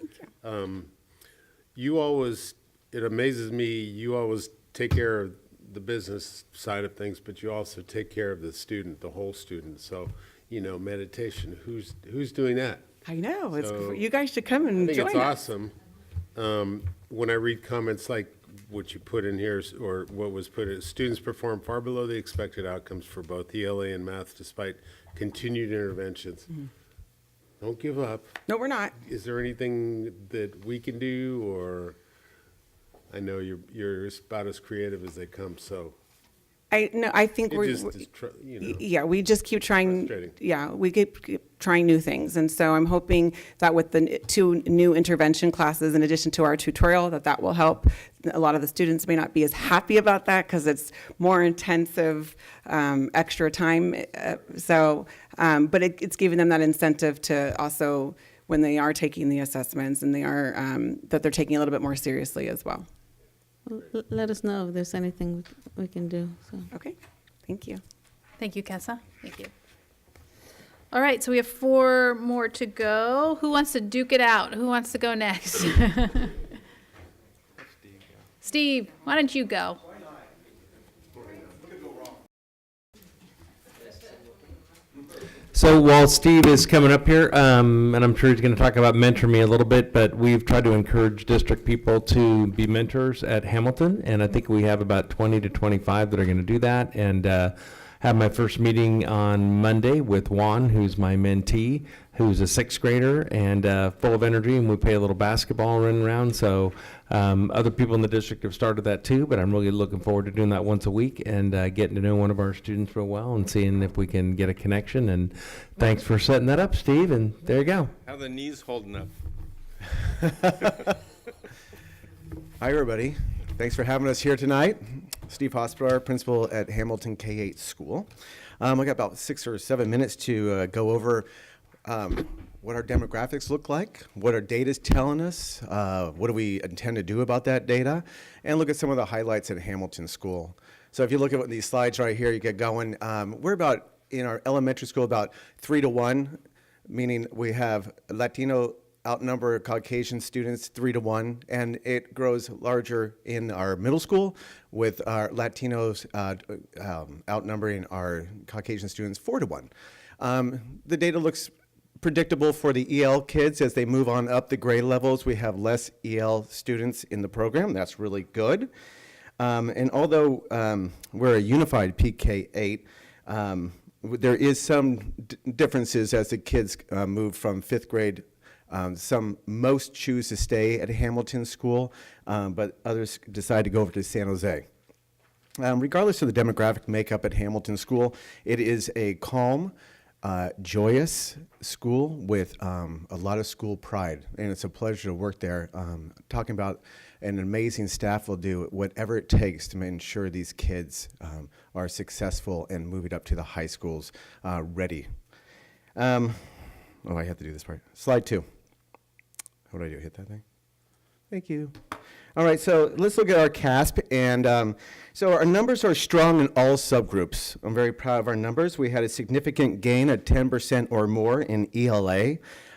You always, it amazes me, you always take care of the business side of things, but you also take care of the student, the whole student. So, you know, meditation, who's doing that? I know, So, you guys should come and I think join it's us. awesome. When I read comments like what you put in here, or what was put in, students perform far below the expected outcomes for both ELA and math despite continued interventions. Don't give up. No, we're not. Is there anything that we can do, or I know you're about as creative as they come, so. I think It we're, just is you know, yeah, we just keep trying, frustrating. yeah, we keep trying new things. And so I'm hoping that with the 2 new intervention classes, in addition to our tutorial, that will help. A lot of the students may not be as happy about that because it's more intensive, extra time. But it's giving them that incentive to also, when they are taking the assessments, and they are, that they're taking it a little bit more seriously as well. Let us know if there's anything we can do. So. Okay, thank you. Thank you, Kessa. Thank you. All right, so we have 4 more to go. Who wants to duke it out? Who wants to go next? Steve, why don't you go? So while Steve is coming up here, and I'm sure he's going to talk about Mentor Me a little bit, but we've tried to encourage district people to be mentors at Hamilton, and I think we have about 20 to 25 that are going to do that, and have my first meeting on Monday with Juan, who's my mentee, who's a 6th grader and full of energy, and we play a little basketball running around. So other people in the district have started that too, but I'm really looking forward to doing that once a week and getting to know one of our students real well and seeing if we can get a connection. And thanks for setting that up, Steve, and there you go. How are the knees holding up? Hi, everybody. Thanks for having us here tonight. Steve Hospitaler, principal at Hamilton K-8 School. I got about 6 or 7 minutes to go over what our demographics look like, what our data is telling us, what do we intend to do about that data, and look at some of the highlights at Hamilton School. So if you look at these slides right here, you get going. We're about, in our elementary school, about 3 to 1, meaning we have Latino outnumber Caucasian students 3 to 1, and it grows larger in our middle school with our Latinos outnumbering our Caucasian students 4 to 1. The data looks predictable for the EL kids as they move on up the grade levels. We have less EL students in the program. That's really good. And although we're a unified PK8, there is some differences as the kids move from 5th grade. Most choose to stay at Hamilton School, but others decide to go over to San Jose. Regardless of the demographic makeup at Hamilton School, it is a calm, joyous school with a lot of school pride, and it's a pleasure to work there. Talking about an amazing staff will do whatever it takes to ensure these kids are successful and move it up to the high schools ready. Oh, I have to do this part. Slide 2. What do I do? Hit that thing? Thank you. All right, so let's look at our CASP. And so our numbers are strong in all subgroups. I'm very proud of our numbers. We had a significant gain of 10% or more in ELA,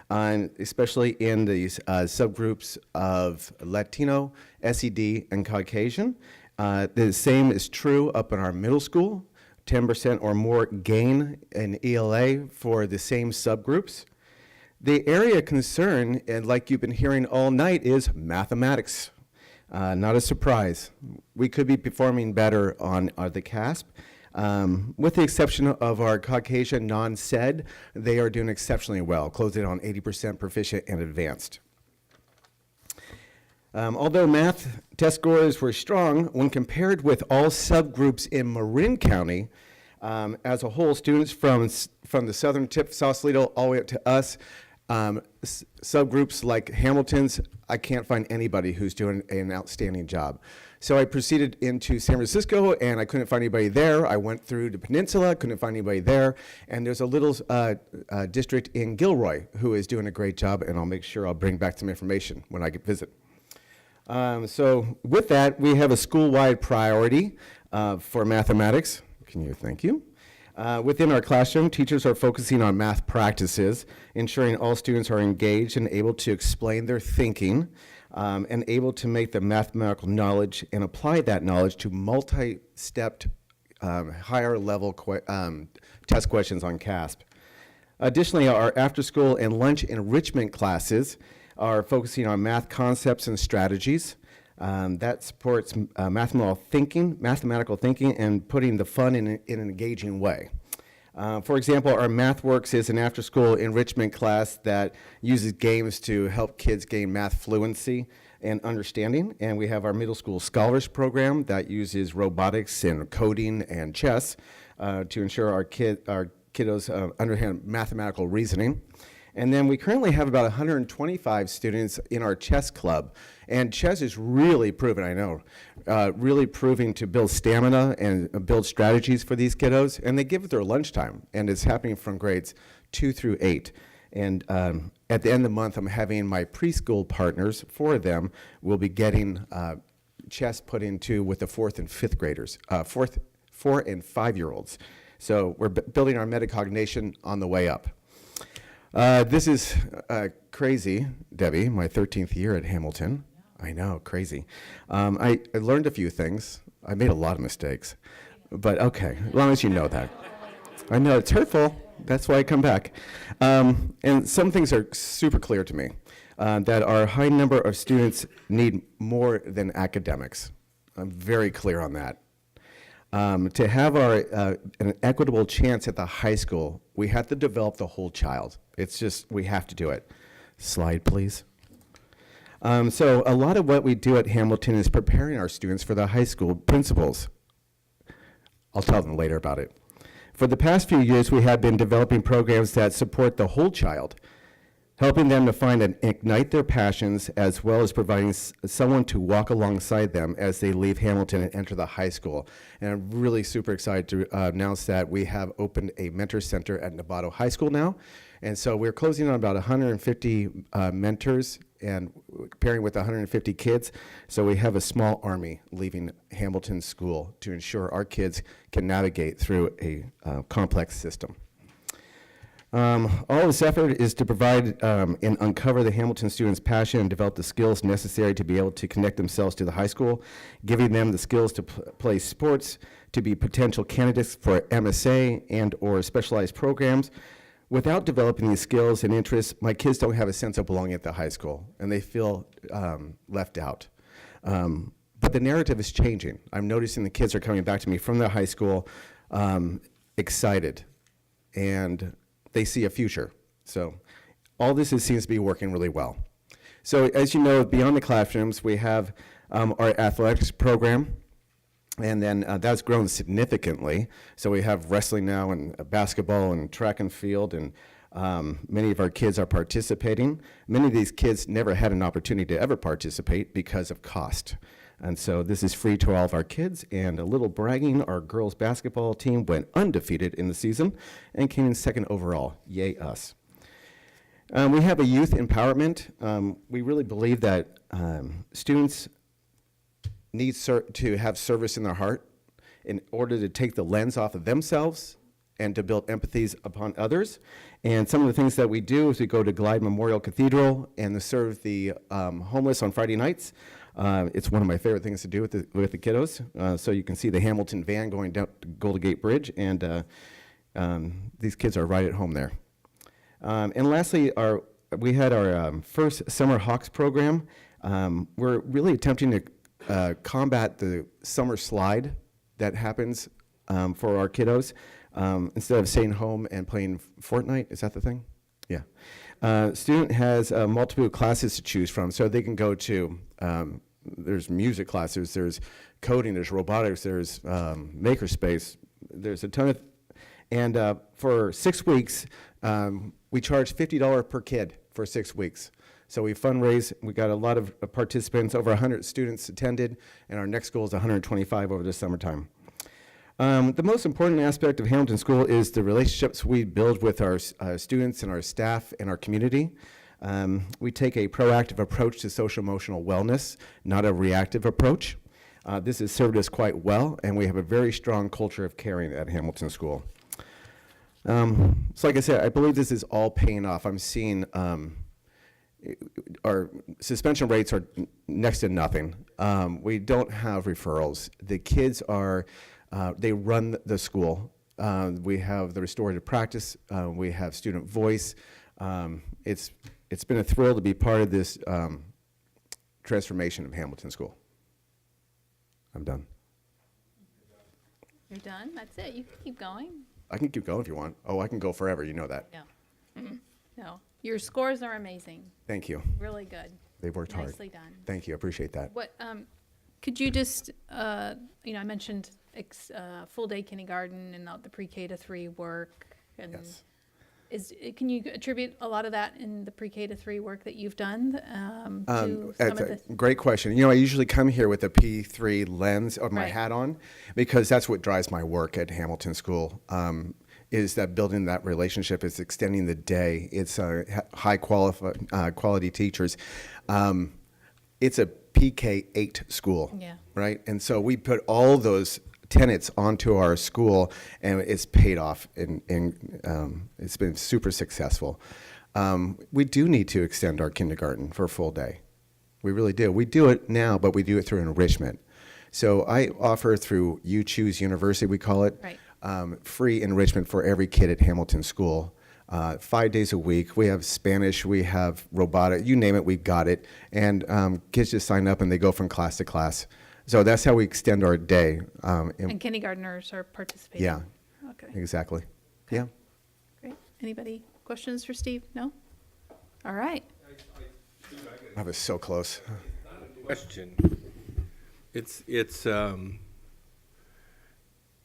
especially in these subgroups of Latino, SED, and Caucasian. The same is true up in our middle school, 10% or more gain in ELA for the same subgroups. The area of concern, and like you've been hearing all night, is mathematics. Not a surprise. We could be performing better on the CASP. With the exception of our Caucasian non-SED, they are doing exceptionally well, closing on 80% proficient and advanced. Although math test scores were strong, when compared with all subgroups in Marin County, as a whole, students from the southern tip, Sausalito, all the way up to us, subgroups like Hamilton's, I can't find anybody who's doing an outstanding job. So I proceeded into San Francisco, and I couldn't find anybody there. I went through the peninsula, couldn't find anybody there. And there's a little district in Gilroy who is doing a great job, and I'll make sure I'll bring back some information when I visit. So with that, we have a school-wide priority for mathematics. Thank you. Within our classroom, teachers are focusing on math practices, ensuring all students are engaged and able to explain their thinking, and able to make the mathematical knowledge and apply that knowledge to multi-stepped, higher level test questions on CASP. Additionally, our after-school and lunch enrichment classes are focusing on math concepts and strategies. That supports mathematical thinking and putting the fun in an engaging way. For example, our MathWorks is an after-school enrichment class that uses games to help kids gain math fluency and understanding. And we have our middle school scholars program that uses robotics and coding and chess to ensure our kiddos understand mathematical reasoning. And then we currently have about 125 students in our chess club. And chess is really proven, I know, really proving to build stamina and build strategies for these kiddos. And they give it their lunchtime, and it's happening from grades 2 through 8. And at the end of the month, I'm having my preschool partners, 4 of them, will be getting chess put into with the 4th and 5th graders, 4 and 5-year-olds. So we're building our metacognition on the way up. This is crazy, Debbie, my 13th year at Hamilton. I know, crazy. I learned a few things. I made a lot of mistakes, but okay, as long as you know that. I know it's hurtful. That's why I come back. And some things are super clear to me, that our high number of students need more than academics. I'm very clear on that. To have an equitable chance at the high school, we have to develop the whole child. It's just, we have to do it. Slide, please. So a lot of what we do at Hamilton is preparing our students for the high school principals. I'll tell them later about it. For the past few years, we have been developing programs that support the whole child. helping them to find and ignite their passions, as well as providing someone to walk alongside them as they leave Hamilton and enter the high school. And I'm really super excited to announce that we have opened a mentor center at Novato High School now. And so we're closing on about 150 mentors and pairing with 150 kids. So we have a small army leaving Hamilton School to ensure our kids can navigate through a complex system. All this effort is to provide and uncover the Hamilton students' passion and develop the skills necessary to be able to connect themselves to the high school, giving them the skills to play sports, to be potential candidates for MSA and or specialized programs. Without developing these skills and interests, my kids don't have a sense of belonging at the high school, and they feel left out. But the narrative is changing. I'm noticing the kids are coming back to me from their high school excited, and they see a future. So all this seems to be working really well. So as you know, beyond the classrooms, we have our athletics program, and then that's grown significantly. So we have wrestling now and basketball and track and field, and many of our kids are participating. Many of these kids never had an opportunity to ever participate because of cost. And so this is free to all of our kids, and a little bragging, our girls basketball team went undefeated in the season and came in second overall. Yay us. We have a youth empowerment. We really believe that students need to have service in their heart in order to take the lens off of themselves and to build empathies upon others. And some of the things that we do is we go to Glide Memorial Cathedral and to serve the homeless on Friday nights. It's one of my favorite things to do with the kiddos. So you can see the Hamilton van going down to Golden Gate Bridge, and these kids are right at home there. And lastly, we had our first Summer Hawks program. We're really attempting to combat the summer slide that happens for our kiddos. Instead of staying home and playing Fortnite, is that the thing? Yeah. Student has multiple classes to choose from, so they can go to, there's music classes, there's coding, there's robotics, there's makerspace, there's a ton of, and for 6 weeks, we charge $50 per kid for 6 weeks. So we fundraise, we got a lot of participants, over 100 students attended, and our next goal is 125 over the summertime. The most important aspect of Hamilton School is the relationships we build with our students and our staff and our community. We take a proactive approach to social-emotional wellness, not a reactive approach. This has served us quite well, and we have a very strong culture of caring at Hamilton School. So like I said, I believe this is all paying off. I'm seeing our suspension rates are next to nothing. We don't have referrals. The kids are, they run the school. We have the restorative practice. We have student voice. It's been a thrill to be part of this transformation of Hamilton School. I'm done. You're done? That's it? You can keep going? I can keep going if you want. Oh, I can go forever, you know that. No. No. Your scores are amazing. Thank you. Really good. They've worked hard. Nicely done. Thank you, I appreciate that. What, could you just, I mentioned full day kindergarten and the pre-K to 3 work. And Yes. Can you attribute a lot of that in the pre-K to 3 work that you've done to some That's of a the? great question. I usually come here with a P3 lens of my Right. hat on, because that's what drives my work at Hamilton School, is that building that relationship, is extending the day. It's high quality teachers. It's a PK8 school, Yeah. right? And so we put all those tenets onto our school, and it's paid off, and it's been super successful. We do need to extend our kindergarten for a full day. We really do. We do it now, but we do it through enrichment. So I offer through You Choose University, we call it, Right. free enrichment for every kid at Hamilton School. 5 days a week. We have Spanish, we have robotic, you name it, we've got it. And kids just sign up and they go from class to class. So that's how we extend our day. And kindergartners are participating? Yeah. Okay. Exactly. Yeah. Great. Anybody questions for Steve? No? All right. I was so close. Question.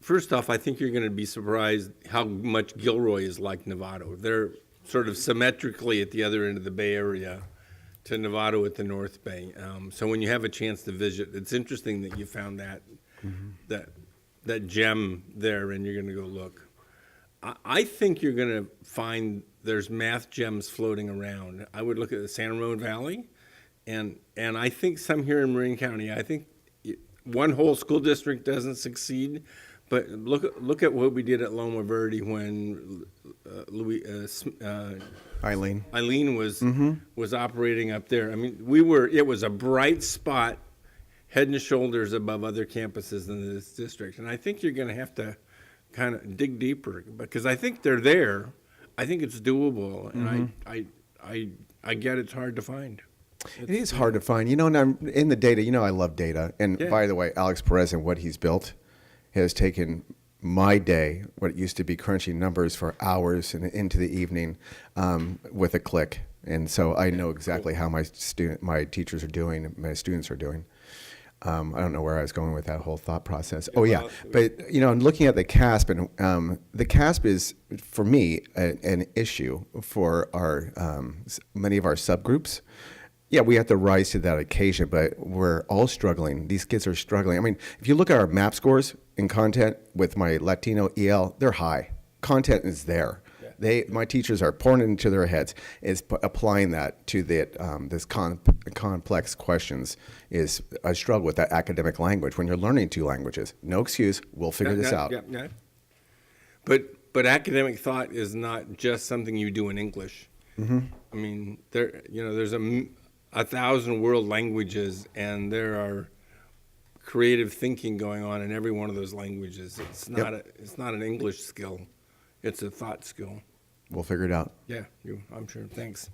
First off, I think you're going to be surprised how much Gilroy is like Novato. sort of symmetrically at the other end of the Bay Area to Novato at the North Bay. So when you have a chance to visit, it's interesting that you found that gem there, and you're going to go look. I think you're going to find there's math gems floating around. I would look at the San Ramon Valley, and I think some here in Marin County. I think one whole school district doesn't succeed, but look at what we did at Loma Verde when Eileen was operating up there. I mean, it was a bright spot, head and shoulders above other campuses in this district. And I think you're going to have to kind of dig deeper, because I think they're there. I think it's doable, and I get it's hard to find. It is hard to find. And I'm in the data. I love data. And by the way, Alex Perez and what he's built has taken my day, what it used to be crunching numbers for hours and into the evening, with a click. And so I know exactly how my teachers are doing, my students are doing. I don't know where I was going with that whole thought process. But looking at the CASP, and the CASP is, for me, an issue for our many of our subgroups. Yeah, we have to rise to that occasion, but we're all struggling. These kids are struggling. I mean, if you look at our MAP scores in content with my Latino EL, they're high. Content is there. My teachers are pouring it into their heads. Is applying that to this complex questions is a struggle with that academic language. When you're learning two languages, no excuse. We'll figure this out. Yeah. But academic thought is not just something you do in English. Mm-hmm. I mean, there's 1,000 world languages, and there are creative thinking going on in every one of those languages. It's not it's not an English skill. It's a thought skill. We'll figure it out. Yeah, I'm sure. Thanks.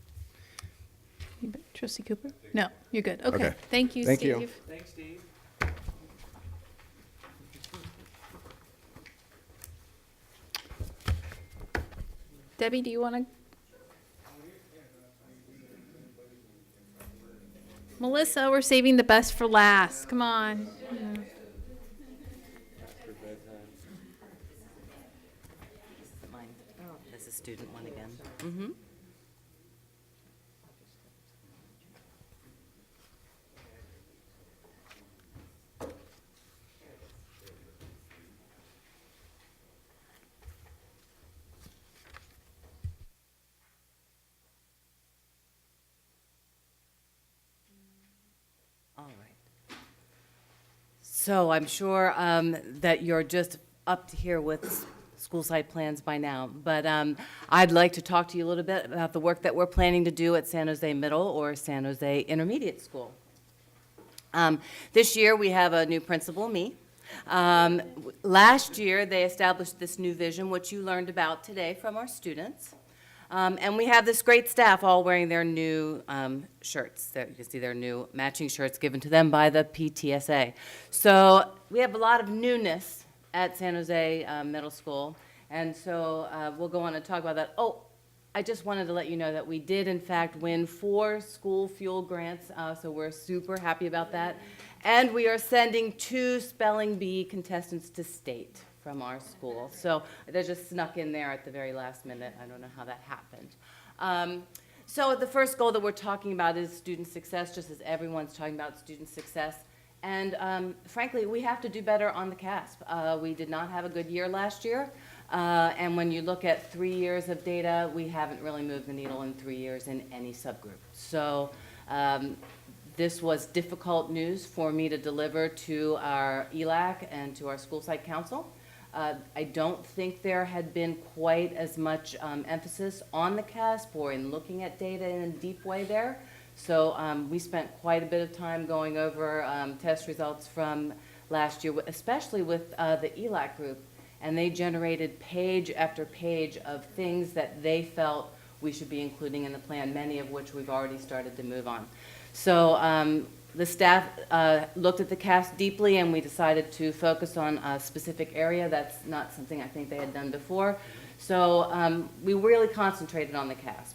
Trustee Cooper? No, you're good. Okay. Thank you, Thank Steve. you. Thanks, Steve. Debbie, do you want to? Melissa, we're saving the best for last. Come on. This is student one again. Mm-hmm. All right. So I'm sure that you're just up to here with school site plans by now, but I'd like to talk to you a little bit about the work that we're planning to do at San Jose Middle or San Jose Intermediate School. This year we have a new principal, me. Last year they established this new vision, which you learned about today from our students. And we have this great staff all wearing their new shirts. You can see their new matching shirts given to them by the PTSA. So we have a lot of newness at San Jose Middle School, and so we'll go on and talk about that. Oh, I just wanted to let you know that we did, in fact, win 4 school fuel grants, so we're super happy about that. And we are sending 2 spelling bee contestants to state from our school. So they just snuck in there at the very last minute. I don't know how that happened. So the first goal that we're talking about is student success, just as everyone's talking about student success. And frankly, we have to do better on the CASP. We did not have a good year last year. And when you look at 3 years of data, we haven't really moved the needle in 3 years in any subgroup. So this was difficult news for me to deliver to our ELAC and to our school site council. I don't think there had been quite as much emphasis on the CASP or in looking at data in a deep way there. So we spent quite a bit of time going over test results from last year, especially with the ELAC group. And they generated page after page of things that they felt we should be including in the plan, many of which we've already started to move on. So the staff looked at the CASP deeply, and we decided to focus on a specific area. That's not something I think they had done before. So we really concentrated on the CASP.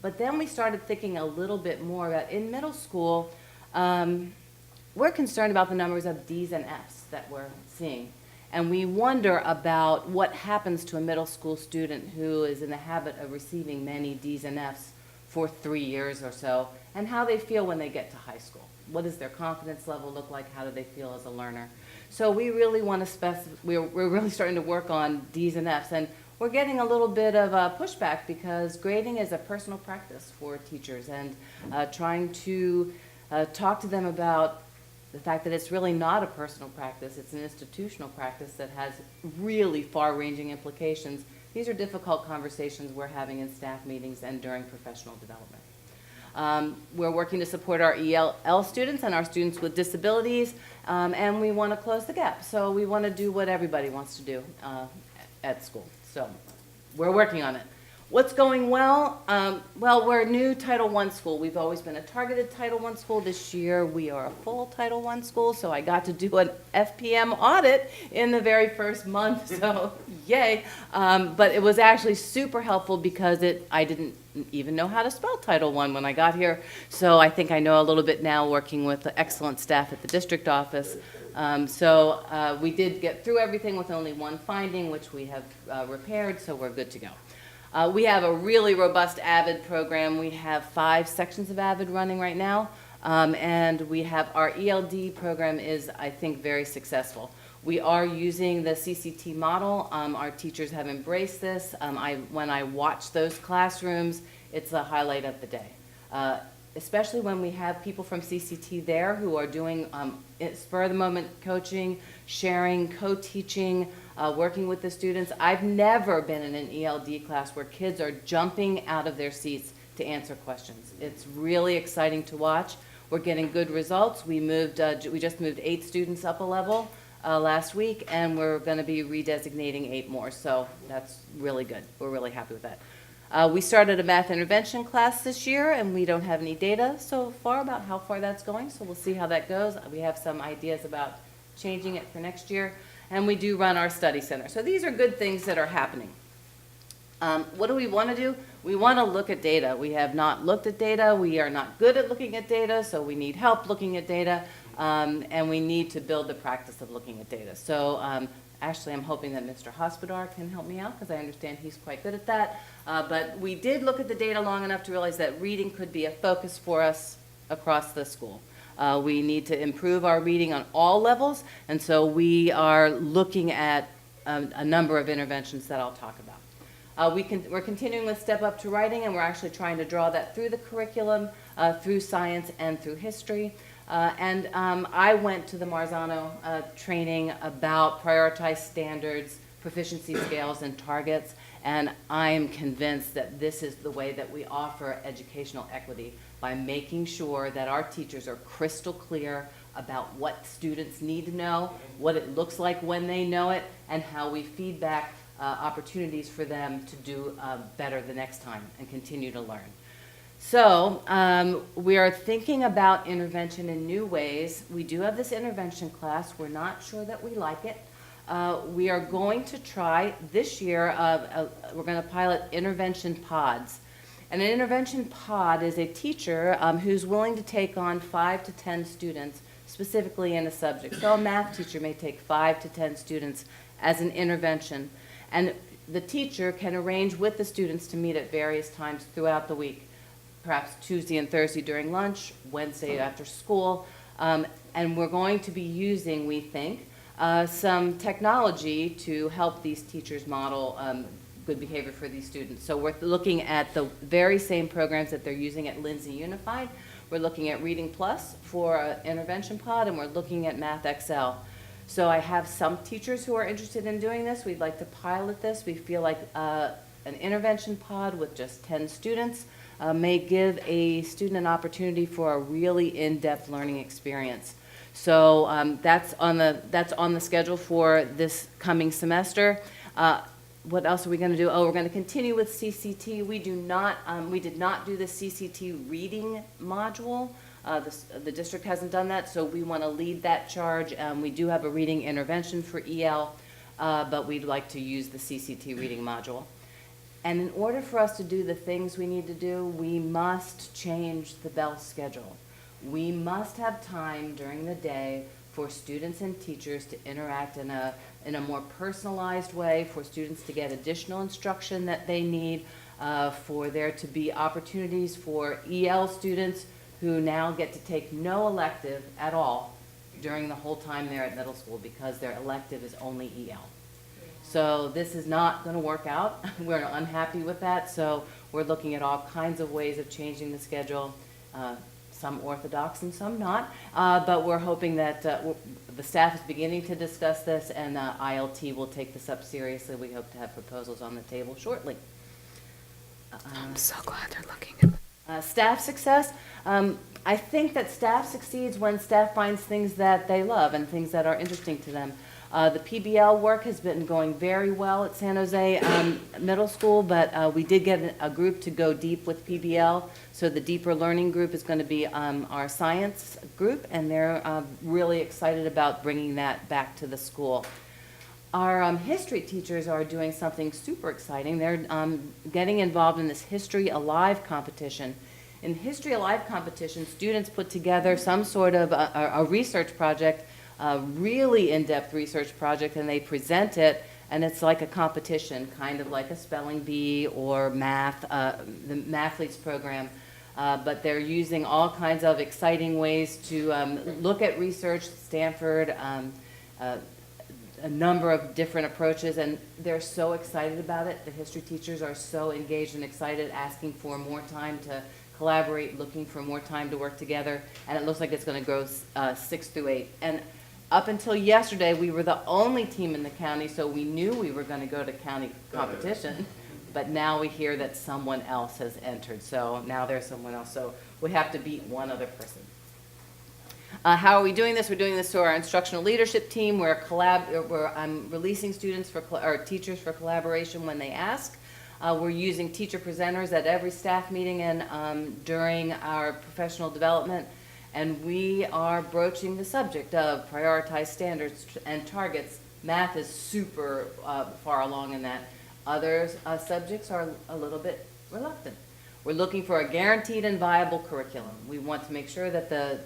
But then we started thinking a little bit more about, in middle school, we're concerned about the numbers of D's and F's that we're seeing. And we wonder about what happens to a middle school student who is in the habit of receiving many D's and F's for 3 years or so, and how they feel when they get to high school. What does their confidence level look like? How do they feel as a learner? So we really want to we're really starting to work on D's and F's, and we're getting a little bit of pushback because grading is a personal practice for teachers, and trying to talk to them about the fact that it's really not a personal practice, it's an institutional practice that has really far-ranging implications. These are difficult conversations we're having in staff meetings and during professional development. We're working to support our ELL students and our students with disabilities, and we want to close the gap. So we want to do what everybody wants to do at school. So we're working on it. What's going well? Well, we're a new Title I school. We've always been a targeted Title I school. This year we are a full Title I school, so I got to do an FPM audit in the very first month, so yay. But it was actually super helpful because I didn't even know how to spell Title I when I got here, so I think I know a little bit now working with the excellent staff at the district office. So we did get through everything with only one finding, which we have repaired, so we're good to go. We have a really robust AVID program. We have 5 sections of AVID running right now, and we have our ELD program is, I think, very successful. We are using the CCT model. Our teachers have embraced this. When I watch those classrooms, it's a highlight of the day, especially when we have people from CCT there who are doing spur-of-the-moment coaching, sharing, co-teaching, working with the students. I've never been in an ELD class where kids are jumping out of their seats to answer questions. It's really exciting to watch. We're getting good results. We just moved 8 students up a level last week, and we're going to be redesignating 8 more, so that's really good. We're really happy with that. We started a math intervention class this year, and we don't have any data so far about how far that's going, so we'll see how that goes. We have some ideas about changing it for next year. And we do run our study center. So these are good things that are happening. What do we want to do? We want to look at data. We have not looked at data. We are not good at looking at data, so we need help looking at data, and we need to build the practice of looking at data. So actually, I'm hoping that Mr. Hospodar can help me out because I understand he's quite good at that. But we did look at the data long enough to realize that reading could be a focus for us across the school. We need to improve our reading on all levels, and so we are looking at a number of interventions that I'll talk about. We're continuing with Step Up to Writing, and we're actually trying to draw that through the curriculum, through science and through history. I went to the Marzano training about prioritized standards, proficiency scales, and targets, and I am convinced that this is the way that we offer educational equity, by making sure that our teachers are crystal clear about what students need to know, what it looks like when they know it, and how we feedback opportunities for them to do better the next time and continue to learn. So we are thinking about intervention in new ways. We do have this intervention class. We're not sure that we like it. We are going to try this year, we're going to pilot intervention pods. And an intervention pod is a teacher who's willing to take on 5 to 10 students, specifically in a subject. So a math teacher may take 5 to 10 students as an intervention. And the teacher can arrange with the students to meet at various times throughout the week, perhaps Tuesday and Thursday during lunch, Wednesday after school. And we're going to be using, we think, some technology to help these teachers model good behavior for these students. So we're looking at the very same programs that they're using at Lindsay Unified. We're looking at Reading Plus for an intervention pod, and we're looking at Math XL. So I have some teachers who are interested in doing this. We'd like to pilot this. We feel like an intervention pod with just 10 students may give a student an opportunity for a really in-depth learning experience. So that's on the schedule for this coming semester. What else are we going to do? Oh, we're going to continue with CCT. We did not do the CCT reading module. The district hasn't done that, so we want to lead that charge. We do have a reading intervention for EL, but we'd like to use the CCT reading module. And in order for us to do the things we need to do, we must change the bell schedule. We must have time during the day for students and teachers to interact in in a more personalized way for students to get additional instruction that they need, for there to be opportunities for EL students who now get to take no elective at all during the whole time they're at middle school because their elective is only EL. So this is not going to work out. We're unhappy with that, so we're looking at all kinds of ways of changing the schedule, some orthodox and some not, but we're hoping that the staff is beginning to discuss this, and ILT will take this up seriously. We hope to have proposals on the table shortly. I'm so glad they're looking at Staff success. I think that staff succeeds when staff finds things that they love and things that are interesting to them. The PBL work has been going very well at San Jose Middle School, but we did get a group to go deep with PBL. So the deeper learning group is going to be our science group, and they're really excited about bringing that back to the school. Our history teachers are doing something super exciting. They're getting involved in this History Alive competition. In History Alive competition, students put together some sort of a research project, a really in-depth research project, and they present it, and it's like a competition, kind of like a spelling bee or math, the Mathletes program. But they're using all kinds of exciting ways to look at research. Stanford, a number of different approaches, and they're so excited about it. The history teachers are so engaged and excited, asking for more time to collaborate, looking for more time to work together, and it looks like it's going to grow 6 through 8. And up until yesterday, we were the only team in the county, so we knew we were going to go to county competition, but now we hear that someone else has entered, so now there's someone else, so we have to beat one other person. How are we doing this? We're doing this through our instructional leadership team. We're releasing students or teachers for collaboration when they ask. We're using teacher presenters at every staff meeting and during our professional development. And we are broaching the subject of prioritized standards and targets. Math is super far along in that. Other subjects are a little bit reluctant. We're looking for a guaranteed and viable curriculum. We want to make sure that the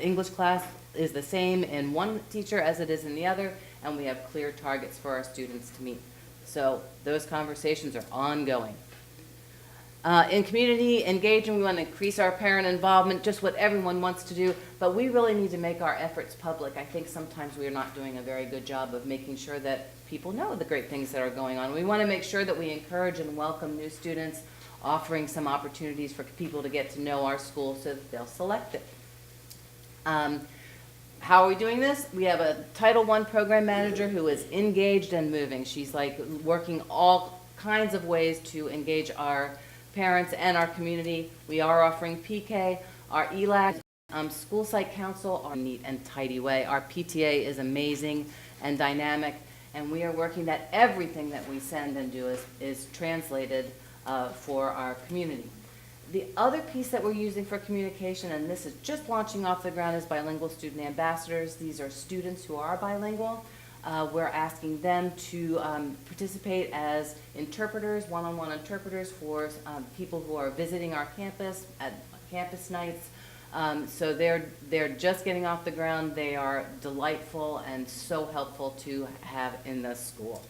English class is the same in one teacher as it is in the other, and we have clear targets for our students to meet. So those conversations are ongoing. In community engagement, we want to increase our parent involvement, just what everyone wants to do, but we really need to make our efforts public. I think sometimes we are not doing a very good job of making sure that people know the great things that are going on. We want to make sure that we encourage and welcome new students, offering some opportunities for people to get to know our school so that they'll select it. How are we doing this? We have a Title I program manager who is engaged and moving. She's like working all kinds of ways to engage our parents and our community. We are offering PK, our ELAC, school site council, our neat and tidy way. Our PTA is amazing and dynamic, and we are working that everything that we send and do is translated for our community. The other piece that we're using for communication, and this is just launching off the ground, is bilingual student ambassadors. These are students who are bilingual. We're asking them to participate as interpreters, one-on-one interpreters for people who are visiting our campus at campus nights. So they're just getting off the ground. They are delightful and so helpful to have in the school.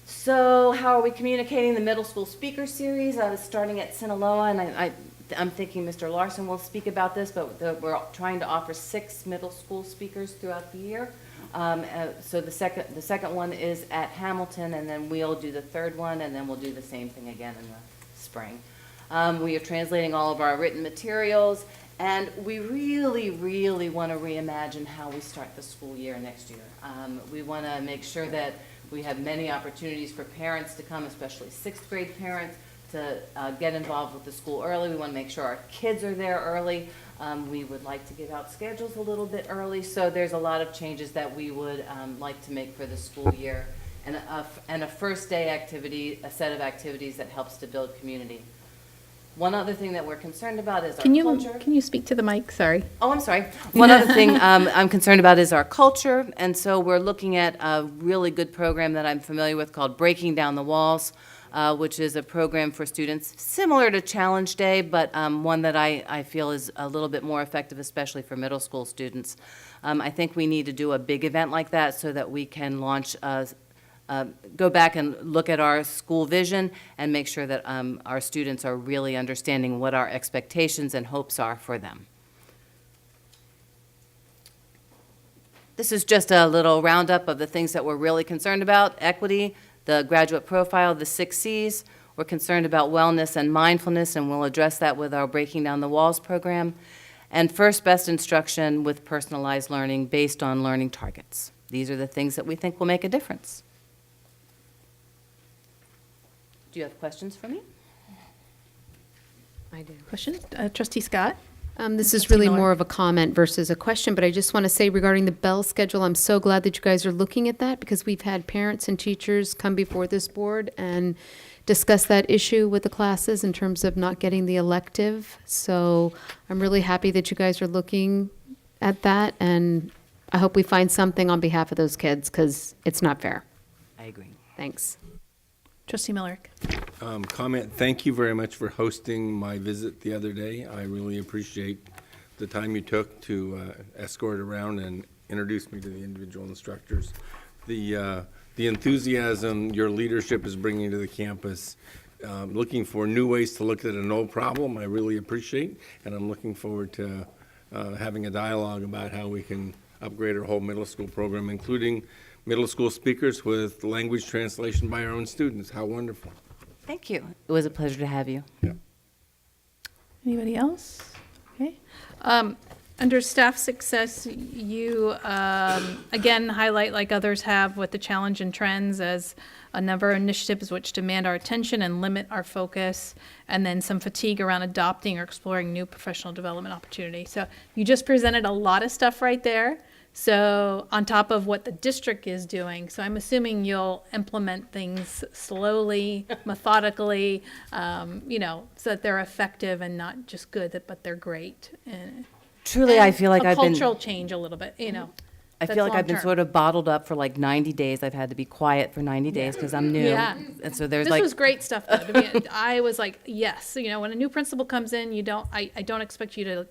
So how are we communicating? The middle school speaker series is starting at Sinaloa, and I'm thinking Mr. Larson will speak about this, but we're trying to offer 6 middle school speakers throughout the year. So the second one is at Hamilton, and then we'll do the third one, and then we'll do the same thing again in the spring. We are translating all of our written materials, and we really, really want to reimagine how we start the school year next year. We want to make sure that we have many opportunities for parents to come, especially 6th grade parents, to get involved with the school early. We want to make sure our kids are there early. We would like to give out schedules a little bit early, so there's a lot of changes that we would like to make for the school year, and a first day activity, a set of activities that helps to build community. One other thing that we're concerned about is our culture. Can you speak to the mic? Sorry. Oh, I'm sorry. One other thing I'm concerned about is our culture, and so we're looking at a really good program that I'm familiar with called Breaking Down the Walls, which is a program for students similar to Challenge Day, but one that I feel is a little bit more effective, especially for middle school students. I think we need to do a big event like that so that we can launch go back and look at our school vision and make sure that our students are really understanding what our expectations and hopes are for them. This is just a little roundup of the things that we're really concerned about: equity, the graduate profile, the 6 C's. We're concerned about wellness and mindfulness, and we'll address that with our Breaking Down the Walls program. And first best instruction with personalized learning based on learning targets. These are the things that we think will make a difference. Do you have questions for me? I do. Questions? Trustee Scott? This is Trustee really Miller. more of a comment versus a question, but I just want to say regarding the bell schedule, I'm so glad that you guys are looking at that, because we've had parents and teachers come before this board and discuss that issue with the classes in terms of not getting the elective. So I'm really happy that you guys are looking at that, and I hope we find something on behalf of those kids, because it's not fair. I agree. Thanks. Trustee Miller. Comment, thank you very much for hosting my visit the other day. I really appreciate the time you took to escort around and introduce me to the individual instructors. The enthusiasm your leadership is bringing to the campus, looking for new ways to look at an old problem, I really appreciate, and I'm looking forward to having a dialogue about how we can upgrade our whole middle school program, including middle school speakers with language translation by our own students. How wonderful. Thank you. It was a pleasure to have you. Yeah. Anybody else? Okay. Under staff success, you again highlight, like others have, what the challenge and trends as a number of initiatives which demand our attention and limit our focus, and then some fatigue around adopting or exploring new professional development opportunities. So you just presented a lot of stuff right there. So on top of what the district is doing, so I'm assuming you'll implement things slowly, methodically, so that they're effective and not just good, but they're great. Truly, I feel like a I've been cultural change a little bit, I that's feel like I've been long-term. sort of bottled up for like 90 days. I've had to be quiet for 90 days because I'm new. Yeah. And so there's This like, was great stuff, though. I was like, yes, when a new principal comes in, I don't expect you to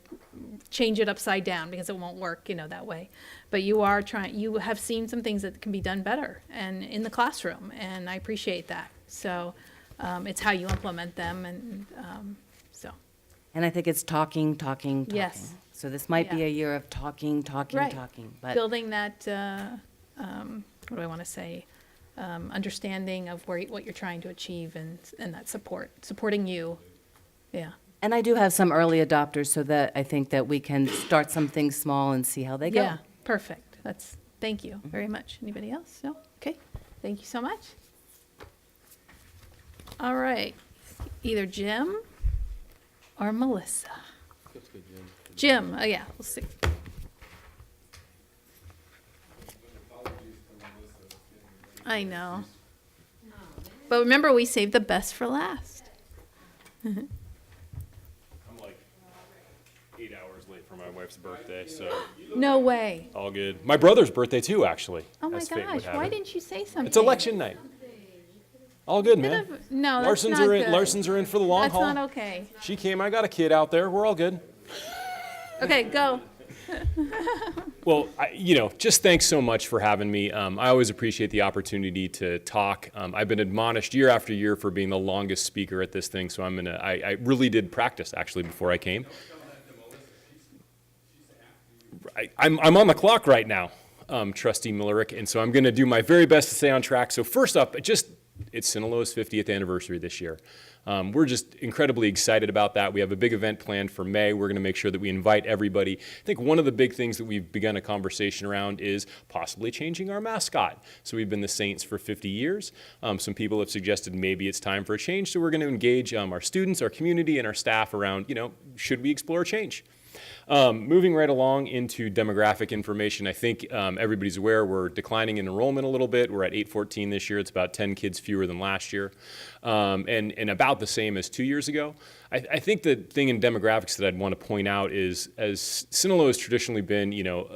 change it upside down, because it won't work, that way. But you have seen some things that can be done better and in the classroom, and I appreciate that. So it's how you implement them, and so. and I think it's talking. Yes. So this might be Yeah. a year of talking. Right. But Building that, what do I want to say, understanding of what you're trying to achieve, and that supporting you. Yeah. And I do have some early adopters, so that I think that we can start some things small and see how they go. Yeah, perfect. Thank you very much. Anybody else? No? Okay. Thank you so much. All right. Either Jim or Melissa. Jim, oh yeah, we'll see. I know. But remember, we saved the best for last. I'm like 8 hours late for my wife's birthday, so No way. all good. My brother's birthday too, actually. Oh my as fate would gosh, have why it. didn't you say something? It's election night. All good, man. No, that's Larsons not are in. good. Larsons are in for the long That's haul. not okay. She came. I got a kid out there. We're all good. Okay, go. Well, just thanks so much for having me. I always appreciate the opportunity to talk. I've been admonished year after year for being the longest speaker at this thing, so I really did practice actually before I came. I'm on the clock right now, Trustee Millerick, and so I'm going to do my very best to stay on track. So first up, it's Sinaloa's 50th anniversary this year. We're just incredibly excited about that. We have a big event planned for May. We're going to make sure that we invite everybody. I think one of the big things that we've begun a conversation around is possibly changing our mascot. So we've been the Saints for 50 years. Some people have suggested maybe it's time for a change. So we're going to engage our students, our community, and our staff around, should we explore change? Moving right along into demographic information, I think everybody's aware we're declining in enrollment a little bit. We're at 814 this year. It's about 10 kids fewer than last year, and about the same as 2 years ago. I think the thing in demographics that I'd want to point out is, as Sinaloa has traditionally been,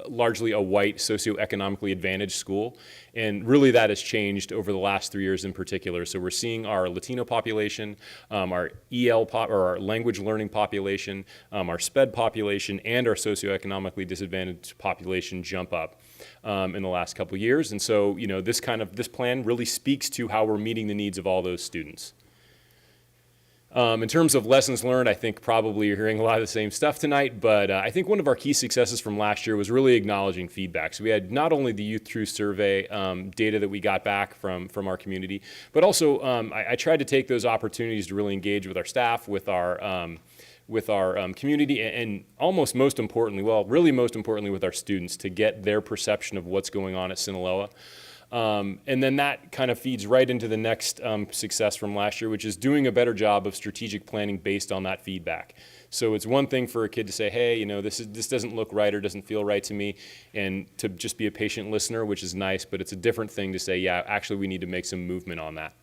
largely a white, socioeconomically advantaged school, and really that has changed over the last 3 years in particular. So we're seeing our Latino population, our EL or our language learning population, our SPED population, and our socioeconomically disadvantaged population jump up in the last couple of years. And so, this plan really speaks to how we're meeting the needs of all those students. In terms of lessons learned, I think probably you're hearing a lot of the same stuff tonight, but I think one of our key successes from last year was really acknowledging feedback. So we had not only the Youth Truth Survey data that we got back from our community, but also I tried to take those opportunities to really engage with our staff, with our community, and almost most importantly, really most importantly with our students, to get their perception of what's going on at Sinaloa. And then that kind of feeds right into the next success from last year, which is doing a better job of strategic planning based on that feedback. So it's one thing for a kid to say, hey, this doesn't look right or doesn't feel right to me, and to just be a patient listener, which is nice, but it's a different thing to say, yeah, actually we need to make some movement on that.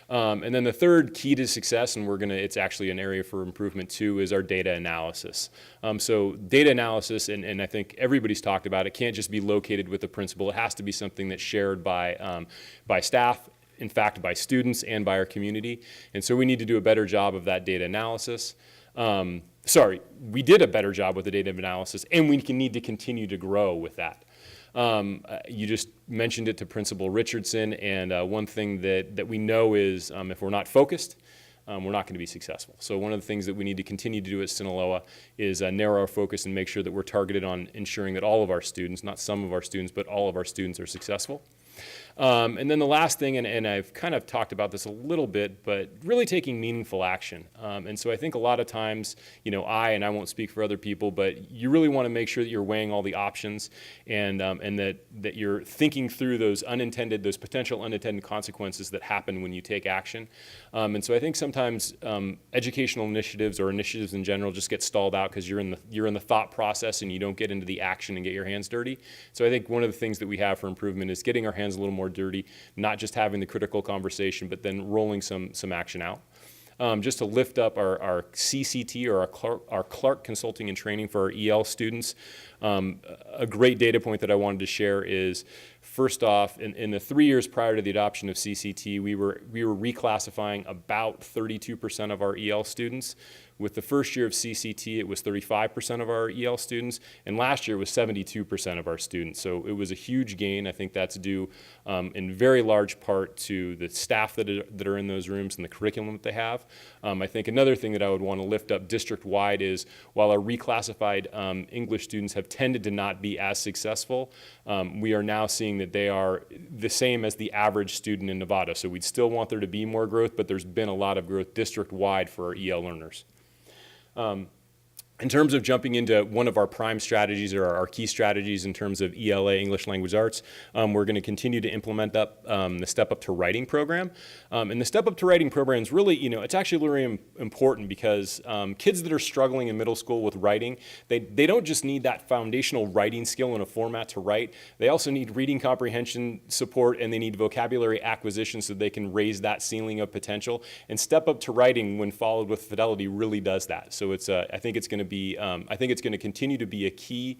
And then the third key to success, and it's actually an area for improvement too, is our data analysis. So data analysis, and I think everybody's talked about it, can't just be located with the principal. It has to be something that's shared by staff, in fact, by students and by our community. And so we need to do a better job of that data analysis. We did a better job with the data analysis, and we need to continue to grow with that. You just mentioned it to Principal Richardson, and one thing that we know is if we're not focused, we're not going to be successful. So one of the things that we need to continue to do at Sinaloa is narrow our focus and make sure that we're targeted on ensuring that all of our students, not some of our students, but all of our students are successful. And then the last thing, and I've kind of talked about this a little bit, but really taking meaningful action. And so I think a lot of times, I won't speak for other people, but you really want to make sure that you're weighing all the options and that you're thinking through those potential unintended consequences that happen when you take action. And so I think sometimes educational initiatives or initiatives in general just get stalled out because you're in the thought process and you don't get into the action and get your hands dirty. So I think one of the things that we have for improvement is getting our hands a little more dirty, not just having the critical conversation, but then rolling some action out. Just to lift up our CCT, or our Clark Consulting and Training for our EL students, a great data point that I wanted to share is, first off, in the 3 years prior to the adoption of CCT, we were reclassifying about 32% of our EL students. With the first year of CCT, it was 35% of our EL students, and last year it was 72% of our students. So it was a huge gain. I think that's due in very large part to the staff that are in those rooms and the curriculum that they have. I think another thing that I would want to lift up district-wide is, while our reclassified English students have tended to not be as successful, we are now seeing that they are the same as the average student in Nevada. So we'd still want there to be more growth, but there's been a lot of growth district-wide for our EL learners. In terms of jumping into one of our prime strategies, or our key strategies in terms of ELA, English Language Arts, we're going to continue to implement the Step Up to Writing program. And the Step Up to Writing program is really, it's actually really important because kids that are struggling in middle school with writing, they don't just need that foundational writing skill in a format to write. They also need reading comprehension support, and they need vocabulary acquisition so they can raise that ceiling of potential. And Step Up to Writing, when followed with fidelity, really does that. So I think it's going to continue to be a key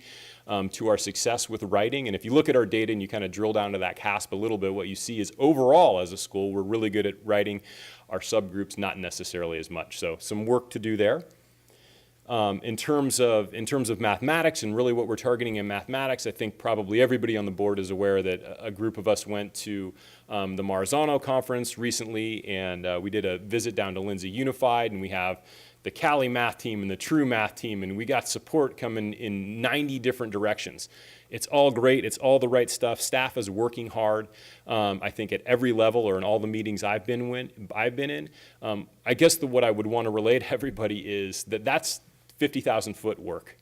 to our success with writing. And if you look at our data and you kind of drill down to that CASP a little bit, what you see is overall as a school, we're really good at writing. Our subgroups, not necessarily as much. So some work to do there. In terms of mathematics and really what we're targeting in mathematics, I think probably everybody on the board is aware that a group of us went to the Marzano conference recently, and we did a visit down to Lindsay Unified, and we have the Cali math team and the True math team, and we got support coming in 90 different directions. It's all great. It's all the right stuff. Staff is working hard, I think, at every level, or in all the meetings I've been in. I guess what I would want to relay to everybody is that's 50,000-foot work.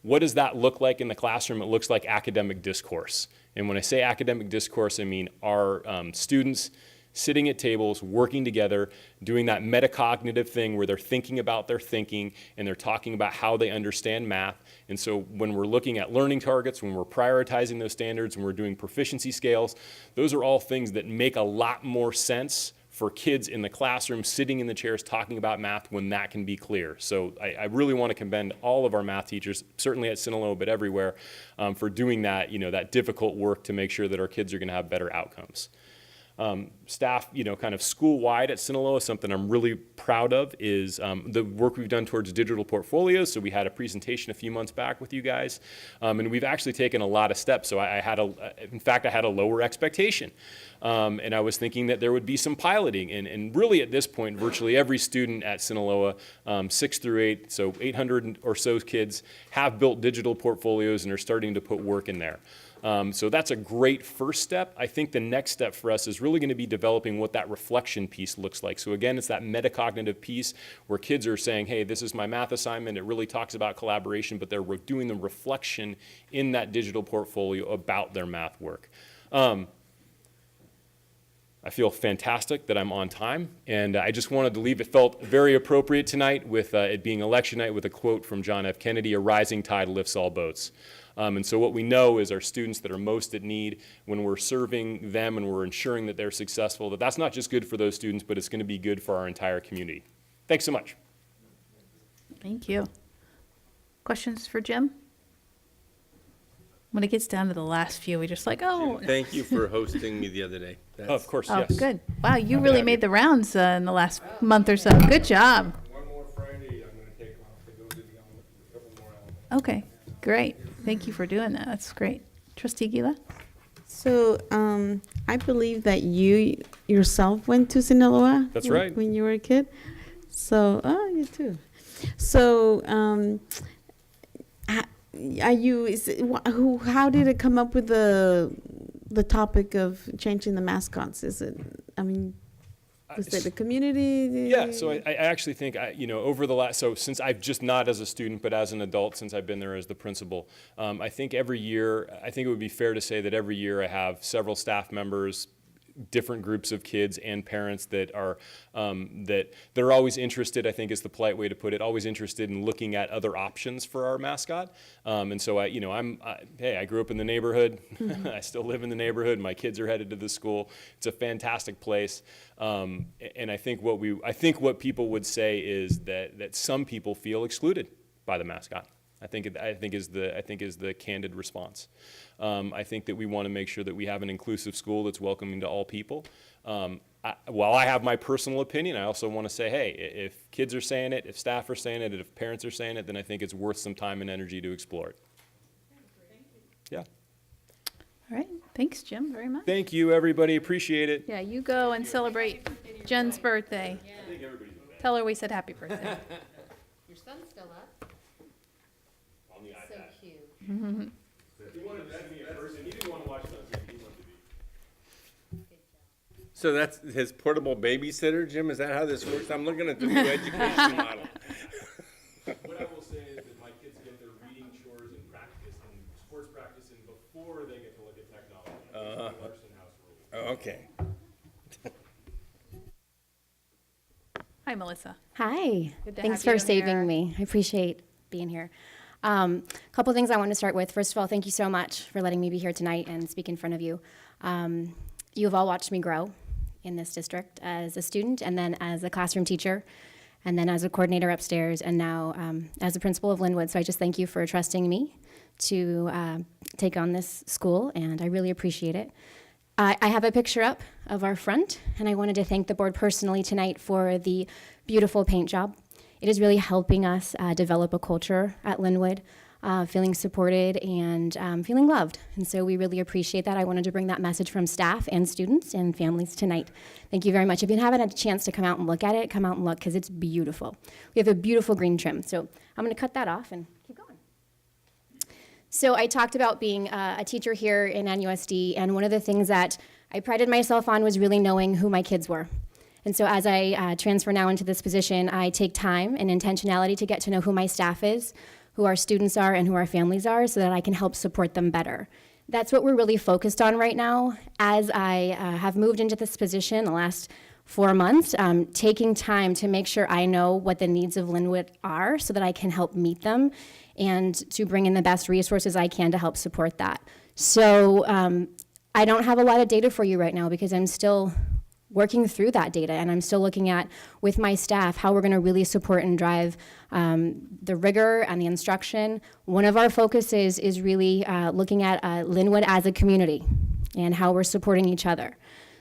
What does that look like in the classroom? It looks like academic discourse. And when I say academic discourse, I mean our students sitting at tables, working together, doing that metacognitive thing where they're thinking about their thinking and they're talking about how they understand math. And so when we're looking at learning targets, when we're prioritizing those standards, when we're doing proficiency scales, those are all things that make a lot more sense for kids in the classroom sitting in the chairs talking about math when that can be clear. So I really want to commend all of our math teachers, certainly at Sinaloa, but everywhere, for doing that, that difficult work to make sure that our kids are going to have better outcomes. staff, kind of school-wide at Sinaloa, something I'm really proud of is the work we've done towards digital portfolios. So we had a presentation a few months back with you guys, and we've actually taken a lot of steps. So in fact, I had a lower expectation. And I was thinking that there would be some piloting. And really at this point, virtually every student at Sinaloa, 6 through 8, so 800 or so kids, have built digital portfolios and are starting to put work in there. So that's a great first step. I think the next step for us is really going to be developing what that reflection piece looks like. So again, it's that metacognitive piece where kids are saying, hey, this is my math assignment. It really talks about collaboration, but they're doing the reflection in that digital portfolio about their math work. I feel fantastic that I'm on time, and I just wanted to leave. It felt very appropriate tonight with it being election night with a quote from John F. Kennedy, "A rising tide lifts all boats." And so what we know is our students that are most at need, when we're serving them and we're ensuring that they're successful, that's not just good for those students, but it's going to be good for our entire community. Thanks so much. Thank you. Questions for Jim? When it gets down to the last few, we just like, oh. Thank you for hosting me the other day. Oh, of course, Oh, yes. good. Wow, you Happy to really have made you. the rounds in the last month or so. Good job. One more Friday, I'm going to take off to go to a couple more elements. Okay, great. Thank you for doing that. That's great. Trustee Gila? So I believe that you yourself went to Sinaloa. That's right. When you were a kid. So, you too. So, how did it come up with the topic of changing the mascots? Is it, was it the community? Yeah, so I actually think, over the last, so since I've just not as a student, but as an adult, since I've been there as the principal, I think every year, I think it would be fair to say that every year I have several staff members, different groups of kids and parents that are always interested, I think is the polite way to put it, always interested in looking at other options for our mascot. And so I grew up in the neighborhood. Mm-hmm. I still live in the neighborhood. My kids are headed to the school. It's a fantastic place. And I think what people would say is that some people feel excluded by the mascot. I think is the candid response. I think that we want to make sure that we have an inclusive school that's welcoming to all people. While I have my personal opinion, I also want to say, hey, if kids are saying it, if staff are saying it, and if parents are saying it, then I think it's worth some time and energy to explore it. Yeah. All right. Thanks, Jim, very much. Thank you, everybody. Appreciate it. Yeah, you go and celebrate Jen's birthday. Tell her we said happy birthday. Your son's still up. On the iPad. So cute. He wanted to be in person. He didn't want to watch it on TV. He wanted to be. So that's his portable babysitter, Jim? Is that how this works? I'm looking at the new education model. What I will say is that my kids get their reading chores and practice and sports practice in before they get to look at technology. Larson House rules. Okay. Hi, Melissa. Hi. Good to Thanks have for you saving here. me. I appreciate being here. A couple things I want to start with. First of all, thank you so much for letting me be here tonight and speak in front of you. You've all watched me grow in this district as a student, and then as a classroom teacher, and then as a coordinator upstairs, and now as a principal of Linwood. So I just thank you for trusting me to take on this school, and I really appreciate it. I have a picture up of our front, and I wanted to thank the board personally tonight for the beautiful paint job. It is really helping us develop a culture at Linwood, feeling supported and feeling loved. And so we really appreciate that. I wanted to bring that message from staff and students and families tonight. Thank you very much. If you haven't had a chance to come out and look at it, come out and look, because it's beautiful. We have a beautiful green trim. So I'm going to cut that off and keep going. So I talked about being a teacher here in NUSD, and one of the things that I prided myself on was really knowing who my kids were. And so as I transfer now into this position, I take time and intentionality to get to know who my staff is, who our students are, and who our families are, so that I can help support them better. That's what we're really focused on right now. As I have moved into this position the last 4 months, taking time to make sure I know what the needs of Linwood are so that I can help meet them and to bring in the best resources I can to help support that. So I don't have a lot of data for you right now because I'm still working through that data, and I'm still looking at, with my staff, how we're going to really support and drive the rigor and the instruction. One of our focuses is really looking at Linwood as a community and how we're supporting each other.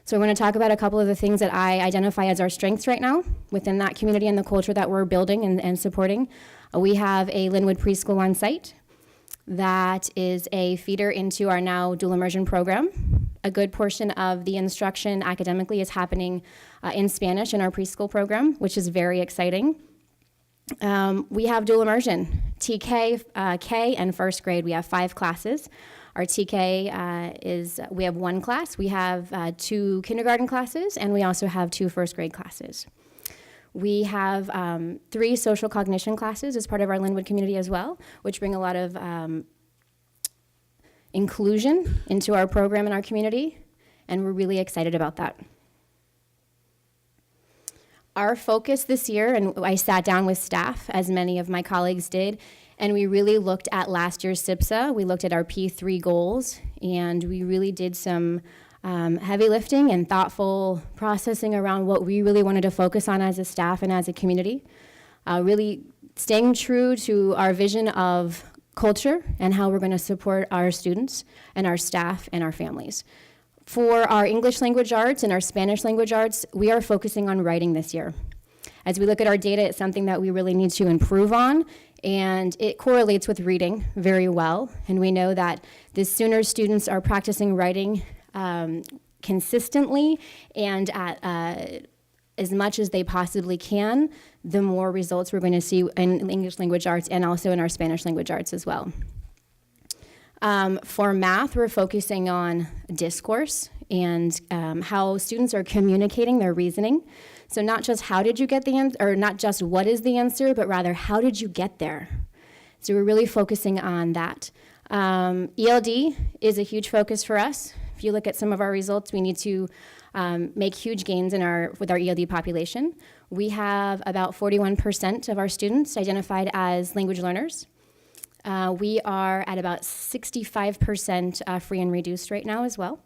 So we're going to talk about a couple of the things that I identify as our strengths right now within that community and the culture that we're building and supporting. We have a Linwood preschool on site that is a feeder into our now dual immersion program. A good portion of the instruction academically is happening in Spanish in our preschool program, which is very exciting. We have dual immersion, TK, K, and first grade. We have 5 classes. Our TK we have 1 class. We have 2 kindergarten classes, and we also have 2 first grade classes. We have 3 social cognition classes as part of our Linwood community as well, which bring a lot of inclusion into our program and our community, and we're really excited about that. Our focus this year, and I sat down with staff, as many of my colleagues did, and we really looked at last year's SIPSA. We looked at our P3 goals, and we really did some heavy lifting and thoughtful processing around what we really wanted to focus on as a staff and as a community. Really staying true to our vision of culture and how we're going to support our students and our staff and our families. For our English language arts and our Spanish language arts, we are focusing on writing this year. As we look at our data, it's something that we really need to improve on, and it correlates with reading very well. And we know that the sooner students are practicing writing consistently and at as much as they possibly can, the more results we're going to see in English language arts and also in our Spanish language arts as well. For math, we're focusing on discourse and how students are communicating their reasoning. So not just how did you get the answer, or not just what is the answer, but rather how did you get there? So we're really focusing on that. ELD is a huge focus for us. If you look at some of our results, we need to make huge gains with our ELD population. We have about 41% of our students identified as language learners. We are at about 65% free and reduced right now as well.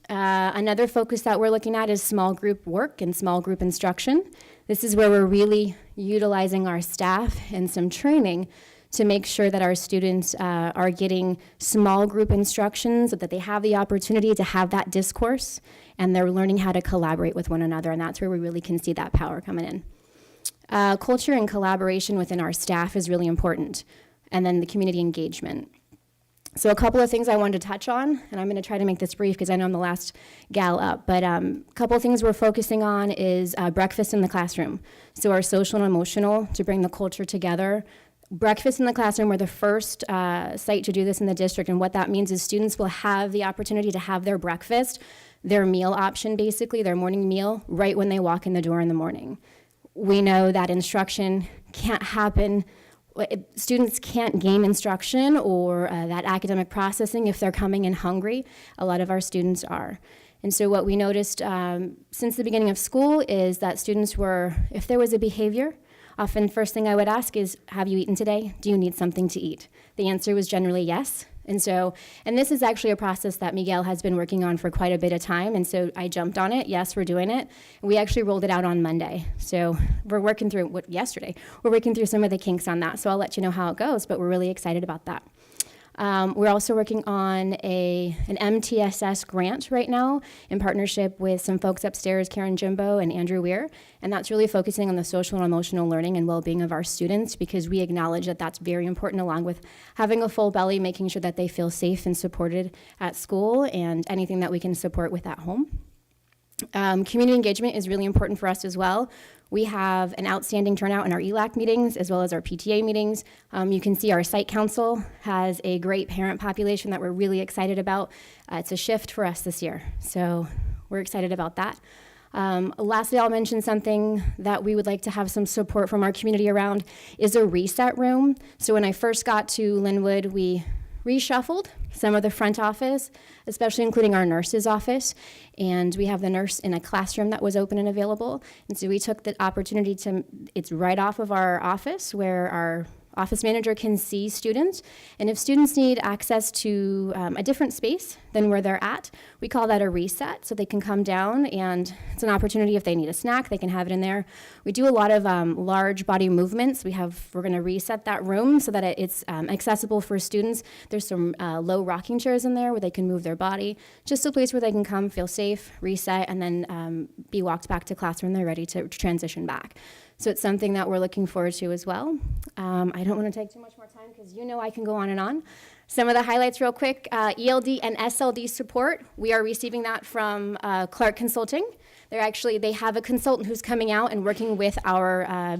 Another focus that we're looking at is small group work and small group instruction. This is where we're really utilizing our staff and some training to make sure that our students are getting small group instructions, so that they have the opportunity to have that discourse, and they're learning how to collaborate with one another, and that's where we really can see that power coming in. Culture and collaboration within our staff is really important, and then the community engagement. So a couple of things I wanted to touch on, and I'm going to try to make this brief because I know I'm the last gal up, but a couple of things we're focusing on is breakfast in the classroom. So our social and emotional to bring the culture together. Breakfast in the classroom, we're the first site to do this in the district, and what that means is students will have the opportunity to have their breakfast, their meal option basically, their morning meal, right when they walk in the door in the morning. We know that instruction can't happen. Students can't gain instruction or that academic processing if they're coming in hungry. A lot of our students are. And so what we noticed since the beginning of school is that students were, if there was a behavior, often first thing I would ask is, have you eaten today? Do you need something to eat? The answer was generally yes. And this is actually a process that Miguel has been working on for quite a bit of time, and so I jumped on it. Yes, we're doing it. We actually rolled it out on Monday. So we're working through, yesterday, we're working through some of the kinks on that, so I'll let you know how it goes, but we're really excited about that. We're also working on an MTSS grant right now in partnership with some folks upstairs, Karen Jimbo and Andrew Weir, and that's really focusing on the social and emotional learning and well-being of our students, because we acknowledge that that's very important, along with having a full belly, making sure that they feel safe and supported at school, and anything that we can support with at home. Community engagement is really important for us as well. We have an outstanding turnout in our ELAC meetings as well as our PTA meetings. You can see our site council has a great parent population that we're really excited about. It's a shift for us this year, so we're excited about that. Lastly, I'll mention something that we would like to have some support from our community around is a reset room. So when I first got to Linwood, we reshuffled some of the front office, especially including our nurse's office, and we have the nurse in a classroom that was open and available, and so we took the opportunity to, it's right off of our office where our office manager can see students, and if students need access to a different space than where they're at, we call that a reset, so they can come down, and it's an opportunity if they need a snack, they can have it in there. We do a lot of large body movements. We're going to reset that room so that it's accessible for students. There's some low rocking chairs in there where they can move their body, just a place where they can come, feel safe, reset, and then be walked back to class when they're ready to transition back. So it's something that we're looking forward to as well. I don't want to take too much more time because you know I can go on and on. Some of the highlights real quick, ELD and SLD support. We are receiving that from Clark Consulting. They have a consultant who's coming out and working with our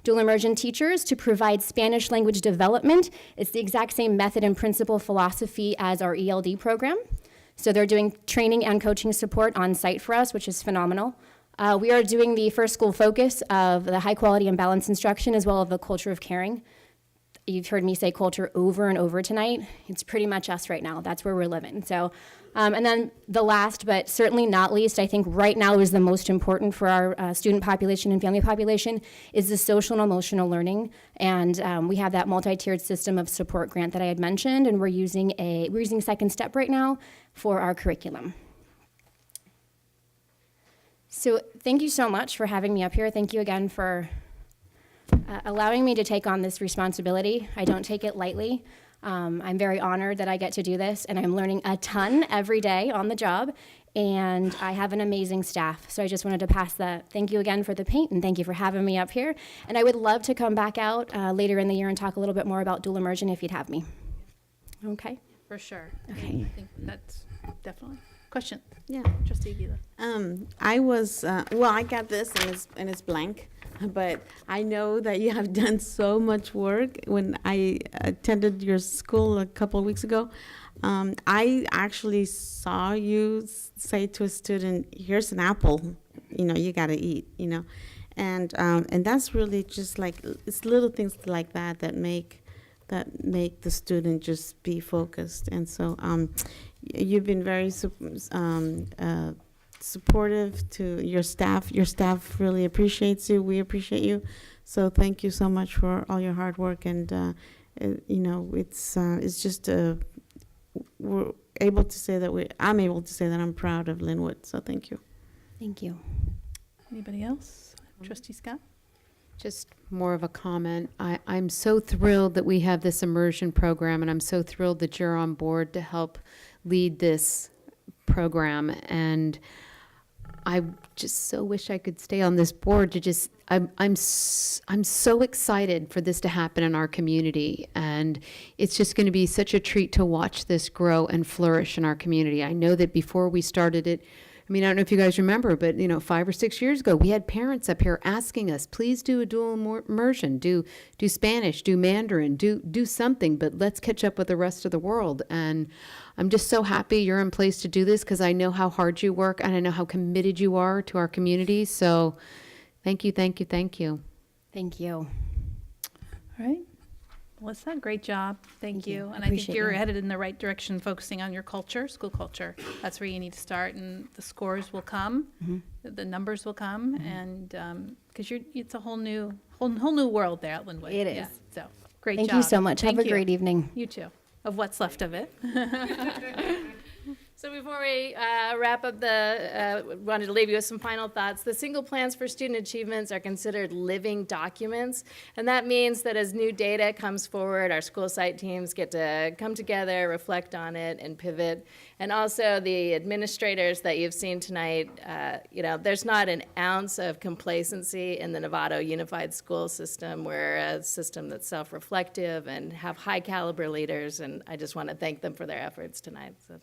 dual immersion teachers to provide Spanish language development. It's the exact same method and principle philosophy as our ELD program. So they're doing training and coaching support on site for us, which is phenomenal. We are doing the first school focus of the high quality and balanced instruction as well as the culture of caring. You've heard me say culture over and over tonight. It's pretty much us right now. That's where we're living. So, and then the last, but certainly not least, I think right now is the most important for our student population and family population is the social and emotional learning. And we have that multi-tiered system of support grant that I had mentioned, and we're using Second Step right now for our curriculum. So thank you so much for having me up here. Thank you again for allowing me to take on this responsibility. I don't take it lightly. I'm very honored that I get to do this, and I'm learning a ton every day on the job, and I have an amazing staff. So I just wanted to pass that. Thank you again for the paint, and thank you for having me up here. And I would love to come back out later in the year and talk a little bit more about dual immersion if you'd have me. Okay? For sure. Okay. I think that's definitely. Question? Yeah. Trustee Aguila. I was, I got this and it's blank, but I know that you have done so much work. When I attended your school a couple of weeks ago, I actually saw you say to a student, here's an apple, you got to eat, and that's really just like, it's little things like that make the student just be focused. And so you've been very supportive to your staff. Your staff really appreciates you. We appreciate you. So thank you so much for all your hard work. And it's just we're able to say that I'm able to say that I'm proud of Linwood. So thank you. Thank you. Anybody else? Trustee Scott? Just more of a comment. I'm so thrilled that we have this immersion program, and I'm so thrilled that you're on board to help lead this program. And I just so wish I could stay on this board to just, I'm so excited for this to happen in our community. And it's just going to be such a treat to watch this grow and flourish in our community. I know that before we started it, I don't know if you guys remember, but 5 or 6 years ago, we had parents up here asking us, please do a dual immersion, do Spanish, do Mandarin, do something, but let's catch up with the rest of the world. And I'm just so happy you're in place to do this because I know how hard you work and I know how committed you are to our community. So thank you, thank you, thank you. Thank you. All right. Melissa, great job. Thank you. And I think Appreciate you're you. headed in the right direction, focusing on your culture, school culture. That's where you need to start, and the scores will come, the numbers will come, and because it's a whole new world there at Linwood. It is. Yeah, so great Thank job. you so much. Have Thank a you. great evening. You too. Of what's left of it. So before we wrap up wanted to leave you with some final thoughts. The single plans for student achievements are considered living documents, and that means that as new data comes forward, our school site teams get to come together, reflect on it, and pivot. And also the administrators that you've seen tonight, there's not an ounce of complacency in the Novato Unified School System. We're a system that's self-reflective and have high caliber leaders, and I just want to thank them for their efforts tonight. So,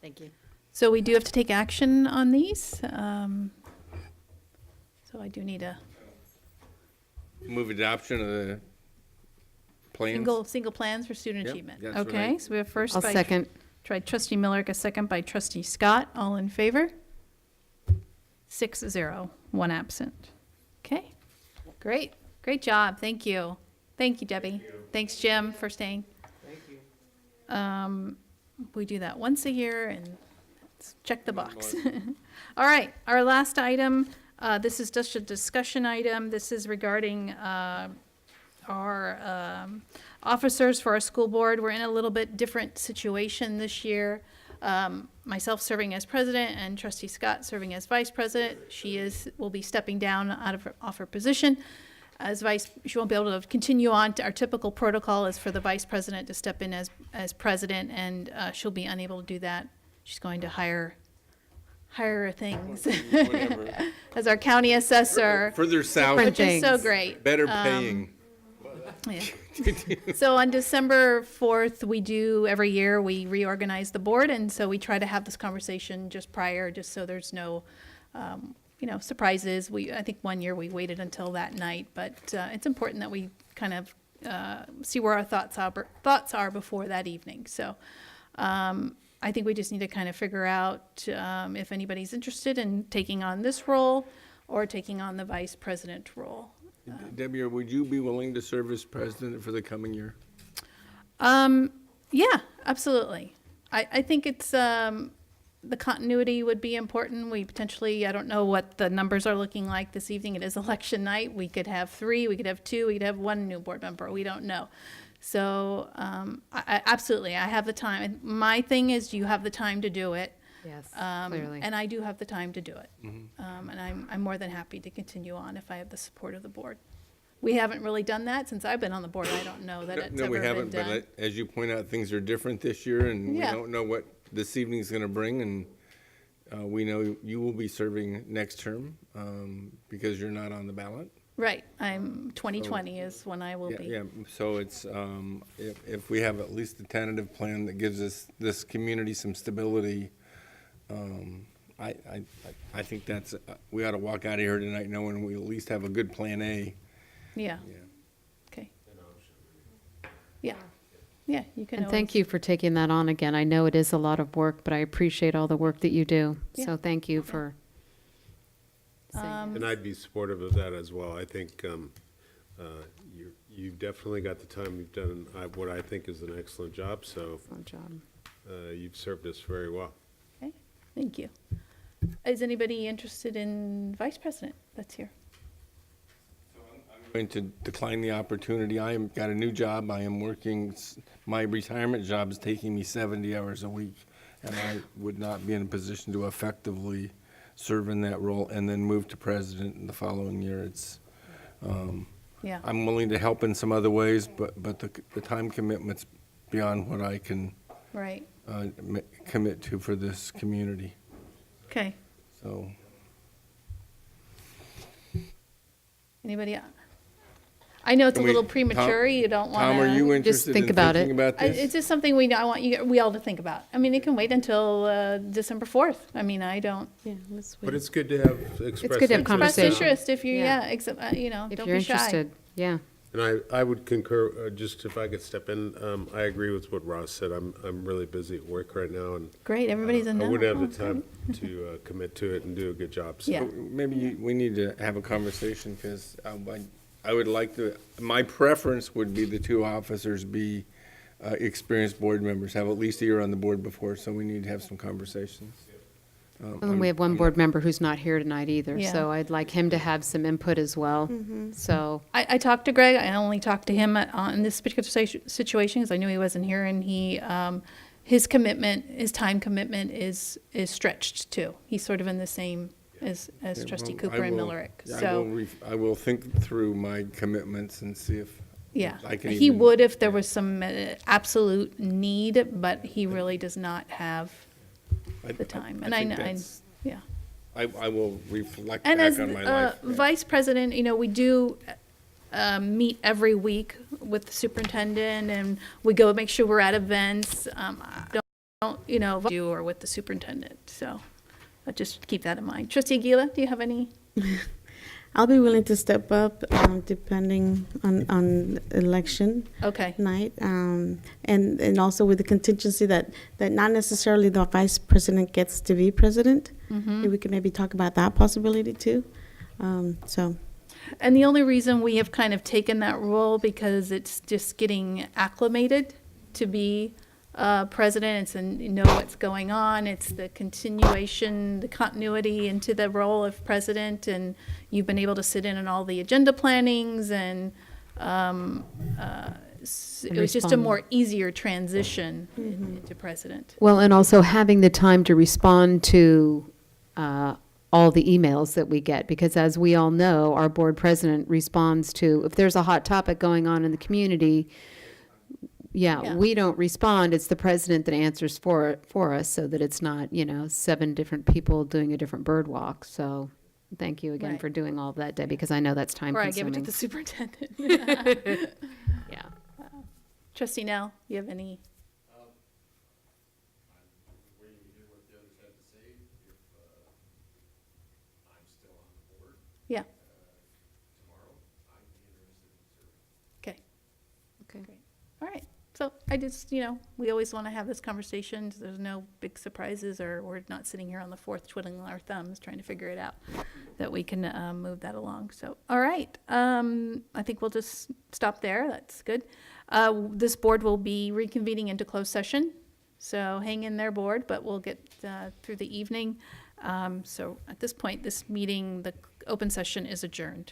thank you. So we do have to take action on these. So I do need a Move adoption of the plans. single plans for student Yep, achievement. that's Okay, right. so we have first I'll by second. Trustee Miller, a second by Trustee Scott. All in favor? 6-0, one absent. Okay, great job. Thank you. Thank you, Debbie. Thanks, Jim, for staying. Thank you. We do that once a year, and let's check the box. All right, our last item, this is just a discussion item. This is regarding our our officers for our school board. We're in a little bit different situation this year. Myself serving as president and Trustee Scott serving as vice president. Will be stepping down off her position as vice. She won't be able to continue on. Our typical protocol is for the vice president to step in as president, and she'll be unable to do that. She's going to hire things as our county assessor. Further south. Which is so great. Better paying. Yeah. So on December 4th, every year, we reorganize the board, and so we try to have this conversation just prior, just so there's no, surprises. I think one year we waited until that night, but it's important that we kind of see where our thoughts are before that evening. So I think we just need to kind of figure out if anybody's interested in taking on this role or taking on the vice president role. Debbie, would you be willing to serve as president for the coming year? Yeah, absolutely. I think it's the continuity would be important. We potentially, I don't know what the numbers are looking like this evening. It is election night. We could have 3, we could have 2, we could have 1 new board member. We don't know. So I absolutely, I have the time. My thing is you have the time to do it. Yes, clearly. And I do have the time to do it. Mm-hmm. And I'm more than happy to continue on if I have the support of the board. We haven't really done that since I've been on the board. I don't know that it's No, ever we been haven't, done. but as you point out, things are different this year, and we Yeah. don't know what this evening's going to bring, and we know you will be serving next term because you're not on the ballot. Right, 2020 is when I will be. Yeah, so it's, if we have at least a tentative plan that gives this community some stability, I think that's, we ought to walk out of here tonight knowing we at least have a good plan A. Yeah. Okay. Yeah, yeah, you can And thank you for taking that on again. I know it is a lot of work, but I appreciate all the work that you do. Yeah. So thank you for. And I'd be supportive of that as well. I think you've definitely got the time. You've done what I think is an excellent job, so Excellent job. you've served us very well. Okay, thank you. Is anybody interested in vice president that's here? I'm going to decline the opportunity. I am got a new job. I am working, my retirement job is taking me 70 hours a week, and I would not be in a position to effectively serve in that role and then move to president in the following year. It's, Yeah. I'm willing to help in some other ways, but the time commitment's beyond what I can Right, commit to for this community. okay. So, Anybody else? I know it's a Can we- little premature, you don't want to. Tom, are you interested think in about thinking it. about this? It's just something I want we all to think about. I mean, it can wait until December 4th. I mean, I don't. Yeah, let's But it's good to have express good to have interest. Express Conversation. interest if you, Yeah. if If don't you're be shy. interested, yeah. And I would concur, just if I could step in, I agree with what Ross said. I'm really busy at work right now, and Great, everybody's a no. I wouldn't have Oh, the time to commit to it and do a good job. So Yeah. Maybe we need to have a conversation, because I would like to, my preference would be the 2 officers be experienced board members, have at least a year on the board before, so we need to have some conversations. And we have one board member who's not here tonight either, Yeah. so I'd like him to have some input as well. So, I talked to Greg. I only talked to him in this particular situation because I knew he wasn't here, and his time commitment is stretched too. He's sort of in the same as Yeah, Trustee well, Cooper and Millerick. So, I will think through my commitments and see if yeah, I can he even- would if there was some absolute need, but he really does not have the time. And I think know, that's- yeah. I will reflect And back as on my life. vice president, we do meet every week with the superintendent, and we go make sure we're at events. Don't do or with the superintendent. So just keep that in mind. Trustee Aguila, do you have any? I'll be willing to step up depending on election Okay. night, and also with the contingency that not necessarily the vice president gets to be president. Mhm. We could maybe talk about that possibility too. So. And the only reason we have kind of taken that role because it's just getting acclimated to be president. It's know what's going on. It's the continuation, the continuity into the role of president. And you've been able to sit in on all the agenda plannings and it was just a more easier transition into president. Well, and also having the time to respond to all the emails that we get, because as we all know, our board president responds to, if there's a hot topic going on in the community, we don't respond. It's the president that answers for us, so that it's not, 7 different people doing a different bird walk. So thank you again Right. for doing all of that, Debbie, because I know that's time Or I consuming. give it to the superintendent. Yeah. Trustee Nell, you have any? Yeah. Okay. Okay. Great. All right. So I just, we always want to have this conversation. So there's no big surprises, or we're not sitting here on the 4th twiddling our thumbs trying to figure it out, that we can move that along. So, all right. I think we'll just stop there. That's good. This board will be reconvening into closed session. So hang in there, board, but we'll get through the evening. So at this point, this meeting, the open session is adjourned.